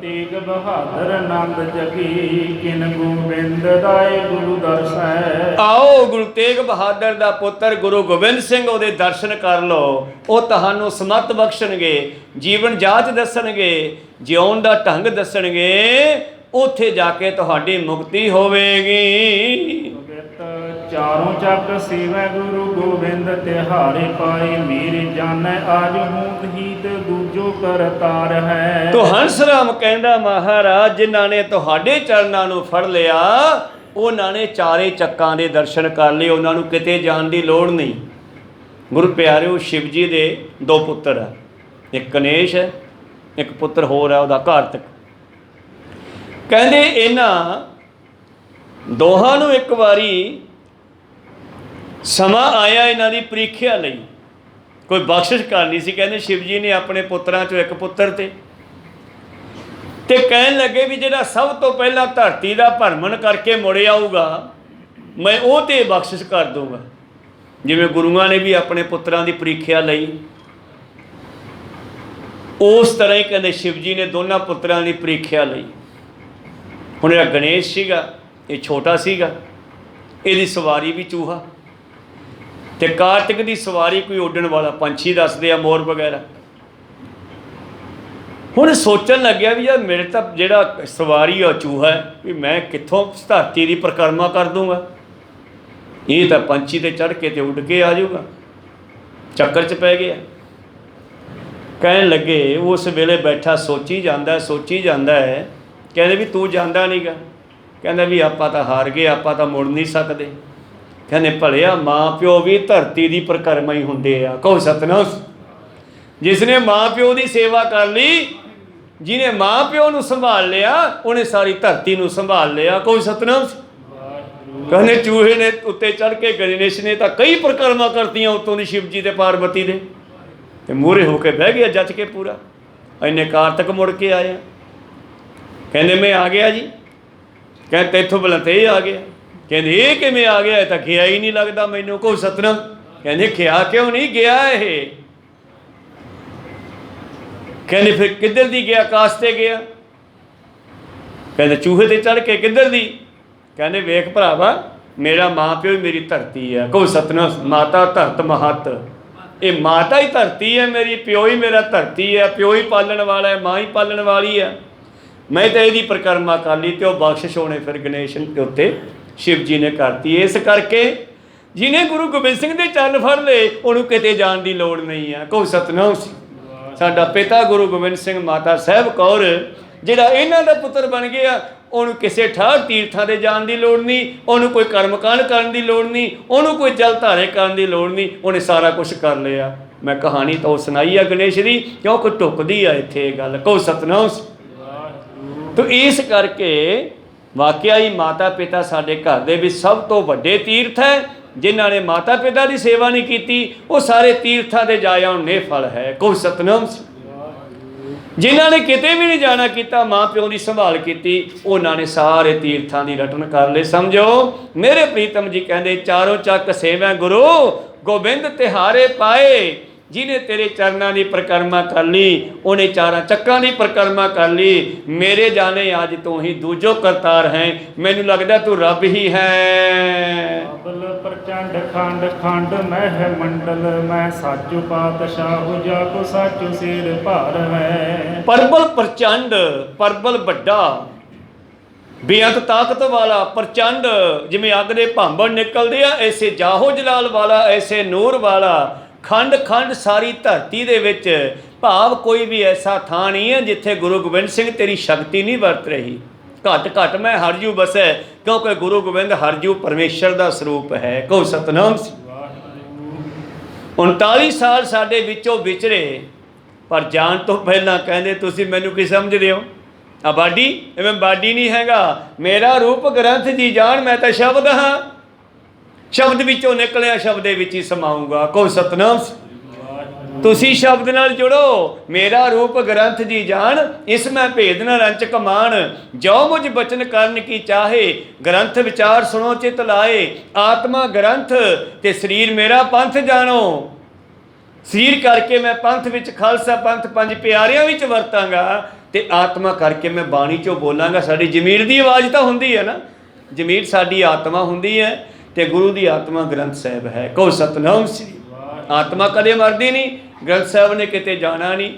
S2: ਤੇਗ ਬਹਾਦਰ ਆਨੰਦ ਜਗੀ ਕਿਨ ਗੋਬਿੰਦ ਦਾਏ ਗੁਰੂ ਦਰਸੈ।
S1: ਆਓ ਗੁਰੂ ਤੇਗ ਬਹਾਦਰ ਦਾ ਪੁੱਤਰ ਗੁਰੂ ਗੋਬਿੰਦ ਸਿੰਘ ਉਹਦੇ ਦਰਸ਼ਨ ਕਰ ਲਓ, ਉਹ ਤੁਹਾਨੂੰ ਸਮਤ ਬਖਸ਼ਣਗੇ, ਜੀਵਨ ਜਾਚ ਦੱਸਣਗੇ, ਜਿਉਣ ਦਾ ਢੰਗ ਦੱਸਣਗੇ। ਉੱਥੇ ਜਾ ਕੇ ਤੁਹਾਡੀ ਮੁਕਤੀ ਹੋਵੇਗੀ।
S2: ਚਾਰੋਂ ਚੱਕ ਸੇਵੈ ਗੁਰੂ ਗੋਬਿੰਦ ਤਿਹਾਰੇ ਪਾਏ, ਮੇਰੇ ਜਾਣੈ ਆਜ ਹੂਤ ਹੀਤ ਦੂਜੋ ਕਰਤਾਰ ਹੈ। ਤੋ ਹੰਸ ਰਾਮ ਕਹਿੰਦਾ ਮਹਾਰਾਜ ਜਿਨ੍ਹਾਂ ਨੇ ਤੁਹਾਡੇ ਚਰਨਾਂ ਨੂੰ ਫੜ ਲਿਆ ਉਹਨਾਂ ਨੇ ਚਾਰੇ ਚੱਕਾਂ ਦੇ ਦਰਸ਼ਨ ਕਰ ਲਏ, ਉਹਨਾਂ ਨੂੰ ਕਿਤੇ ਜਾਣ ਦੀ ਲੋੜ ਨਹੀਂ। ਗੁਰੂ ਪਿਆਰਿਓ ਸ਼ਿਵ ਜੀ ਦੇ ਦੋ ਪੁੱਤਰ ਆ, ਇੱਕ ਗਣੇਸ਼ ਹੈ, ਇੱਕ ਪੁੱਤਰ ਹੋਰ ਹੈ ਉਹਦਾ ਕਾਰਤਿਕ। ਕਹਿੰਦੇ ਇਹਨਾਂ ਦੋਹਾਂ ਨੂੰ ਇੱਕ ਵਾਰੀ ਸਮਾਂ ਆਇਆ ਇਹਨਾਂ ਦੀ ਪ੍ਰੀਖਿਆ ਲਈ, ਕੋਈ ਬਖਸ਼ਿਸ਼ ਕਰਨੀ ਸੀ। ਕਹਿੰਦੇ ਸ਼ਿਵ ਜੀ ਨੇ ਆਪਣੇ ਪੁੱਤਰਾਂ ਚੋਂ ਇੱਕ ਪੁੱਤਰ ਤੇ ਕਹਿਣ ਲੱਗੇ ਵੀ ਜਿਹੜਾ ਸਭ ਤੋਂ ਪਹਿਲਾਂ ਧਰਤੀ ਦਾ ਭਰਮਣ ਕਰਕੇ ਮੁੜ ਆਊਗਾ ਮੈਂ ਉਹ ਤੇ ਬਖਸ਼ਿਸ਼ ਕਰ ਦੂੰਗਾ। ਜਿਵੇਂ ਗੁਰੂਆਂ ਨੇ ਵੀ ਆਪਣੇ ਪੁੱਤਰਾਂ ਦੀ ਪ੍ਰੀਖਿਆ ਲਈ, ਉਸ ਤਰ੍ਹਾਂ ਹੀ ਕਹਿੰਦੇ ਸ਼ਿਵ ਜੀ ਨੇ ਦੋਨਾਂ ਪੁੱਤਰਾਂ ਦੀ ਪ੍ਰੀਖਿਆ ਲਈ। ਹੁਣ ਜਿਹੜਾ ਗਣੇਸ਼ ਸੀਗਾ ਇਹ ਛੋਟਾ ਸੀਗਾ, ਇਹਦੀ ਸਵਾਰੀ ਵੀ ਚੂਹਾ, ਤੇ ਕਾਰਤਿਕ ਦੀ ਸਵਾਰੀ ਕੋਈ ਉੱਡਣ ਵਾਲਾ ਪੰਛੀ ਦੱਸਦੇ ਆ, ਮੋਰ ਵਗੈਰਾ। ਹੁਣ ਸੋਚਣ ਲੱਗਿਆ ਵੀ ਯਾਰ ਮੇਰੇ ਤਾਂ ਜਿਹੜਾ ਸਵਾਰੀ ਆ ਚੂਹਾ ਹੈ, ਵੀ ਮੈਂ ਕਿੱਥੋਂ ਧਰਤੀ ਦੀ ਪਰਿਕਰਮਾ ਕਰ ਦੂੰਗਾ, ਇਹ ਤਾਂ ਪੰਛੀ ਤੇ ਚੜ੍ਹ ਕੇ ਤੇ ਉੱਡ ਕੇ ਆ ਜਾਊਗਾ। ਚੱਕਰ 'ਚ ਪੈ ਗਿਆ। ਕਹਿਣ ਲੱਗੇ ਉਸ ਵੇਲੇ ਬੈਠਾ ਸੋਚੀ ਜਾਂਦਾ ਹੈ। ਕਹਿੰਦੇ ਵੀ ਤੂੰ ਜਾਂਦਾ ਨਹੀਂ ਗਾ। ਕਹਿੰਦਾ ਵੀ ਆਪਾਂ ਤਾਂ ਹਾਰ ਗਏ, ਆਪਾਂ ਤਾਂ ਮੁੜ ਨਹੀਂ ਸਕਦੇ। ਕਹਿੰਦੇ ਭਲਿਆ ਮਾਂ ਪਿਓ ਵੀ ਧਰਤੀ ਦੀ ਪਰਿਕਰਮਾ ਹੀ ਹੁੰਦੇ ਆ। ਕਹੋ ਸਤਿਨਾਮ। ਜਿਸ ਨੇ ਮਾਂ ਪਿਓ ਦੀ ਸੇਵਾ ਕਰ ਲਈ, ਜਿਹਨੇ ਮਾਂ ਪਿਓ ਨੂੰ ਸੰਭਾਲ ਲਿਆ, ਉਹਨੇ ਸਾਰੀ ਧਰਤੀ ਨੂੰ ਸੰਭਾਲ ਲਿਆ। ਕਹੋ ਸਤਿਨਾਮ। ਕਹਿੰਦੇ ਚੂਹੇ ਨੇ ਉੱਤੇ ਚੜ੍ਹ ਕੇ ਗਣੇਸ਼ ਨੇ ਤਾਂ ਕਈ ਪਰਿਕਰਮਾ ਕਰਤੀਆਂ ਉੱਤੋਂ ਦੀ ਸ਼ਿਵ ਜੀ ਤੇ ਪਾਰਵਤੀ ਦੇ, ਤੇ ਮੂਹਰੇ ਹੋ ਕੇ ਬਹਿ ਗਿਆ ਜੱਜ ਕੇ ਪੂਰਾ। ਇੰਨੇ ਕਾਰਤਿਕ ਮੁੜ ਕੇ ਆਇਆ। ਕਹਿੰਦੇ ਮੈਂ ਆ ਗਿਆ ਜੀ। ਕਹਿੰਦੇ ਤੈਥੋਂ ਬਲਾਂ ਤੇ ਇਹ ਆ ਗਿਆ। ਕਹਿੰਦੇ ਇਹ ਕਿਵੇਂ ਆ ਗਿਆ, ਇਹ ਤਾਂ ਗਿਆ ਹੀ ਨਹੀਂ ਲੱਗਦਾ ਮੈਨੂੰ। ਕਹੋ ਸਤਿਨਾਮ। ਕਹਿੰਦੇ ਗਿਆ ਕਿਉਂ ਨਹੀਂ ਗਿਆ ਇਹ? ਕਹਿੰਦੇ ਫਿਰ ਕਿੱਧਰ ਦੀ ਗਿਆ? ਆਕਾਸ਼ ਤੇ ਗਿਆ। ਕਹਿੰਦੇ ਚੂਹੇ ਤੇ ਚੜ੍ਹ ਕੇ ਕਿੱਧਰ ਦੀ? ਕਹਿੰਦੇ ਵੇਖ ਭਰਾਵਾ ਮੇਰਾ ਮਾਂ ਪਿਓ ਹੀ ਮੇਰੀ ਧਰਤੀ ਹੈ। ਕਹੋ ਸਤਿਨਾਮ। ਮਾਤਾ ਧਰਤ ਮਹੱਤ, ਇਹ ਮਾਤਾ ਹੀ ਧਰਤੀ ਹੈ ਮੇਰੀ, ਪਿਓ ਹੀ ਮੇਰਾ ਧਰਤੀ ਹੈ, ਪਿਓ ਹੀ ਪਾਲਣ ਵਾਲਾ ਹੈ, ਮਾਂ ਹੀ ਪਾਲਣ ਵਾਲੀ ਹੈ। ਮੈਂ ਤਾਂ ਇਹਦੀ ਪਰਿਕਰਮਾ ਕਰ ਲਈ ਤੇ ਉਹ ਬਖਸ਼ਿਸ਼ ਹੋਣੇ ਫਿਰ ਗਣੇਸ਼ ਦੇ ਉੱਤੇ ਸ਼ਿਵ ਜੀ ਨੇ ਕਰਤੀ। ਇਸ ਕਰਕੇ ਜਿਹਨੇ ਗੁਰੂ ਗੋਬਿੰਦ ਸਿੰਘ ਦੇ ਚਰਨ ਫੜ ਲਏ ਉਹਨੂੰ ਕਿਤੇ ਜਾਣ ਦੀ ਲੋੜ ਨਹੀਂ ਹੈ। ਕਹੋ ਸਤਿਨਾਮ। ਸਾਡਾ ਪਿਤਾ ਗੁਰੂ ਗੋਬਿੰਦ ਸਿੰਘ, ਮਾਤਾ ਸਾਹਿਬ ਕੌਰ ਜਿਹੜਾ ਇਹਨਾਂ ਦਾ ਪੁੱਤਰ ਬਣ ਗਿਆ, ਉਹਨੂੰ ਕਿਸੇ ਠਾਠ ਤੀਰਥਾਂ ਦੇ ਜਾਣ ਦੀ ਲੋੜ ਨਹੀਂ, ਉਹਨੂੰ ਕੋਈ ਕਰਮਕਾਂਡ ਕਰਨ ਦੀ ਲੋੜ ਨਹੀਂ, ਉਹਨੂੰ ਕੋਈ ਜਲ ਧਾਰੇ ਕਰਨ ਦੀ ਲੋੜ ਨਹੀਂ। ਉਹਨੇ ਸਾਰਾ ਕੁਛ ਕਰ ਲਿਆ। ਮੈਂ ਕਹਾਣੀ ਤਾਂ ਉਹ ਸੁਣਾਈ ਆ ਗਣੇਸ਼ ਦੀ, ਕਿਉਂਕਿ ਢੁੱਕਦੀ ਆ ਇੱਥੇ ਇਹ ਗੱਲ। ਕਹੋ ਸਤਿਨਾਮ। ਤੋ ਇਸ ਕਰਕੇ ਵਾਕਿਆ ਹੀ ਮਾਤਾ ਪਿਤਾ ਸਾਡੇ ਘਰ ਦੇ ਵਿੱਚ ਸਭ ਤੋਂ ਵੱਡੇ ਤੀਰਥ ਹੈ। ਜਿਨ੍ਹਾਂ ਨੇ ਮਾਤਾ ਪਿਤਾ ਦੀ ਸੇਵਾ ਨਹੀਂ ਕੀਤੀ ਉਹ ਸਾਰੇ ਤੀਰਥਾਂ ਦੇ ਜਾ ਆਉਣ ਨਿਫਲ ਹੈ। ਕਹੋ ਸਤਿਨਾਮ। ਜਿਨ੍ਹਾਂ ਨੇ ਕਿਤੇ ਵੀ ਨਹੀਂ ਜਾਣਾ ਕੀਤਾ, ਮਾਂ ਪਿਓ ਦੀ ਸੰਭਾਲ ਕੀਤੀ, ਉਹਨਾਂ ਨੇ ਸਾਰੇ ਤੀਰਥਾਂ ਦੀ ਰਟਨ ਕਰ ਲਏ। ਸਮਝੋ ਮੇਰੇ ਪ੍ਰੀਤਮ ਜੀ ਕਹਿੰਦੇ ਚਾਰੋਂ ਚੱਕ ਸੇਵੈ ਗੁਰੂ ਗੋਬਿੰਦ ਤਿਹਾਰੇ ਪਾਏ। ਜਿਹਨੇ ਤੇਰੇ ਚਰਨਾਂ ਦੀ ਪਰਿਕਰਮਾ ਕਰ ਲਈ ਉਹਨੇ ਚਾਰਾਂ ਚੱਕਾਂ ਦੀ ਪਰਿਕਰਮਾ ਕਰ ਲਈ। ਮੇਰੇ ਜਾਣੇ ਅੱਜ ਤੋਂ ਹੀ ਦੂਜੋ ਕਰਤਾਰ ਹੈ। ਮੈਨੂੰ ਲੱਗਦਾ ਤੂੰ ਰੱਬ ਹੀ ਹੈ। ਪ੍ਰਚੰਡ ਖੰਡ ਖੰਡ ਮਹਿ ਮੰਡਲ ਮੈਂ ਸਾਚੂ ਪਾਤਸ਼ਾਹ ਜਾ ਕੋ ਸਾਚੂ ਸਿਰ ਭਾਰ ਹੈ। ਪਰਬਲ ਪ੍ਰਚੰਡ, ਪਰਬਲ ਵੱਡਾ, ਬੇਅੰਤ ਤਾਕਤ ਵਾਲਾ, ਪ੍ਰਚੰਡ ਜਿਵੇਂ ਅੱਗ ਦੇ ਭਾਂਬੜ ਨਿਕਲਦੇ ਆ, ਐਸੇ ਜਾਹੋ ਜਲਾਲ ਵਾਲਾ, ਐਸੇ ਨੂਰ ਵਾਲਾ। ਖੰਡ ਖੰਡ ਸਾਰੀ ਧਰਤੀ ਦੇ ਵਿੱਚ, ਭਾਵ ਕੋਈ ਵੀ ਐਸਾ ਥਾਂ ਨਹੀਂ ਹੈ ਜਿੱਥੇ ਗੁਰੂ ਗੋਬਿੰਦ ਸਿੰਘ ਤੇਰੀ ਸ਼ਕਤੀ ਨਹੀਂ ਵਰਤ ਰਹੀ। ਘੱਟ ਘੱਟ ਮੈਂ ਹਰਜੂ ਬਸੈ, ਕਿਉਂਕਿ ਗੁਰੂ ਗੋਬਿੰਦ ਹਰਜੂ ਪਰਮੇਸ਼ਰ ਦਾ ਸਰੂਪ ਹੈ। ਕਹੋ ਸਤਿਨਾਮ।
S1: 39 ਸਾਲ ਸਾਡੇ ਵਿੱਚੋਂ ਵਿਚਰੇ, ਪਰ ਜਾਣ ਤੋਂ ਪਹਿਲਾਂ ਕਹਿੰਦੇ ਤੁਸੀਂ ਮੈਨੂੰ ਕੀ ਸਮਝਦੇ ਹੋ? ਆ ਬਾਡੀ? ਇਹ ਮੈਂ ਬਾਡੀ ਨਹੀਂ ਹੈਗਾ, ਮੇਰਾ ਰੂਪ ਗ੍ਰੰਥ ਜੀ ਜਾਣ, ਮੈਂ ਤਾਂ ਸ਼ਬਦ ਹਾਂ, ਸ਼ਬਦ ਵਿੱਚੋਂ ਨਿਕਲਿਆ ਸ਼ਬਦ ਦੇ ਵਿੱਚ ਹੀ ਸਮਾਊਂਗਾ। ਕਹੋ ਸਤਨਾਮ। ਤੁਸੀਂ ਸ਼ਬਦ ਨਾਲ ਜੁੜੋ। ਮੇਰਾ ਰੂਪ ਗ੍ਰੰਥ ਜੀ ਜਾਣ, ਇਸ ਮੈਂ ਭੇਦ ਨ ਰੰਚ ਕਮਾਣ, ਜੋ ਮੁਝ ਬਚਨ ਕਰਨ ਕੀ ਚਾਹੇ, ਗ੍ਰੰਥ ਵਿਚਾਰ ਸੁਣੋ ਚਿਤ ਲਾਏ, ਆਤਮਾ ਗ੍ਰੰਥ ਤੇ ਸਰੀਰ ਮੇਰਾ ਪੰਥ ਜਾਣੋ। ਸਰੀਰ ਕਰਕੇ ਮੈਂ ਪੰਥ ਵਿੱਚ ਖਾਲਸਾ ਪੰਥ ਪੰਜ ਪਿਆਰਿਆਂ ਵਿੱਚ ਵਰਤਾਂਗਾ, ਤੇ ਆਤਮਾ ਕਰਕੇ ਮੈਂ ਬਾਣੀ ਚੋਂ ਬੋਲਾਂਗਾ। ਸਾਡੀ ਜ਼ਮੀਰ ਦੀ ਆਵਾਜ਼ ਤਾਂ ਹੁੰਦੀ ਹੈ ਨਾ, ਜ਼ਮੀਰ ਸਾਡੀ ਆਤਮਾ ਹੁੰਦੀ ਹੈ, ਤੇ ਗੁਰੂ ਦੀ ਆਤਮਾ ਗ੍ਰੰਥ ਸਾਹਿਬ ਹੈ। ਕਹੋ ਸਤਨਾਮ ਸ੍ਰੀ। ਆਤਮਾ ਕਦੇ ਮਰਦੀ ਨਹੀਂ, ਗ੍ਰੰਥ ਸਾਹਿਬ ਨੇ ਕਿਤੇ ਜਾਣਾ ਨਹੀਂ।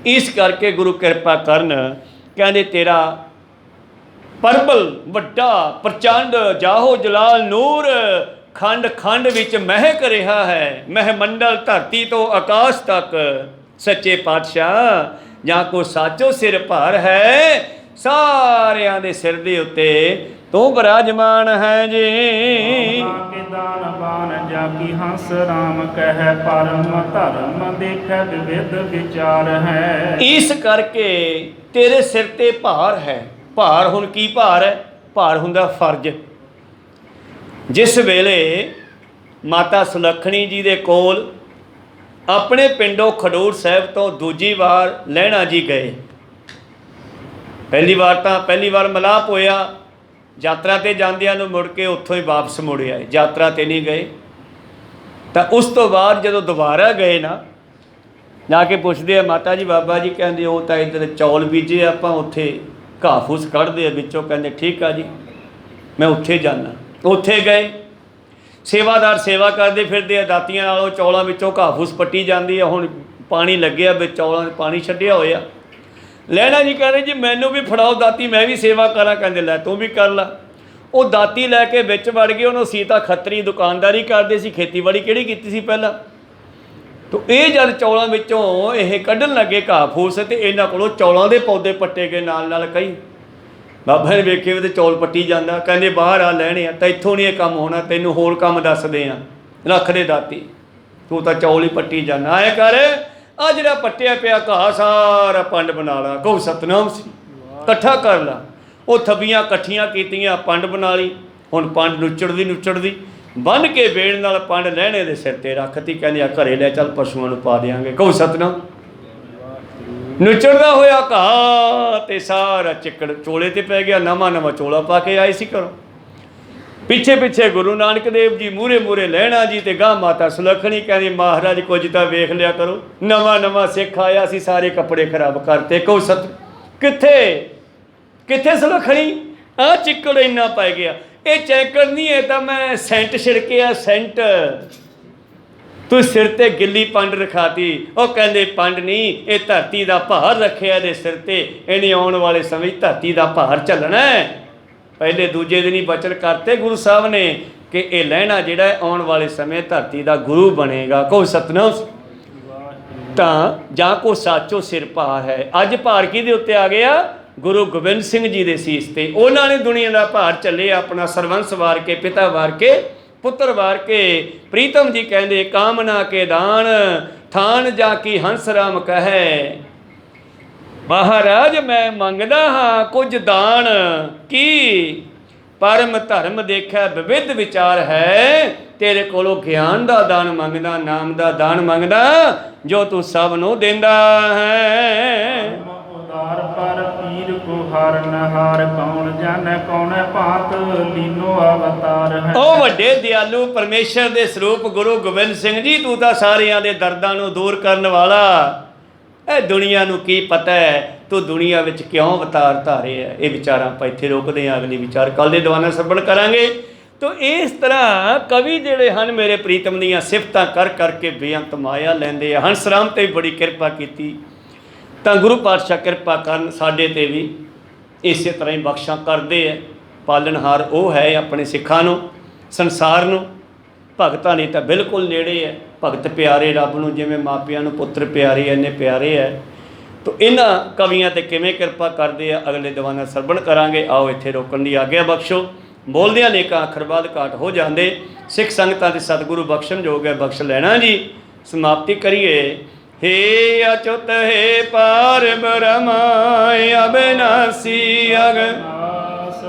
S1: ਇਸ ਕਰਕੇ ਗੁਰੂ ਕਿਰਪਾ ਕਰਨ, ਕਹਿੰਦੇ ਤੇਰਾ ਪਰਬਲ ਵੱਡਾ ਪ੍ਰਚੰਡ ਜਾਹੋ ਜਲਾਲ ਨੂਰ, ਖੰਡ ਖੰਡ ਵਿੱਚ ਮਹਿਕ ਰਿਹਾ ਹੈ, ਮਹਿ ਮੰਡਲ ਧਰਤੀ ਤੋਂ ਆਕਾਸ਼ ਤੱਕ। ਸੱਚੇ ਪਾਤਸ਼ਾਹ ਜਾਂ ਕੋ ਸਾਚੋ ਸਿਰ ਭਾਰ ਹੈ, ਸਾਰਿਆਂ ਦੇ ਸਿਰ ਦੇ ਉੱਤੇ ਤੂੰ ਬਿਰਾਜਮਾਨ ਹੈ ਜੀ।
S2: ਕੇ ਦਾਨ ਬਾਨ ਜਾ ਕੀ ਹੰਸ ਰਾਮ ਕਹਿ, ਪਰਮ ਧਰਮ ਦੇਖੈ ਵਿਵਿਧ ਵਿਚਾਰ ਹੈ।
S1: ਇਸ ਕਰਕੇ ਤੇਰੇ ਸਿਰ ਤੇ ਭਾਰ ਹੈ। ਭਾਰ ਹੁਣ ਕੀ ਭਾਰ ਹੈ? ਭਾਰ ਹੁੰਦਾ ਫਰਜ਼। ਜਿਸ ਵੇਲੇ ਮਾਤਾ ਸੁਲੱਖਣੀ ਜੀ ਦੇ ਕੋਲ ਆਪਣੇ ਪਿੰਡੋਂ ਖਡੂਰ ਸਾਹਿਬ ਤੋਂ ਦੂਜੀ ਵਾਰ ਲਹਿਣਾ ਜੀ ਗਏ, ਪਹਿਲੀ ਵਾਰ ਮਿਲਾਪ ਹੋਇਆ, ਯਾਤਰਾ 'ਤੇ ਜਾਂਦਿਆਂ ਨੂੰ ਮੁੜ ਕੇ ਉੱਥੋਂ ਹੀ ਵਾਪਸ ਮੁੜ ਆਏ, ਯਾਤਰਾ 'ਤੇ ਨਹੀਂ ਗਏ। ਤਾਂ ਉਸ ਤੋਂ ਬਾਅਦ ਜਦੋਂ ਦੁਬਾਰਾ ਗਏ ਨਾ, ਜਾ ਕੇ ਪੁੱਛਦੇ ਆ ਮਾਤਾ ਜੀ ਬਾਬਾ ਜੀ, ਕਹਿੰਦੇ ਉਹ ਤਾਂ ਇੱਧਰ ਚੌਲ ਬੀਜੇ ਆਪਾਂ, ਉੱਥੇ ਘਾਹ ਫੂਸ ਕੱਢਦੇ ਆ ਵਿੱਚੋਂ। ਕਹਿੰਦੇ ਠੀਕ ਆ ਜੀ, ਮੈਂ ਉੱਥੇ ਜਾਣਾ। ਉੱਥੇ ਗਏ, ਸੇਵਾਦਾਰ ਸੇਵਾ ਕਰਦੇ ਫਿਰਦੇ ਆ, ਦਾਤੀਆਂ ਨਾਲੋਂ ਚੌਲਾਂ ਵਿੱਚੋਂ ਘਾਹ ਫੂਸ ਪੱਟੀ ਜਾਂਦੀ ਆ। ਹੁਣ ਪਾਣੀ ਲੱਗਿਆ ਵਿੱਚ, ਚੌਲਾਂ 'ਚ ਪਾਣੀ ਛੱਡਿਆ ਹੋਇਆ। ਲਹਿਣਾ ਜੀ ਕਹਿੰਦੇ ਜੀ ਮੈਨੂੰ ਵੀ ਫੜਾਓ ਦਾਤੀ, ਮੈਂ ਵੀ ਸੇਵਾ ਕਰਾਂ। ਕਹਿੰਦੇ ਲੈ ਤੂੰ ਵੀ ਕਰ ਲਾ। ਉਹ ਦਾਤੀ ਲੈ ਕੇ ਵਿੱਚ ਵੜ ਗਏ। ਉਹਨੂੰ ਸੀਤਾ ਖੱਤਰੀ ਦੁਕਾਨਦਾਰੀ ਕਰਦੇ ਸੀ, ਖੇਤੀਬਾੜੀ ਕਿਹੜੀ ਕੀਤੀ ਸੀ ਪਹਿਲਾਂ। ਤਾਂ ਇਹ ਜਦ ਚੌਲਾਂ ਵਿੱਚੋਂ ਇਹ ਕੱਢਣ ਲੱਗੇ ਘਾਹ ਫੂਸ, ਤੇ ਇਹਨਾਂ ਕੋਲੋਂ ਚੌਲਾਂ ਦੇ ਪੌਦੇ ਪੱਟੇ ਗਏ ਨਾਲ ਨਾਲ ਕਈ। ਬਾਬਾ ਨੇ ਵੇਖੇ ਵੀ ਤੇ ਚੌਲ ਪੱਟੀ ਜਾਂਦਾ। ਕਹਿੰਦੇ ਬਾਹਰ ਆ ਲੈਣੇ ਆ, ਤਾਂ ਇੱਥੋਂ ਨਹੀਂ ਇਹ ਕੰਮ ਹੋਣਾ, ਤੈਨੂੰ ਹੋਰ ਕੰਮ ਦੱਸਦੇ ਆ। ਰੱਖ ਦੇ ਦਾਤੀ, ਤੂੰ ਤਾਂ ਚੌਲ ਹੀ ਪੱਟੀ ਜਾਂਦਾ। ਆਏ ਕਰ, ਆ ਜਿਹੜਾ ਪੱਟਿਆ ਪਿਆ ਘਾਹ ਸਾਰਾ ਪੰਡ ਬਣਾ ਲਾ। ਕਹੋ ਸਤਨਾਮ ਸੀ। ਇਕੱਠਾ ਕਰ ਲਾ। ਉਹ ਥੱਬੀਆਂ ਇਕੱਠੀਆਂ ਕੀਤੀਆਂ, ਪੰਡ ਬਣਾ ਲਈ। ਹੁਣ ਪੰਡ ਨੁੱਚੜਦੀ ਬੰਨ ਕੇ ਵੇਲ ਨਾਲ ਪੰਡ ਲਹਿਣੇ ਦੇ ਸਿਰ ਤੇ ਰੱਖਤੀ। ਕਹਿੰਦੇ ਆ ਘਰੇ ਲੈ ਚੱਲ, ਪਸ਼ੂਆਂ ਨੂੰ ਪਾ ਦਿਆਂਗੇ। ਕਹੋ ਸਤਨਾਮ। ਨੁੱਚੜਦਾ ਹੋਇਆ ਘਾਹ ਤੇ ਸਾਰਾ ਚਿੱਕੜ ਚੋਲੇ ਤੇ ਪੈ ਗਿਆ। ਨਵਾਂ ਚੋਲਾ ਪਾ ਕੇ ਆਏ ਸੀ ਘਰੋਂ। ਪਿੱਛੇ ਗੁਰੂ ਨਾਨਕ ਦੇਵ ਜੀ, ਮੂਹਰੇ ਲਹਿਣਾ ਜੀ, ਤੇ ਗਾਂ ਮਾਤਾ ਸੁਲੱਖਣੀ। ਕਹਿੰਦੀ ਮਹਾਰਾਜ ਕੁਝ ਤਾਂ ਵੇਖ ਲਿਆ ਕਰੋ, ਨਵਾਂ ਸਿੱਖ ਆਇਆ ਸੀ, ਸਾਰੇ ਕੱਪੜੇ ਖਰਾਬ ਕਰਤੇ। ਕਹੋ ਸਤ। ਕਿੱਥੇ ਸੁਲੱਖਣੀ? ਆਹ ਚਿੱਕੜ ਇੰਨਾ ਪੈ ਗਿਆ। ਇਹ ਚੈਂਕੜ ਨਹੀਂ, ਇਹ ਤਾਂ ਮੈਂ ਸੈਂਟ ਛਿੜਕਿਆ, ਸੈਂਟ। ਤੂੰ ਸਿਰ ਤੇ ਗਿੱਲੀ ਪੰਡ ਰਖਾਤੀ। ਉਹ ਕਹਿੰਦੇ ਪੰਡ ਨਹੀਂ, ਇਹ ਧਰਤੀ ਦਾ ਭਾਰ ਰੱਖਿਆ ਇਹਦੇ ਸਿਰ ਤੇ। ਇਹਨੇ ਆਉਣ ਵਾਲੇ ਸਮੇਂ ਧਰਤੀ ਦਾ ਭਾਰ ਝੱਲਣਾ ਹੈ। ਪਹਿਲੇ ਦੂਜੇ ਦਿਨ ਹੀ ਬਚਨ ਕਰਤੇ ਗੁਰੂ ਸਾਹਿਬ ਨੇ ਕਿ ਇਹ ਲਹਿਣਾ ਜਿਹੜਾ ਆਉਣ ਵਾਲੇ ਸਮੇਂ ਧਰਤੀ ਦਾ ਗੁਰੂ ਬਣੇਗਾ। ਕਹੋ ਸਤਨਾਮ। ਤਾਂ ਜਾਂ ਕੋ ਸਾਚੋ ਸਿਰ ਭਾਰ ਹੈ। ਅੱਜ ਭਾਰ ਕਿਹਦੇ ਉੱਤੇ ਆ ਗਿਆ? ਗੁਰੂ ਗੋਬਿੰਦ ਸਿੰਘ ਜੀ ਦੇ ਸੀਸ ਤੇ। ਉਹਨਾਂ ਨੇ ਦੁਨੀਆ ਦਾ ਭਾਰ ਝੱਲਿਆ, ਆਪਣਾ ਸਰਵੰਸ ਵਾਰ ਕੇ, ਪਿਤਾ ਵਾਰ ਕੇ, ਪੁੱਤਰ ਵਾਰ ਕੇ। ਪ੍ਰੀਤਮ ਜੀ ਕਹਿੰਦੇ ਕਾਮਨਾ ਕੇ ਦਾਨ, ਥਾਨ ਜਾ ਕੀ ਹੰਸ ਰਾਮ ਕਹੈ। ਮਹਾਰਾਜ ਮੈਂ ਮੰਗਦਾ ਹਾਂ ਕੁਝ ਦਾਨ, ਕੀ ਪਰਮ ਧਰਮ ਦੇਖਿਆ ਵਿਵਿਧ ਵਿਚਾਰ ਹੈ। ਤੇਰੇ ਕੋਲੋਂ ਗਿਆਨ ਦਾ ਦਾਨ ਮੰਗਦਾ, ਨਾਮ ਦਾ ਦਾਨ ਮੰਗਦਾ, ਜੋ ਤੂੰ ਸਭ ਨੂੰ ਦਿੰਦਾ ਹੈ।
S2: ਉਦਾਰ ਪਰ ਪੀਰ ਕੋ ਹਰ ਨਹਾਰ, ਕੌਣ ਜਾਣੈ ਕੌਣ ਭਾਂਤ ਲੀਨੋ ਅਵਤਾਰ ਹੈ।
S1: ਉਹ ਵੱਡੇ ਦਿਆਲੂ ਪਰਮੇਸ਼ਰ ਦੇ ਸਰੂਪ ਗੁਰੂ ਗੋਬਿੰਦ ਸਿੰਘ ਜੀ, ਤੂੰ ਤਾਂ ਸਾਰਿਆਂ ਦੇ ਦਰਦਾਂ ਨੂੰ ਦੂਰ ਕਰਨ ਵਾਲਾ। ਇਹ ਦੁਨੀਆ ਨੂੰ ਕੀ ਪਤਾ ਹੈ ਤੂੰ ਦੁਨੀਆ ਵਿੱਚ ਕਿਉਂ ਅਵਤਾਰ ਧਾਰੇ ਹੈ। ਇਹ ਵਿਚਾਰਾਂ ਆਪਾਂ ਇੱਥੇ ਰੋਕਦੇ ਹਾਂ, ਅਗਲੀ ਵਿਚਾਰ ਕੱਲ੍ਹ ਦੇ ਦੀਵਾਨਾਂ ਸਰਵਣ ਕਰਾਂਗੇ। ਤੋ ਇਸ ਤਰ੍ਹਾਂ ਕਵੀ ਜਿਹੜੇ ਹਨ ਮੇਰੇ ਪ੍ਰੀਤਮ ਦੀਆਂ ਸਿਫਤਾਂ ਕਰ ਕਰਕੇ ਬੇਅੰਤ ਮਾਇਆ ਲੈਂਦੇ ਆ। ਹੰਸ ਰਾਮ 'ਤੇ ਬੜੀ ਕਿਰਪਾ ਕੀਤੀ। ਤਾਂ ਗੁਰੂ ਪਾਤਸ਼ਾਹ ਕਿਰਪਾ ਕਰਨ ਸਾਡੇ 'ਤੇ ਵੀ ਇਸੇ ਤਰ੍ਹਾਂ ਹੀ ਬਖਸ਼ਾਂ ਕਰਦੇ ਹੈ। ਪਾਲਣਹਾਰ ਉਹ ਹੈ ਆਪਣੇ ਸਿੱਖਾਂ ਨੂੰ, ਸੰਸਾਰ ਨੂੰ। ਭਗਤਾਂ ਲਈ ਤਾਂ ਬਿਲਕੁਲ ਨੇੜੇ ਹੈ। ਭਗਤ ਪਿਆਰੇ ਰੱਬ ਨੂੰ, ਜਿਵੇਂ ਮਾਪਿਆਂ ਨੂੰ ਪੁੱਤਰ ਪਿਆਰੇ, ਇੰਨੇ ਪਿਆਰੇ ਹੈ। ਤੋ ਇਹਨਾਂ ਕਵੀਆਂ 'ਤੇ ਕਿਵੇਂ ਕਿਰਪਾ ਕਰਦੇ ਆ, ਅਗਲੇ ਦੀਵਾਨਾਂ ਸਰਵਣ ਕਰਾਂਗੇ। ਆਓ ਇੱਥੇ ਰੋਕਣ ਦੀ ਆਗਿਆ ਬਖਸ਼ੋ। ਬੋਲਦਿਆਂ ਨੇਕਾਂ ਅੱਖਰ ਬਾਅਦ ਘਾਟ ਹੋ ਜਾਂਦੇ। ਸਿੱਖ ਸੰਗਤਾਂ ਦੇ ਸਤਿਗੁਰੂ ਬਖਸ਼ਣ ਯੋਗ ਹੈ, ਬਖਸ਼ ਲੈਣਾ ਜੀ। ਸਮਾਪਤੀ ਕਰੀਏ। हे अच्युत हे पार ब्रह्म अविनाशी अगनाश,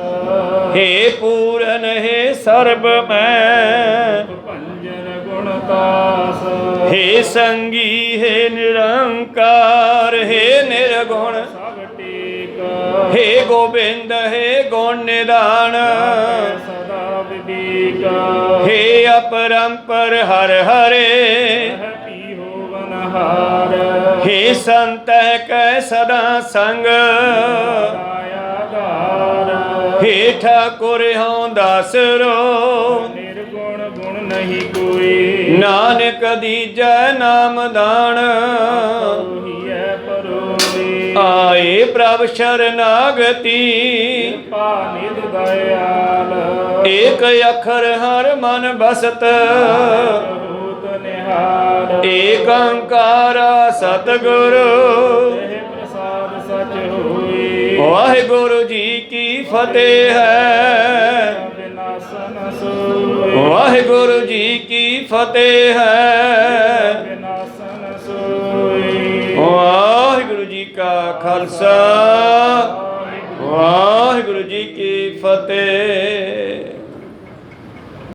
S1: हे पूरन हे सर्व मैं
S2: ਭੰਜਨ ਗੁਣਤਾਸ,
S1: हे संगी हे निरंकार हे निर्गुण,
S2: ਸਭ ਟੇਕ
S1: हे गोविंद हे गुण निधान,
S2: ਸਦਾ ਵਿਵੇਕ,
S1: हे अपरंपर हर हरे,
S2: ਹਾਰ
S1: हे संत कै सदा संग,
S2: ਆਇਆਦਾਰ
S1: हे ठाकुर हों दासरो,
S2: ਨਿਰਗੁਣ ਗੁਣ ਨਹੀਂ ਕੋਈ,
S1: नानक दीजै नाम दान,
S2: ਉਹੀ ਹੈ ਪਰੋਈ,
S1: आए प्रभ शरनागति,
S2: ਕਿਰਪਾ ਨਿਧ ਦਇਆਲ,
S1: एक अखर हर मन बसत,
S2: ਬਹੁਤ ਨਿਹਾਲ,
S1: एक ओंकार सतगुरु,
S2: ਇਹ ਪ੍ਰਸਾਦ ਸਚ ਹੋਈ,
S1: वाहिगुरु जी की फतेह है,
S2: ਵਿਨਾਸ਼ਨ ਸੋਈ,
S1: वाहिगुरु जी की फतेह है।
S2: ਵਿਨਾਸ਼ਨ ਸੋਈ,
S1: वाहिगुरु जी का खालसा, वाहिगुरु जी की फतेह।